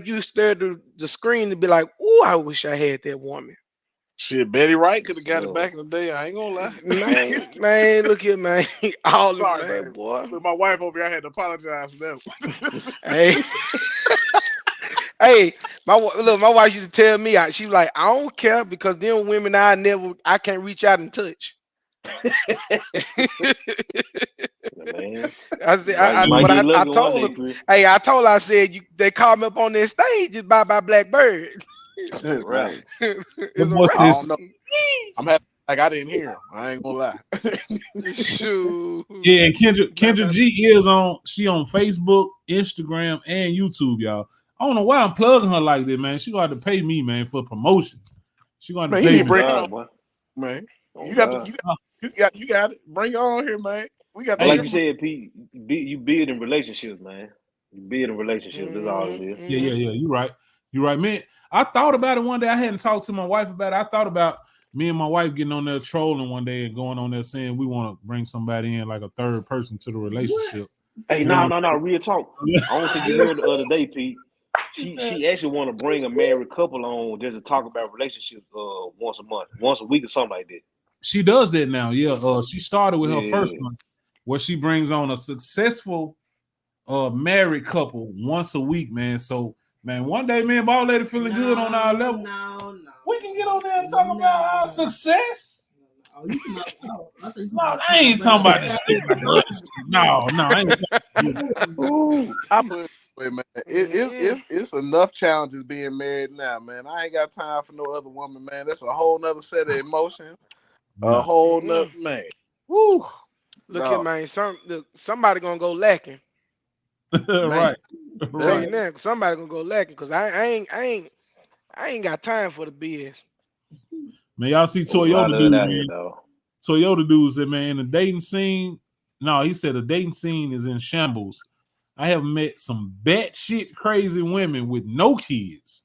you stare at the screen and be like, "Oh, I wish I had that woman."
Shit, Betty Wright could have got it back in the day. I ain't gonna lie.
Man, look here, man. All
sorry,
man, boy.
With my wife over here, I had to apologize for them.
Hey, my wife used to tell me, she was like, I don't care because them women I can't reach out and touch.
Man.
I said, I told her, I told her, I said, they called me up on this stage just by Blackbird.
Right.
I'm happy like I didn't hear him. I ain't gonna lie.
Yeah, Kendra G is on Facebook, Instagram, and YouTube, y'all. I don't know why I'm plugging her like this, man. She gonna have to pay me, man, for promotion. She gonna have to pay me.
Man. You got it. Bring it on here, man. We got
like you said, Pete, you build in relationships, man. You build in relationships. That's all it is.
Yeah. You're right, man. I thought about it one day. I hadn't talked to my wife about it. I thought about me and my wife getting on there trolling one day and going on there saying we want to bring somebody in like a third person to the relationship.
What? Hey, no, real talk. I don't think you heard the other day, Pete. She actually want to bring a married couple on just to talk about relationships once a month, once a week or something like that.
She does that now, yeah. She started with her first one where she brings on a successful married couple once a week, man. So, man, one day, man, Ball Lady feeling good on our level.
No.
We can get on there and talk about our success. I ain't talking about this shit. No, I ain't talking about this.
Man, it's enough challenges being married now, man. I ain't got time for no other woman, man. That's a whole nother set of emotions. A whole nother man. Woo.
Look here, man. Somebody gonna go lacking.
Right.
Now, somebody gonna go lacking because I ain't got time for the BS.
Man, y'all see Toyota dude, man. Toyota dude said, man, the dating scene. No, he said the dating scene is in shambles. I have met some batshit crazy women with no kids.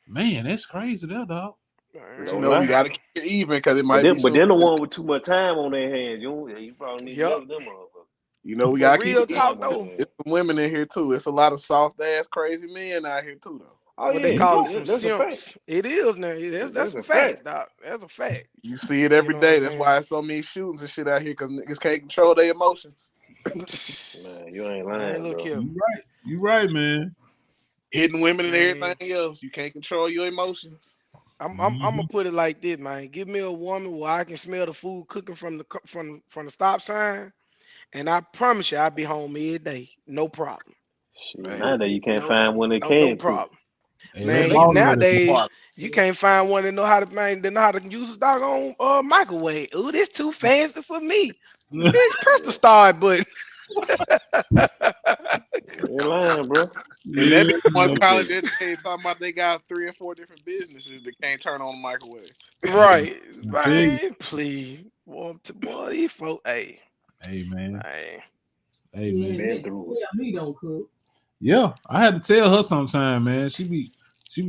Man, that's crazy, that dog.
But you know we gotta keep it even because it might be.
But then the one with too much time on their hands, you probably need to let them motherfuckers.
You know we gotta keep it
talk,
even. It's some women in here too. It's a lot of soft ass crazy men out here too though.
Oh, what they call it, some simps. It is now. That's a fact, dog. That's a fact.
You see it every day. That's why it's so many shootings and shit out here because niggas can't control their emotions.
Man, you ain't lying,
look
bro.
here.
You right, man.
Hitting women and everything else. You can't control your emotions.
I'm gonna put it like this, man. Give me a woman where I can smell the food cooking from the stop sign, and I promise you, I'll be home every day, no problem.
Nowadays you can't find one that can.
No problem.
Hey,
man, nowadays you can't find one that know how to use a doggone microwave. Ooh, this too fancy for me. Bitch, press the start button.
You're lying, bro.
And that one's college educated talking about they got 3 or 4 different businesses that can't turn on the microwave.
Right, man. Please, boy, these folks, hey,
man.
Hey, man. Tell me don't cook.
Yeah, I had to tell her sometime, man. She be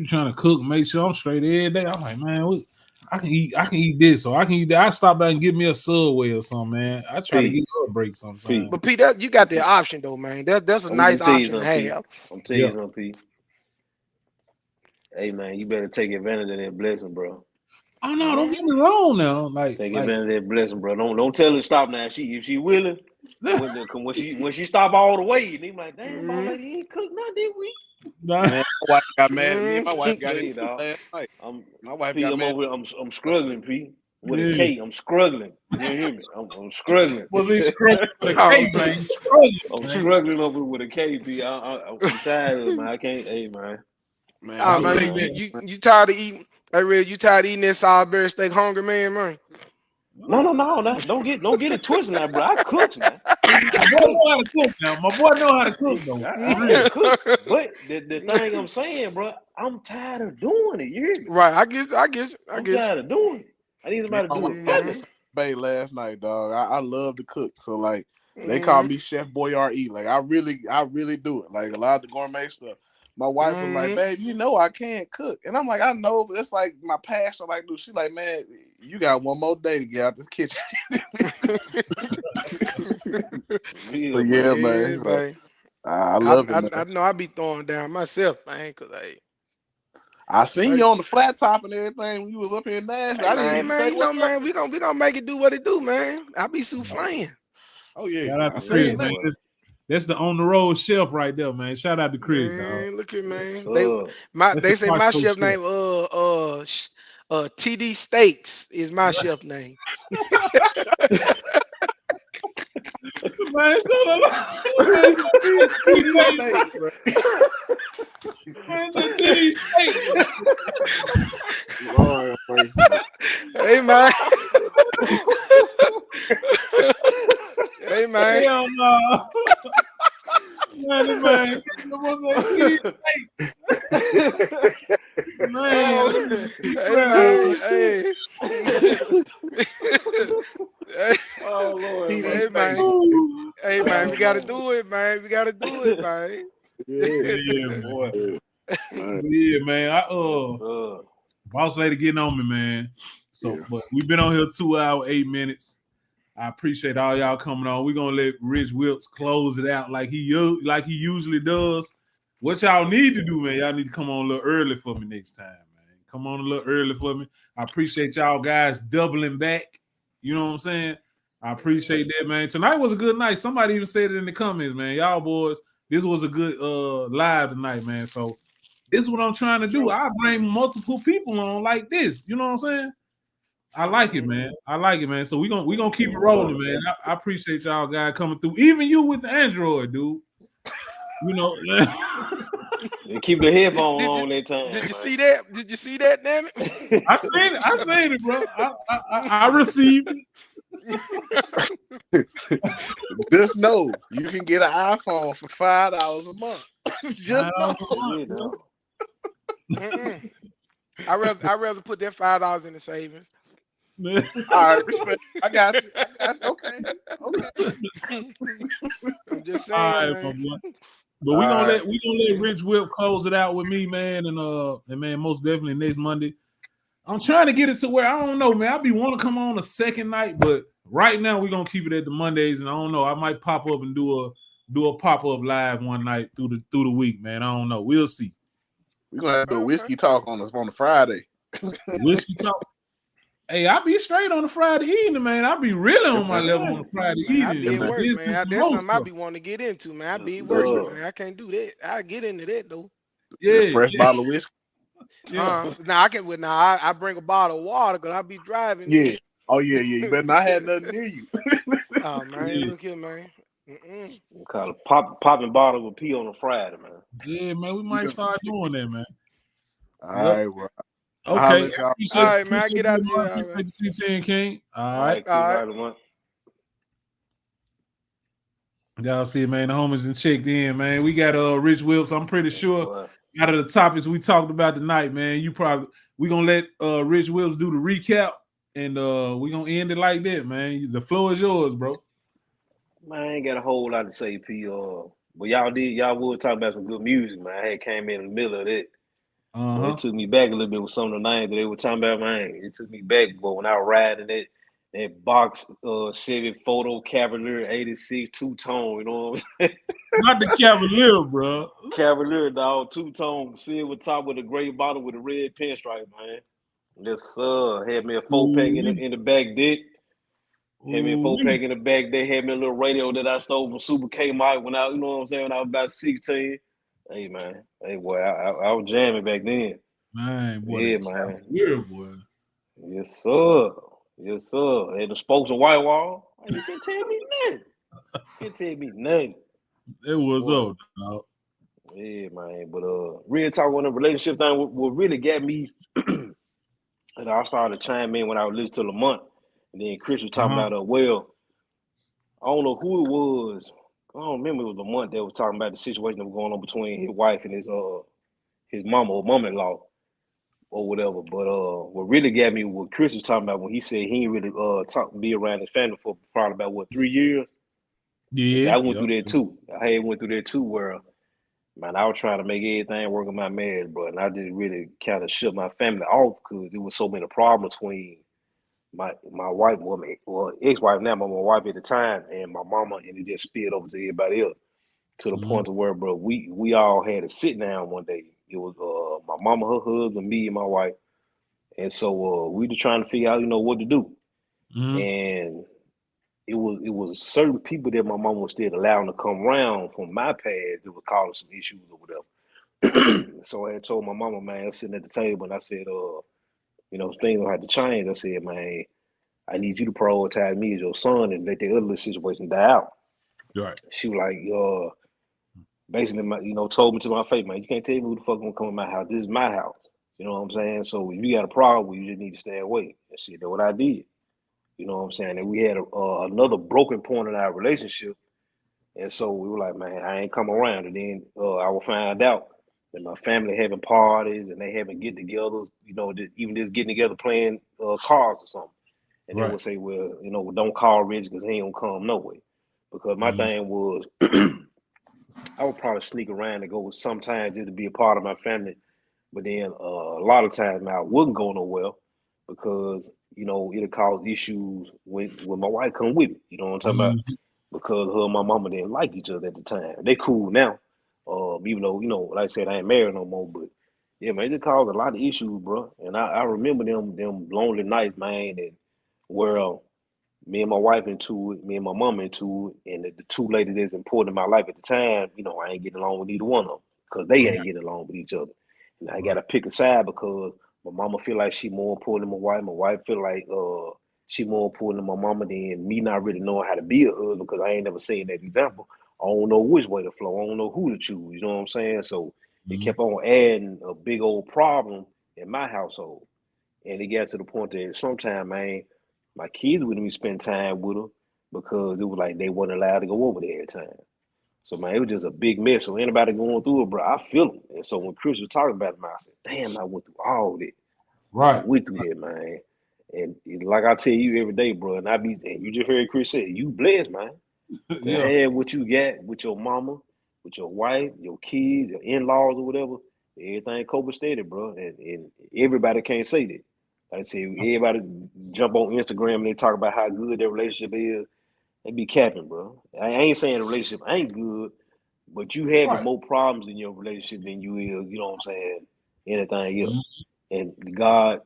trying to cook, make sure I'm straight every day. I'm like, man, I can eat this, or I can eat that. I stop by and get me a Subway or something, man. I try to get her a break sometimes.
But Pete, you got the option though, man. That's a nice option to have.
I'm telling you something, Pete. Hey, man, you better take advantage of that blessing, bro.
Oh no, don't get me wrong now.
Take advantage of that blessing, bro. Don't tell her to stop now. If she willing, when she stop all the way, and they like, damn, my lady ain't cook nothing, did we?
Man, my wife got mad at me. My wife got it last night.
My wife got mad. I'm struggling, Pete. With a K, I'm struggling. You hear me? I'm struggling.
Was he struggling with a K, man?
I'm struggling over with a K, Pete. I'm tired of it, man. I can't. Hey, man.
You tired of eating? Hey, Red, you tired of eating that Salisbury steak, hungry man?
No. Don't get it twisted now, bro. I cook now.
My boy know how to cook now. My boy know how to cook though.
I cook. But the thing I'm saying, bro, I'm tired of doing it. You hear me?
Right. I get you.
I'm tired of doing it. I need somebody to do it for me.
Bay last night, dog. I love to cook, so like they call me Chef Boyardee. Like I really do it. Like a lot of the gourmet stuff. My wife was like, babe, you know I can't cook. And I'm like, I know, but it's like my passion. Like, dude, she like, man, you got one more day to get out this kitchen. But yeah, man. So, I love it, man.
I know I be throwing down myself, man, because
I seen you on the flat top and everything when you was up here in Nashville. I didn't even say what's up.
Man, we gonna make it do what it do, man. I be souffling.
Oh yeah.
Shout out to Chris, man. That's the on the road chef right there, man. Shout out to Chris, dog.
Look at man. They say my chef name TD Steaks is my chef name.
Man, TD Steaks.
Hey man. Hey man.
Hell no. Man, what's up, TD Steaks? Man,
hey.
Oh Lord,
hey man, we gotta do it, man.
Yeah, boy. Yeah, man. Boss lady getting on me, man. So, but we've been on here 2 hours, 8 minutes. I appreciate all y'all coming on. We're gonna let Rich Whips close it out like he usually does. What y'all need to do, man, y'all need to come on a little early for me next time, man. Come on a little early for me. I appreciate y'all guys doubling back. You know what I'm saying? I appreciate that, man. Tonight was a good night. Somebody even said it in the comments, man. Y'all boys, this was a good live tonight, man. So this is what I'm trying to do. I bring multiple people on like this. You know what I'm saying? I like it, man. So we're gonna keep it rolling, man. I appreciate y'all guys coming through. Even you with the Android, dude. You know.
Keep the headphone on that time.
Did you see that? Did you see that, damn it?
I seen it, bro. I received
it. Just know you can get an iPhone for $5 a month. Just know.
I'd rather put that $5 in the savings.
All right, respect. I got you. Okay.
I'm just saying,
all right,
man.
But we gonna let Rich Whip close it out with me, man, and man, most definitely next Monday I'm trying to get it to where I don't know, man. I be want to come on a second night, but right now we're gonna keep it at the Mondays, and I don't know. I might pop up and do a pop-up live one night through the week, man. I don't know. We'll see.
We're gonna have to do a whiskey talk on the Friday.
Whiskey talk. Hey, I be straight on a Friday evening, man. I be really on my level on a Friday
Man, I
evening.
be at work,
This
man.
is
That's
some more
something I
stuff.
be wanting to get into, man. I be
Yeah.
working, man. I can't do that. I get into that though.
Yeah,
Fresh
yeah,
bottle of whiskey.
yeah.
Now I can. Well, now I bring a bottle of water because I be driving.
Yeah.
Then.
Oh yeah. You better not have nothing near you.
Oh man,
Yeah.
look here, man.
We call it popping bottle with pee on a Friday, man.
Yeah, man. We might start doing that, man.
All right, bro.
Okay.
Y'all.
All right, man. I get out
you,
there. All
Appreciate
right.
the C10 King. All
All
right.
right, cool.
Y'all see, man, the homies and checked in, man. We got Rich Whips. I'm pretty sure
Boy.
out of the topics we talked about tonight, man, we gonna let Rich Whips do the recap, and we gonna end it like that, man. The floor is yours, bro.
Man, I ain't got a whole lot to say, P. But y'all would talk about some good music, man. I had came in the middle of it. But it took me back a little bit with some of the names that they were talking about, man. It took me back, but when I was riding that box Chevy Photo Cavalier 86 two-tone, you know what I'm saying?
Not the Cavalier, bro.
Cavalier, dog, two-tone, silver top with a gray bottom with a red pinstripe, man. Yes, sir. Had me a 4-pack in the back dick. Had me a 4-pack in the back. They had me a little radio that I stole from Super Kmart when I, you know what I'm saying, when I was about 16. Hey, man. Hey, boy, I was jamming back then.
Man, boy,
yeah, man.
Weird, boy.
Yes, sir. Yes, sir. And the spokes of white wall. You can't tell me nothing. Can't tell me nothing.
It was up, dog.
Yeah, man. But real talk on the relationship thing, what really got me, and I started to chime in when I was listening to Lamont, and then Chris was talking about, well, I don't know who it was. I don't remember it was Lamont that was talking about the situation that was going on between his wife and his mama or mother-in-law or whatever. But what really got me what Chris was talking about when he said he ain't really be around his family for probably about 3 years.
Yeah,
so I went through that too. I went through that too, where man, I was trying to make everything work in my marriage, bro, and I just really kind of shut my family off because there was so many problems between my wife, ex-wife now, but my wife at the time, and my mama, and it just spilled over to everybody else to the point of where, bro, we all had to sit down one day. It was my mama, her husband, me, and my wife, and so we just trying to figure out, what to do, and it was certain people that my mama was still allowing to come around from my past that was causing some issues or whatever. So I had told my mama, man, I was sitting at the table, and I said, things gonna have to change. I said, man, I need you to prioritize me as your son and let the other situation die out.
Right.
She was like, basically, told me to my face, man, you can't tell me who the fuck gonna come in my house. This is my house. You know what I'm saying? So if you got a problem, you just need to stay away. And she did what I did. You know what I'm saying? And we had another broken point in our relationship. And so we were like, man, I ain't come around. And then I will find out that my family having parties and they having get-togethers, even just getting together playing cards or something. And they would say, well, don't call Rich because he ain't gonna come no way. Because my thing was, I would probably sneak around and go sometimes just to be a part of my family. But then a lot of times now I wouldn't go nowhere because, it'll cause issues when my wife come with me. You know what I'm talking about? Because her and my mama didn't like each other at the time. They cool now. Even though, like I said, I ain't married no more. But yeah, man, it caused a lot of issues, bro. And I remember them lonely nights, man, and where me and my wife into it, me and my mom into it, and the two ladies that's important in my life at the time, I ain't getting along with either one of them because they ain't getting along with each other. And I got to pick a side because my mama feel like she more important than my wife. My wife feel like she more important than my mama than me not really knowing how to be a husband because I ain't never seen that example. I don't know which way to flow. I don't know who to choose. You know what I'm saying? So it kept on adding a big old problem in my household. And it got to the point that sometimes, man, my kids wouldn't even spend time with her because it was like they weren't allowed to go over there every time. So, man, it was just a big mess. So anybody going through it, bro, I feel them. And so when Chris was talking about it, man, I said, damn, I went through all that.
Right.
I went through that, man. And like I tell you every day, bro, and you just heard Chris say, you blessed, man. To have what you got with your mama, with your wife, your kids, your in-laws or whatever, everything copacetic, bro. And everybody can't say that. I say everybody jump on Instagram and they talk about how good their relationship is. They be capping, bro. I ain't saying the relationship ain't good, but you having more problems in your relationship than you is, you know what I'm saying, anything else. And God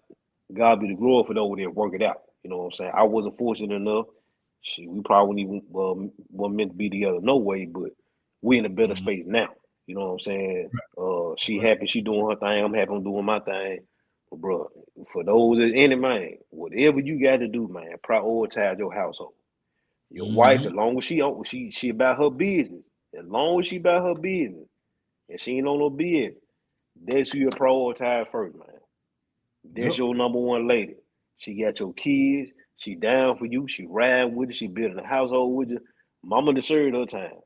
be the glory for those that work it out. You know what I'm saying? I wasn't fortunate enough. Shit, we probably wouldn't even weren't meant to be together no way, but we in a better space now. You know what I'm saying? She happy she doing her thing. I'm happy I'm doing my thing. But bro, for those that any man, whatever you got to do, man, prioritize your household. Your wife, as long as she about her business, as long as she about her business, and she ain't on no business, that's who you prioritize first, man. That's your number one lady. She got your kids. She down for you. She ride with you. She building a household with you. Mama deserved her time.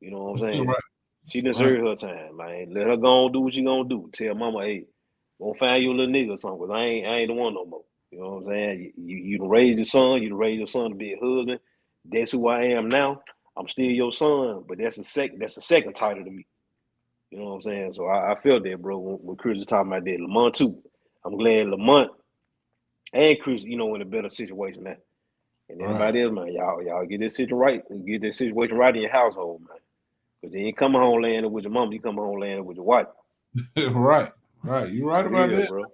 You know what I'm saying? She deserved her time, man. Let her go and do what she gonna do. Tell mama, hey, gonna find you a little nigga or something, because I ain't the one no more. You know what I'm saying? You done raised your son. You done raised your son to be a husband. That's who I am now. I'm still your son, but that's a second title to me. You know what I'm saying? So I felt that, bro, when Chris was talking about that. Lamont too. I'm glad Lamont and Chris, you know, in a better situation now. And everybody else, man, y'all get this situation right. Get this situation right in your household, man. Because you ain't coming home landing with your mom, you come home landing with your wife.
Right. You right about that,
bro.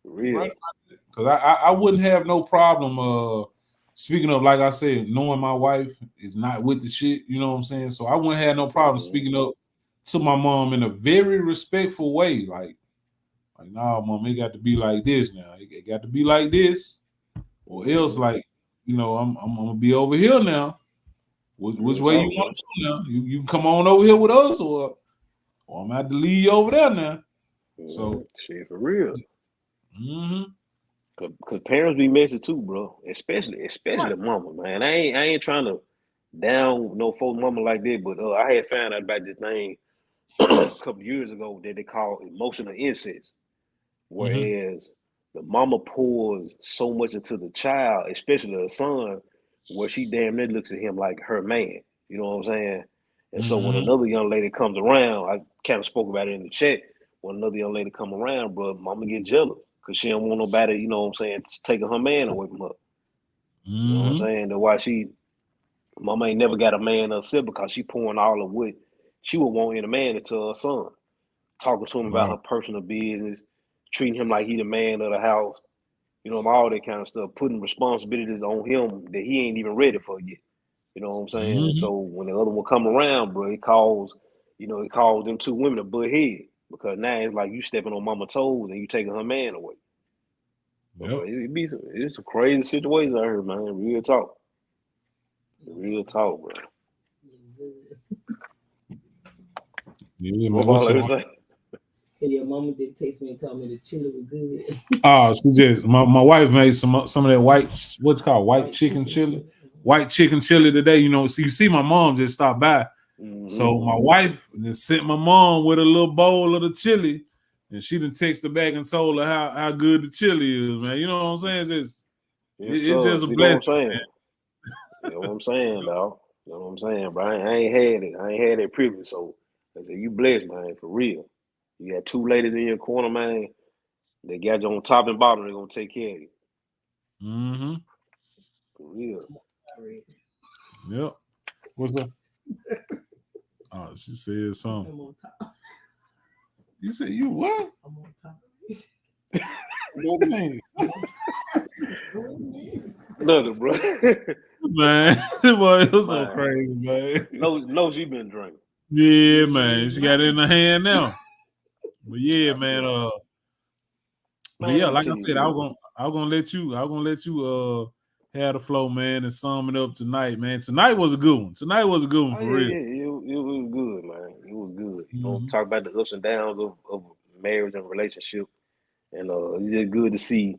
Real.
Because I wouldn't have no problem. Speaking of, like I said, knowing my wife is not with the shit. You know what I'm saying? So I wouldn't have no problem speaking up to my mom in a very respectful way, like, nah, mom, it got to be like this now. It got to be like this, or else, like, you know, I'm gonna be over here now. Which way you want to go now? You can come on over here with us, or I'm gonna have to leave you over there now. So
shit, for real. Cause parents be messy too, bro. Especially the mama, man. I ain't trying to down no folk mama like that, but I had found out about this thing a couple years ago that they call emotional incest. Whereas the mama pours so much into the child, especially the son, where she damn near looks at him like her man. You know what I'm saying? And so when another young lady comes around, I kind of spoke about it in the chat. When another young lady come around, bro, mama get jealous because she don't want nobody, you know what I'm saying, taking her man away from her. You know what I'm saying? That's why mama ain't never got a man herself, because she pouring all of what she would want in a man into her son. Talking to him about her personal business, treating him like he the man of the house, you know, all that kind of stuff, putting responsibilities on him that he ain't even ready for yet. You know what I'm saying? And so when the other one come around, bro, it calls them two women to butt head, because now it's like you stepping on mama's toes and you taking her man away. Bro, it's some crazy situations out here, man. Real talk, bro.
Yeah,
what Marlon say?
So your mama just texted me and told me the chili was good.
Oh, she just my wife made some of that what's called white chicken chili. White chicken chili today. You know, so you see my mom just stopped by. So my wife just sent my mom with a little bowl of the chili, and she done texted back and told her how good the chili is, man. You know what I'm saying? It's just a blessing.
You know what I'm saying, dog? You know what I'm saying, bro? I ain't had it. I ain't had that privilege. So I said, you blessed, man, for real. You got two ladies in your corner, man. They got you on top and bottom. They're gonna take care of you. For real.
Yep. What's up? Oh, she said something. I'm on top. You said you what? I'm on top.
Nothing, bro.
Man, boy, it was so crazy, man.
No, she been drinking.
Yeah, man. She got it in her hand now. But yeah, man. But yeah, like I said, I was gonna let you have the flow, man, and sum it up tonight, man. Tonight was a good one. For real.
Yeah, it was good, man. It was good. You know, talk about the ups and downs of marriage and relationship. And it's just good to see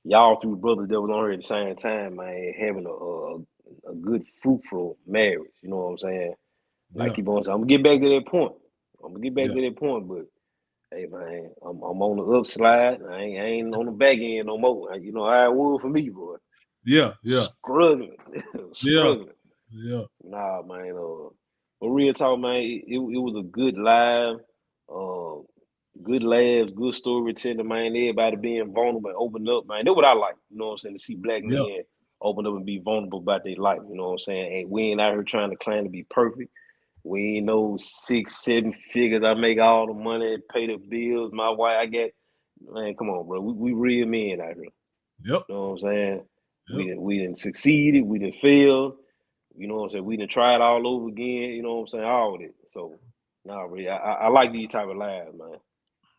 y'all three brothers that was on here at the same time, man, having a good, fruitful marriage. You know what I'm saying? Like keep on saying, I'm gonna get back to that point. But hey, man, I'm on the upslide. I ain't on the back end no more. You know how it was for me, boy.
Yeah.
Struggling.
Yeah.
Nah, man. But real talk, man, it was a good live, Good laughs, good storytelling, man. Everybody being vulnerable and open up, man. That's what I like. You know what I'm saying? To see black men open up and be vulnerable about their life. You know what I'm saying? And we ain't out here trying to claim to be perfect. We ain't no 6, 7 figures. I make all the money, pay the bills. My wife, I get, man, come on, bro. We real men out here.
Yep.
You know what I'm saying?
Yep.
We didn't succeed. We didn't fail. You know what I'm saying? We didn't try it all over again. You know what I'm saying? All of it. So, nah, really, I like these type of lives, man.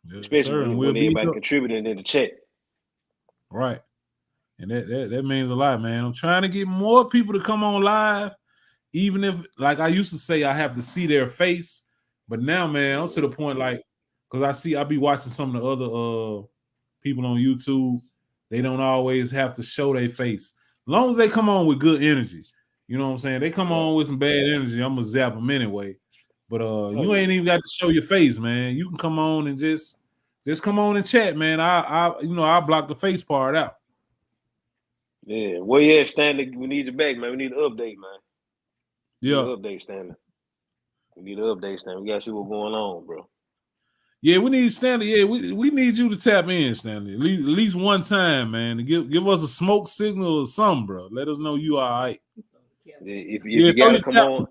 Yes,
Especially
sir.
when everybody contributing in the chat.
Right. And that means a lot, man. I'm trying to get more people to come on live, even if, like I used to say, I have to see their face. But now, man, I'm to the point, like, because I be watching some of the other people on YouTube. They don't always have to show their face. As long as they come on with good energy. You know what I'm saying? They come on with some bad energy, I'm going to zap them anyway. But you ain't even got to show your face, man. You can come on and just come on and chat, man. I'll block the face part out.
Yeah, where you at, Stanley? We need you back, man. We need an update, man.
Yeah.
We need an update, Stanley. We gotta see what's going on, bro.
Yeah, we need Stanley. Yeah, we need you to tap in, Stanley. At least one time, man. To give us a smoke signal or something, bro. Let us know you all right.
If you gotta come on.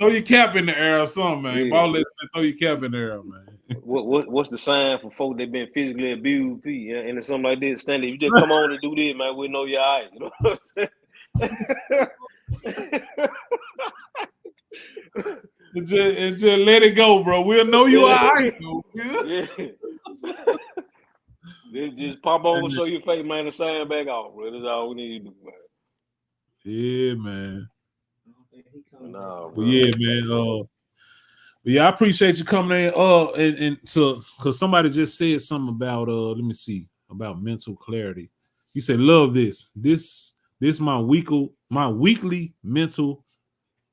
Throw your cap in the air or something, man. Ball, let's say throw your cap in the air, man.
What's the sign for folk that been physically abused, and something like this? Stanley, you just come on and do this, man. We know you're all right. You know what I'm saying?
and just let it go, bro. We'll know you all right,
yeah. Just pop over, show your face, man, and sign back off, bro. That's all we need to do, man.
Yeah, man.
Nah,
bro. Yeah, man. Yeah, I appreciate you coming in. And because somebody just said something about let me see, about mental clarity. You said, love this. This my weekly mental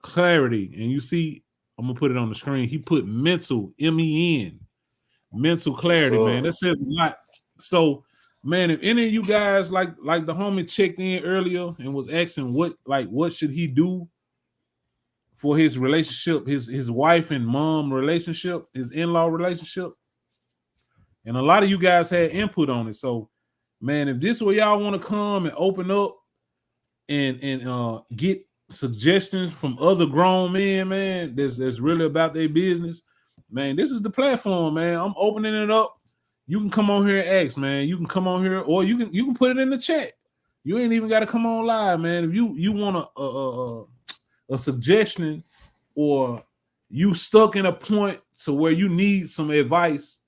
clarity. And you see, I'm gonna put it on the screen. He put mental, MEN, mental clarity, man. That says a lot. So, man, if any of you guys like the homie checked in earlier and was asking what should he do for his relationship, his wife and mom relationship, his in-law relationship. And a lot of you guys had input on it. So, man, if this is where y'all want to come and open up and get suggestions from other grown men, man, that's really about their business, man, this is the platform, man. I'm opening it up. You can come on here and ask, man. You can come on here, or you can put it in the chat. You ain't even got to come on live, man. If you want a suggestion, or you stuck in a point to where you need some advice,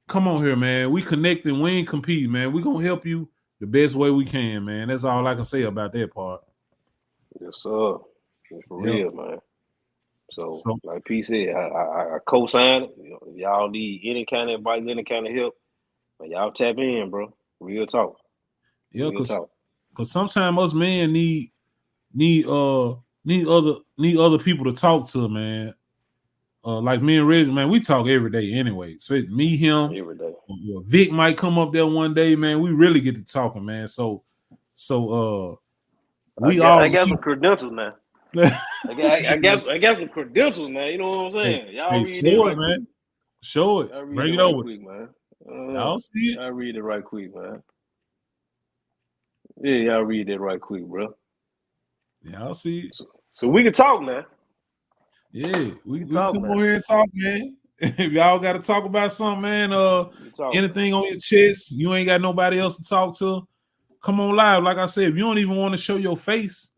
come on here, man. We connecting, we ain't competing, man. We gonna help you the best way we can, man. That's all I can say about that part.
Yes, sir. It's for real, man. So like P said, I co-sign it. You know, if y'all need any kind of advice, any kind of help, man, y'all tap in, bro. Real talk.
Yeah, because sometimes us men need other people to talk to, man. Like me and Reggie, man, we talk every day anyway. So me, him,
every day.
Vic might come up there one day, man. We really get to talking, man. So
I got some credentials now. I got some credentials now. You know what I'm saying? Y'all read it right quick.
Show it. Bring it over,
quick, man.
Y'all see it.
I read it right quick, man. Yeah, y'all read that right quick, bro.
Y'all see it.
So we can talk now.
Yeah, we come over here and talk, man. If y'all got to talk about something, man, anything on your chest, you ain't got nobody else to talk to, come on live. Like I said, if you don't even want to show your face,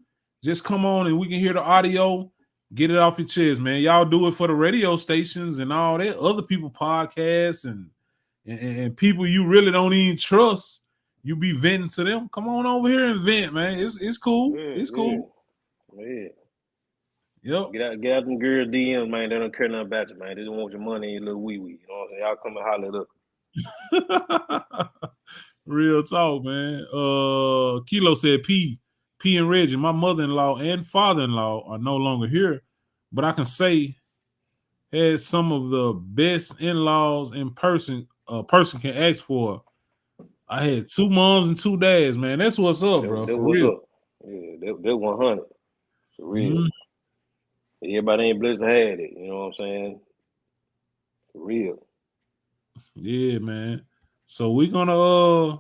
just come on and we can hear the audio, get it off your chest, man. Y'all do it for the radio stations and all that, other people podcasts and people you really don't even trust. You be venting to them. Come on over here and vent, man. It's cool. It's cool.
Yeah.
Yep.
Get out them girl DMs, man. They don't care nothing about you, man. They just want your money and your little wee-wee. You know what I'm saying? Y'all come and holler it up.
Real talk, man. Kilo said P and Reggie, my mother-in-law and father-in-law are no longer here, but I can say had some of the best in-laws in person a person can ask for. I had 2 moms and 2 dads, man. That's what's up, bro. For real.
Up. Yeah, they're 100. For real. Mm-hmm. Everybody ain't blessed to have it. You know what I'm saying? For real.
Yeah, man. So we're gonna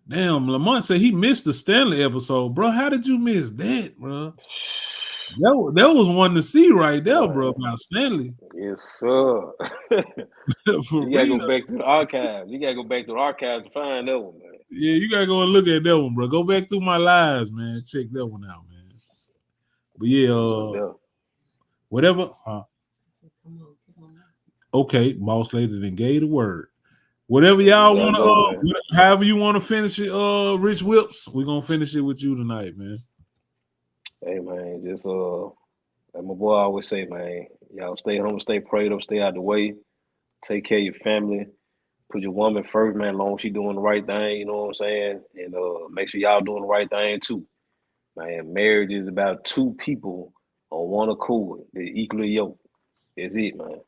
damn, Lamont said he missed the Stanley episode, bro. How did you miss that, bro? That was one to see right there, bro, about Stanley.
Yes, sir.
For
You gotta
real.
go back to the archives. You gotta go back to the archives to find that one, man.
Yeah, you gotta go and look at that one, bro. Go back through my lives, man. Check that one out, man. But yeah, whatever. Okay, boss lady then gave the word. Whatever y'all want to, however you want to finish it, Rich Whips, we're gonna finish it with you tonight, man.
Hey, man, just like my boy always say, man, y'all stay home, stay prayed up, stay out the way, take care of your family, put your woman first, man. As long as she doing the right thing, you know what I'm saying, and make sure y'all doing the right thing too, man. Marriage is about two people on one accord, they're equally yoked. That's it, man.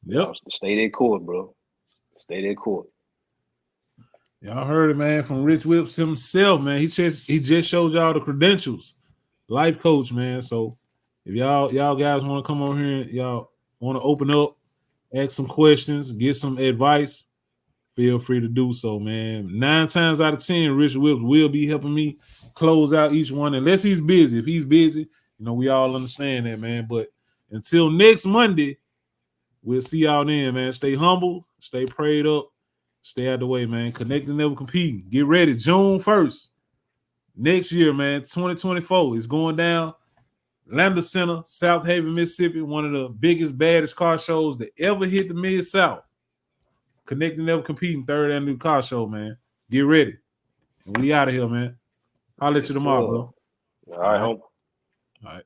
Yep.
Stay that court, bro. Stay that court.
Y'all heard it, man, from Rich Whips himself, man. He just showed y'all the credentials, life coach, man. So if y'all guys want to come over here and y'all want to open up, ask some questions, get some advice, feel free to do so, man. 9 times out of 10, Rich Whips will be helping me close out each one, unless he's busy. If he's busy, you know, we all understand that, man. But until next Monday, we'll see y'all then, man. Stay humble, stay prayed up, stay out the way, man. Connect and never compete. Get ready. June 1st. Next year, man, 2024 is going down. Lambda Center, South Haven, Mississippi, one of the biggest, baddest car shows that ever hit the Mid-South. Connect and never competing, 3rd Avenue Car Show, man. Get ready. And we out of here, man. I'll let you tomorrow, bro.
All right, homie.
All right.